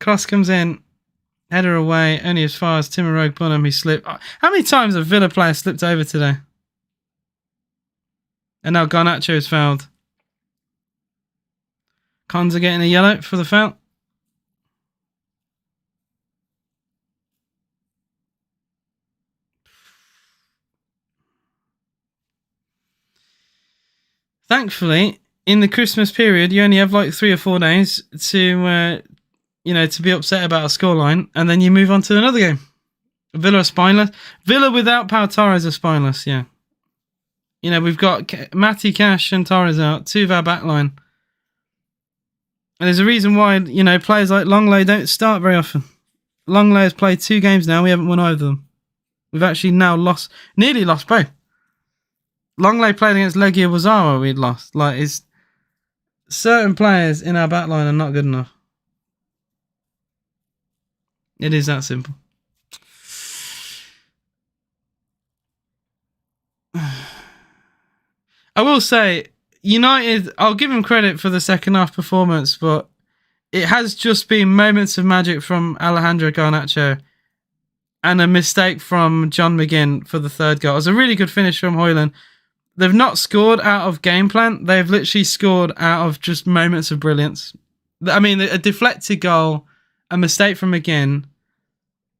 Cross comes in. Header away. Only as far as Timo Bunham. He slipped. How many times have Villa players slipped over today? And now Garnacho is fouled. Konza getting a yellow for the foul. Thankfully, in the Christmas period, you only have like 3 or 4 days to, to be upset about a scoreline, and then you move on to another game. Villa are spineless. Villa without Pau Torres are spineless, yeah. You know, we've got Matty Cash and Torres out, 2 of our back line. And there's a reason why, players like Longley don't start very often. Longley has played 2 games now, we haven't won either of them. We've actually now nearly lost both. Longley played against Legia Warszawa, we'd lost. Like, certain players in our back line are not good enough. It is that simple. I will say, United, I'll give him credit for the second half performance, but it has just been moments of magic from Alejandro Garnacho and a mistake from John McGinn for the third goal. It was a really good finish from Højlund. They've not scored out of game plan. They've literally scored out of just moments of brilliance. I mean, a deflected goal, a mistake from McGinn,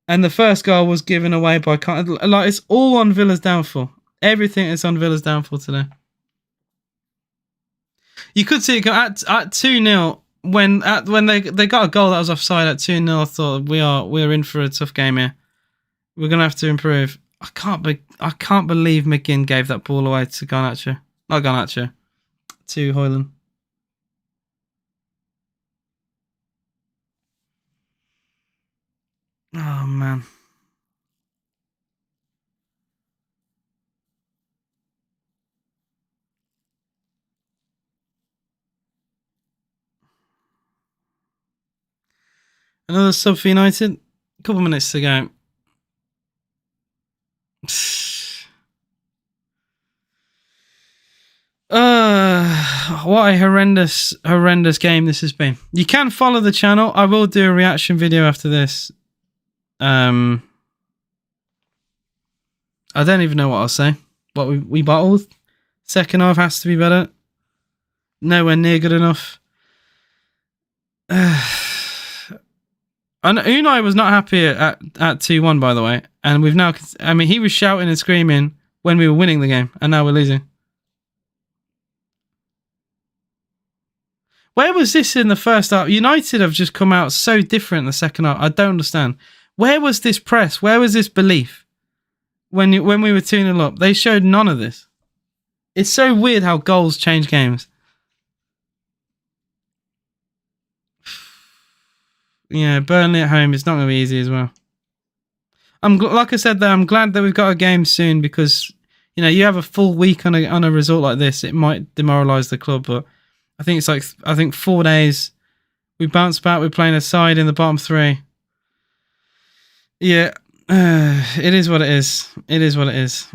and the first goal was given away by... Like, it's all on Villa's downfall. Everything is on Villa's downfall today. You could see it go at 2-0 when they got a goal that was offside at 2-0. I thought we're in for a tough game here. We're gonna have to improve. I can't believe McGinn gave that ball away to Garnacho. Not Garnacho. To Højlund. Oh man. Another sub for United. A couple minutes to go. What a horrendous game this has been. You can follow the channel. I will do a reaction video after this. I don't even know what I'll say. What we bottled. Second half has to be better. Nowhere near good enough. And Unai was not happy at 2-1, by the way. And we've now... I mean, he was shouting and screaming when we were winning the game. And now we're losing. Where was this in the first half? United have just come out so different in the second half. I don't understand. Where was this press? Where was this belief? When we were 2-0 up. They showed none of this. It's so weird how goals change games. Yeah, Burnley at home is not going to be easy as well. Like I said, though, I'm glad that we've got a game soon because, you have a full week on a result like this. It might demoralise the club, but I think 4 days. We bounce back. We're playing a side in the bottom 3. Yeah, it is what it is. It is what it is.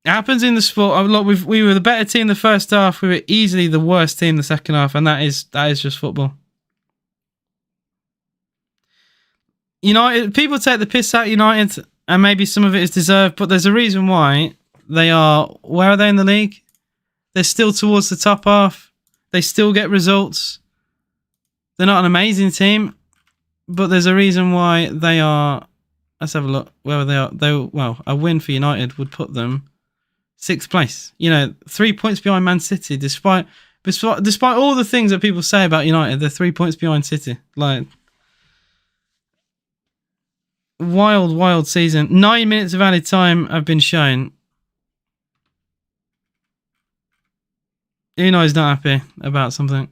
It happens in the sport. Look, we were the better team the first half. We were easily the worst team the second half, and that is just football. United, people take the piss out United, and maybe some of it is deserved, but there's a reason why they are... Where are they in the league? They're still towards the top half. They still get results. They're not an amazing team, but there's a reason why they are... Let's have a look where they are. Well, a win for United would put them 6th place. 3 points behind Man City, despite all the things that people say about United, they're 3 points behind City. Like... Wild season. 9 minutes of added time have been shown. Unai's not happy about something.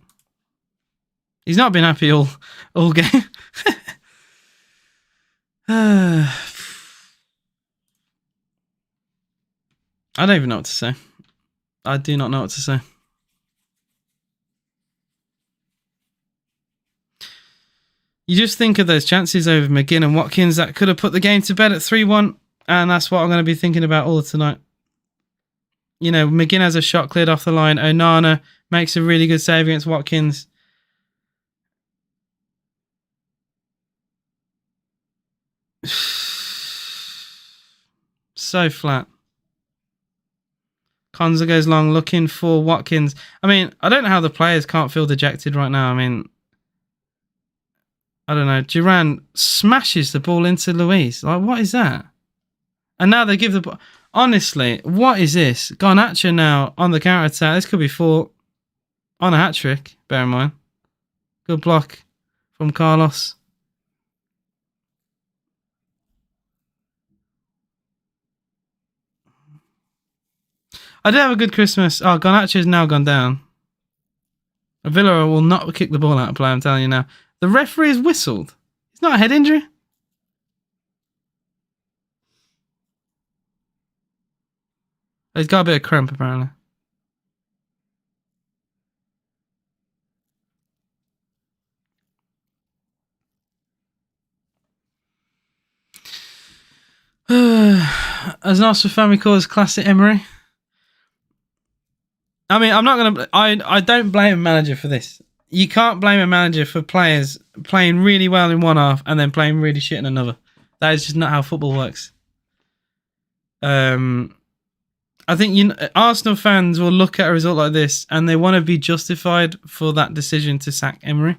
He's not been happy all game. I don't even know what to say. I do not know what to say. You just think of those chances over McGinn and Watkins that could have put the game to bed at 3-1, and that's what I'm going to be thinking about all tonight. McGinn has a shot cleared off the line. Onana makes a really good save against Watkins. So flat. Konza goes long looking for Watkins. I mean, I don't know how the players can't feel dejected right now. I mean... I don't know. Duran smashes the ball into Luis. Like, what is that? And now they give the ball. Honestly, what is this? Garnacho now on the counter attack. This could be 4 on a hat trick. Bear in mind. Good block from Carlos. I did have a good Christmas. Oh, Garnacho's now gone down. Villa will not kick the ball out of play, I'm telling you now. The referee has whistled. It's not a head injury. He's got a bit of cramp, apparently. As an Arsenal fan, we call this classic Emery. I mean, I'm not gonna. I don't blame a manager for this. You can't blame a manager for players playing really well in one half and then playing really shit in another. That is just not how football works. I think Arsenal fans will look at a result like this and they want to be justified for that decision to sack Emery.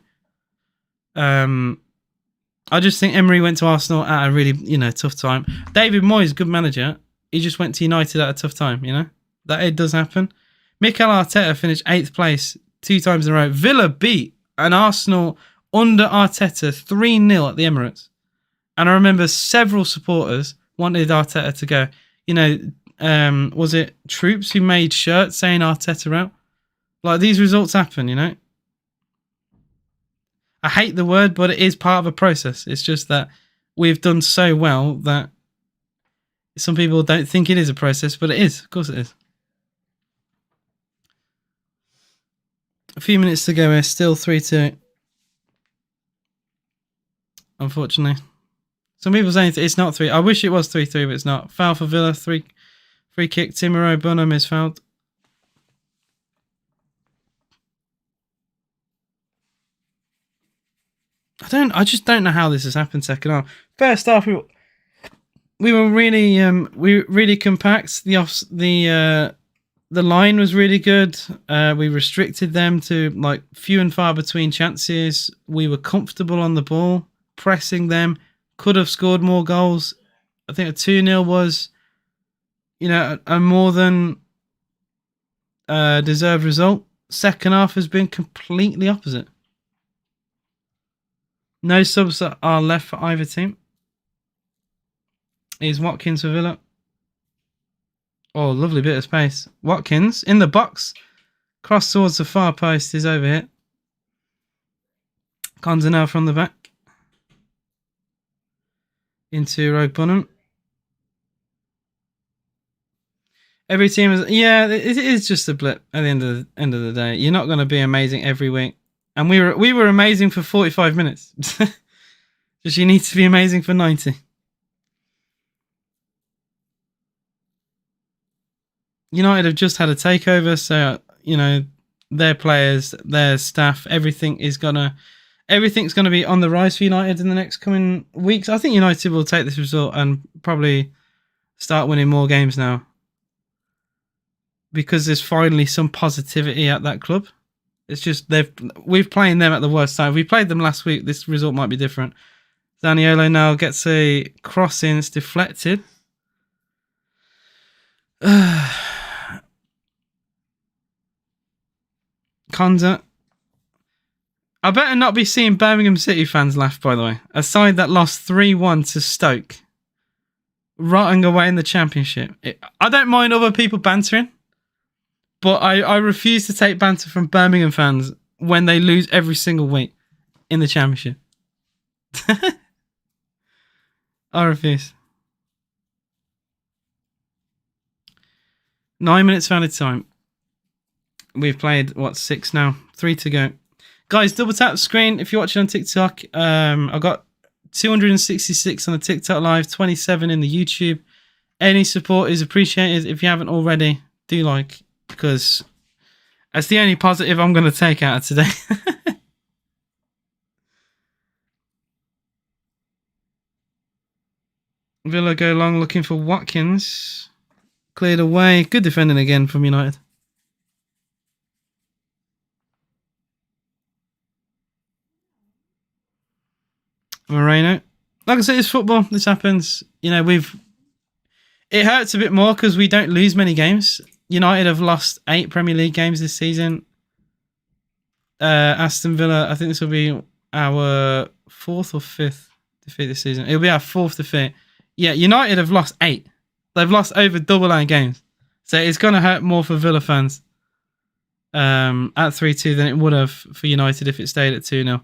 I just think Emery went to Arsenal at a really, tough time. David Moyes, good manager. He just went to United at a tough time, That it does happen. Mikel Arteta finished 8th place 2 times in a row. Villa beat an Arsenal under Arteta 3-0 at the Emirates. And I remember several supporters wanted Arteta to go. Was it Troops who made shirts saying Arteta out? Like, these results happen, I hate the word, but it is part of a process. It's just that we've done so well that some people don't think it is a process, but it is. Of course it is. A few minutes to go here. Still 3-2. Unfortunately. Some people saying it's not 3. I wish it was 3-3, but it's not. Foul for Villa. Free kick. Timuro Bunham is fouled. I just don't know how this has happened second half. First half, we were really compact. The line was really good. We restricted them to few and far between chances. We were comfortable on the ball, pressing them. Could have scored more goals. I think a 2-0 was, a more than deserved result. Second half has been completely opposite. No subs are left for either team. Here's Watkins for Villa. Oh, lovely bit of space. Watkins in the box. Cross towards the far post is over here. Konza now from the back. Into Rogue Bunham. Every team is... Yeah, it is just a blip at the end of the day. You're not going to be amazing every week. And we were amazing for 45 minutes. Just you need to be amazing for 90. United have just had a takeover, so their players, their staff, everything's gonna be on the rise for United in the next coming weeks. I think United will take this result and probably start winning more games now, because there's finally some positivity at that club. It's just we've playing them at the worst time. If we played them last week, this result might be different. Zaniolo now gets a cross in, it's deflected. Konza. I better not be seeing Birmingham City fans laugh, by the way. A side that lost 3-1 to Stoke, rotting away in the Championship. I don't mind other people bantering, but I refuse to take banter from Birmingham fans when they lose every single week in the Championship. I refuse. 9 minutes of added time. We've played, 6 now? 3 to go. Guys, double tap the screen if you're watching on TikTok. I've got 266 on the TikTok live, 27 in the YouTube. Any support is appreciated. If you haven't already, do like, because that's the only positive I'm going to take out of today. Villa go long looking for Watkins. Cleared away. Good defending again from United. Moreno. Like I said, it's football. This happens. It hurts a bit more because we don't lose many games. United have lost 8 Premier League games this season. Aston Villa, I think this will be our 4th or 5th defeat this season. It'll be our 4th defeat. Yeah, United have lost 8. They've lost over double our games. So it's going to hurt more for Villa fans at 3-2 than it would have for United if it stayed at 2-0.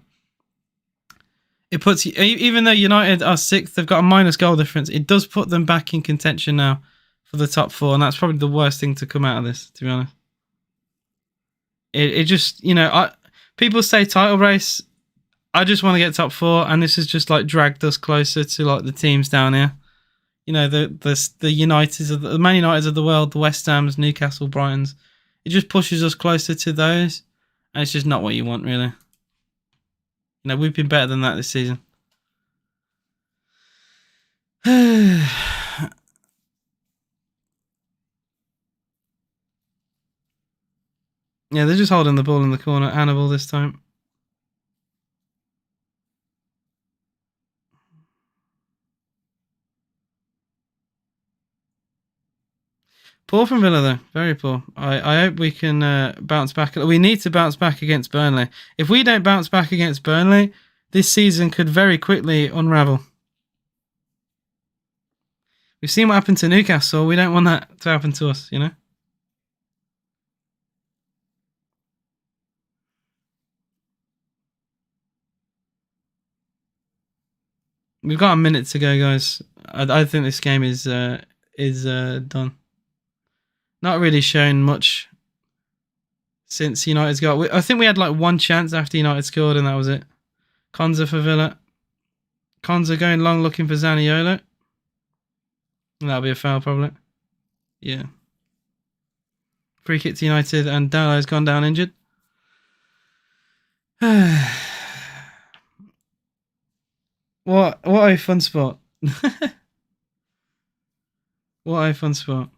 It puts, even though United are 6th, they've got a minus goal difference. It does put them back in contention now for the top 4, and that's probably the worst thing to come out of this, to be honest. It just, people say title race. I just want to get top 4, and this has just dragged us closer to the teams down here. The Uniteds of the Man Uniteds of the world, the West Hams, Newcastle, Brightons. It just pushes us closer to those, and it's just not what you want, really. You know, we've been better than that this season. Yeah, they're just holding the ball in the corner. Hannibal this time. Poor from Villa, though. Very poor. I hope we can bounce back. We need to bounce back against Burnley. If we don't bounce back against Burnley, this season could very quickly unravel. We've seen what happened to Newcastle. We don't want that to happen to us, you know? We've got a minute to go, guys. I think this game is done. Not really shown much since United's got. I think we had like one chance after United scored, and that was it. Konza for Villa. Konza going long, looking for Zaniolo. That'll be a foul, probably. Yeah. Free kick to United, and Dalot's gone down injured. What a fun spot. What a fun spot.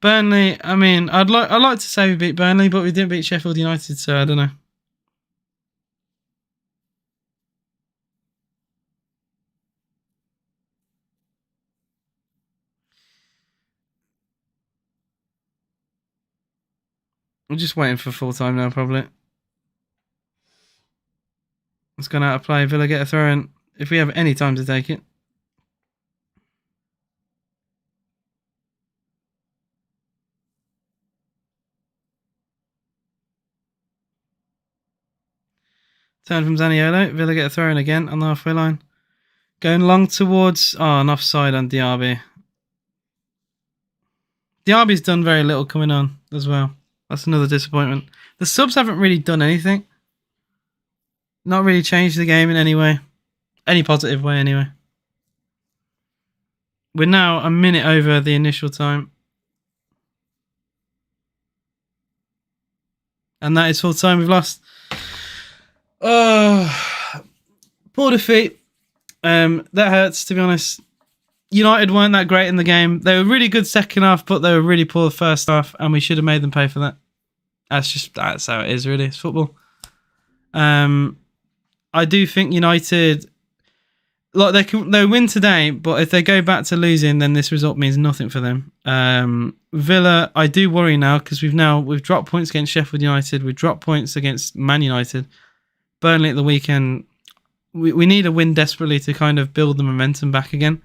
Burnley, I mean, I'd like to say we beat Burnley, but we didn't beat Sheffield United, so I don't know. I'm just waiting for full time now, probably. It's gone out of play. Villa get a throw in if we have any time to take it. Turn from Zaniolo. Villa get a throw in again on the halfway line. Going long towards... Oh, an offside on Diaby. Diaby's done very little coming on as well. That's another disappointment. The subs haven't really done anything. Not really changed the game in any way. Any positive way, anyway. We're now a minute over the initial time. And that is full time. We've lost. Oh, poor defeat. That hurts, to be honest. United weren't that great in the game. They were really good second half, but they were really poor first half, and we should have made them pay for that. That's how it is, really. It's football. I do think United, like they'll win today, but if they go back to losing, then this result means nothing for them. Villa, I do worry now because we've dropped points against Sheffield United. We've dropped points against Man United. Burnley at the weekend. We need a win desperately to kind of build the momentum back again.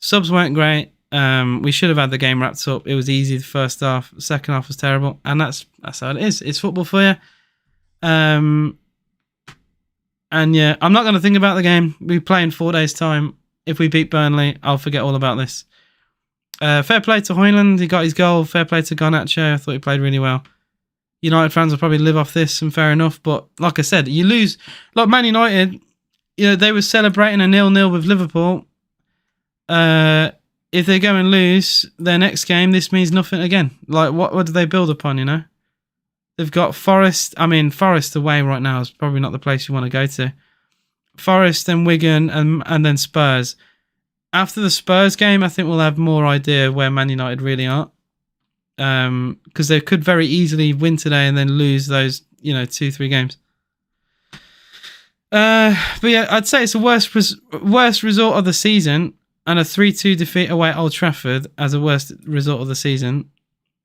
Subs weren't great. We should have had the game wrapped up. It was easy the first half. The second half was terrible. And that's how it is. It's football for you. And yeah, I'm not going to think about the game. We play in 4 days' time. If we beat Burnley, I'll forget all about this. Fair play to Højlund. He got his goal. Fair play to Garnacho. I thought he played really well. United fans will probably live off this, and fair enough. But like I said, you lose. Like Man United, you know, they were celebrating a 0-0 with Liverpool. If they go and lose their next game, this means nothing again. Like, what do they build upon, you know? They've got Forest. I mean, Forest away right now is probably not the place you want to go to. Forest and Wigan and then Spurs. After the Spurs game, I think we'll have more idea where Man United really are. Because they could very easily win today and then lose those, 2-3 games. But yeah, I'd say it's the worst result of the season, and a 3-2 defeat away at Old Trafford as a worst result of the season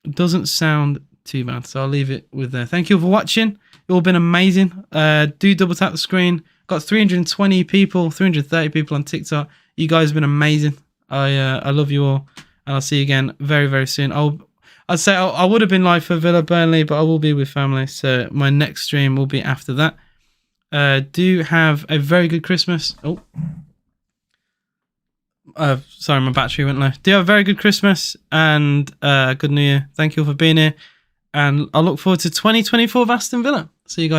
doesn't sound too bad. So I'll leave it with there. Thank you for watching. You've all been amazing. Do double tap the screen. Got 320 people, 330 people on TikTok. You guys have been amazing. I love you all, and I'll see you again very, very soon. I'd say I would have been live for Villa Burnley, but I will be with family, so my next stream will be after that. Do have a very good Christmas. Sorry, my battery went low. Do have a very good Christmas and good New Year. Thank you all for being here, and I look forward to 2024 of Aston Villa. See you guys.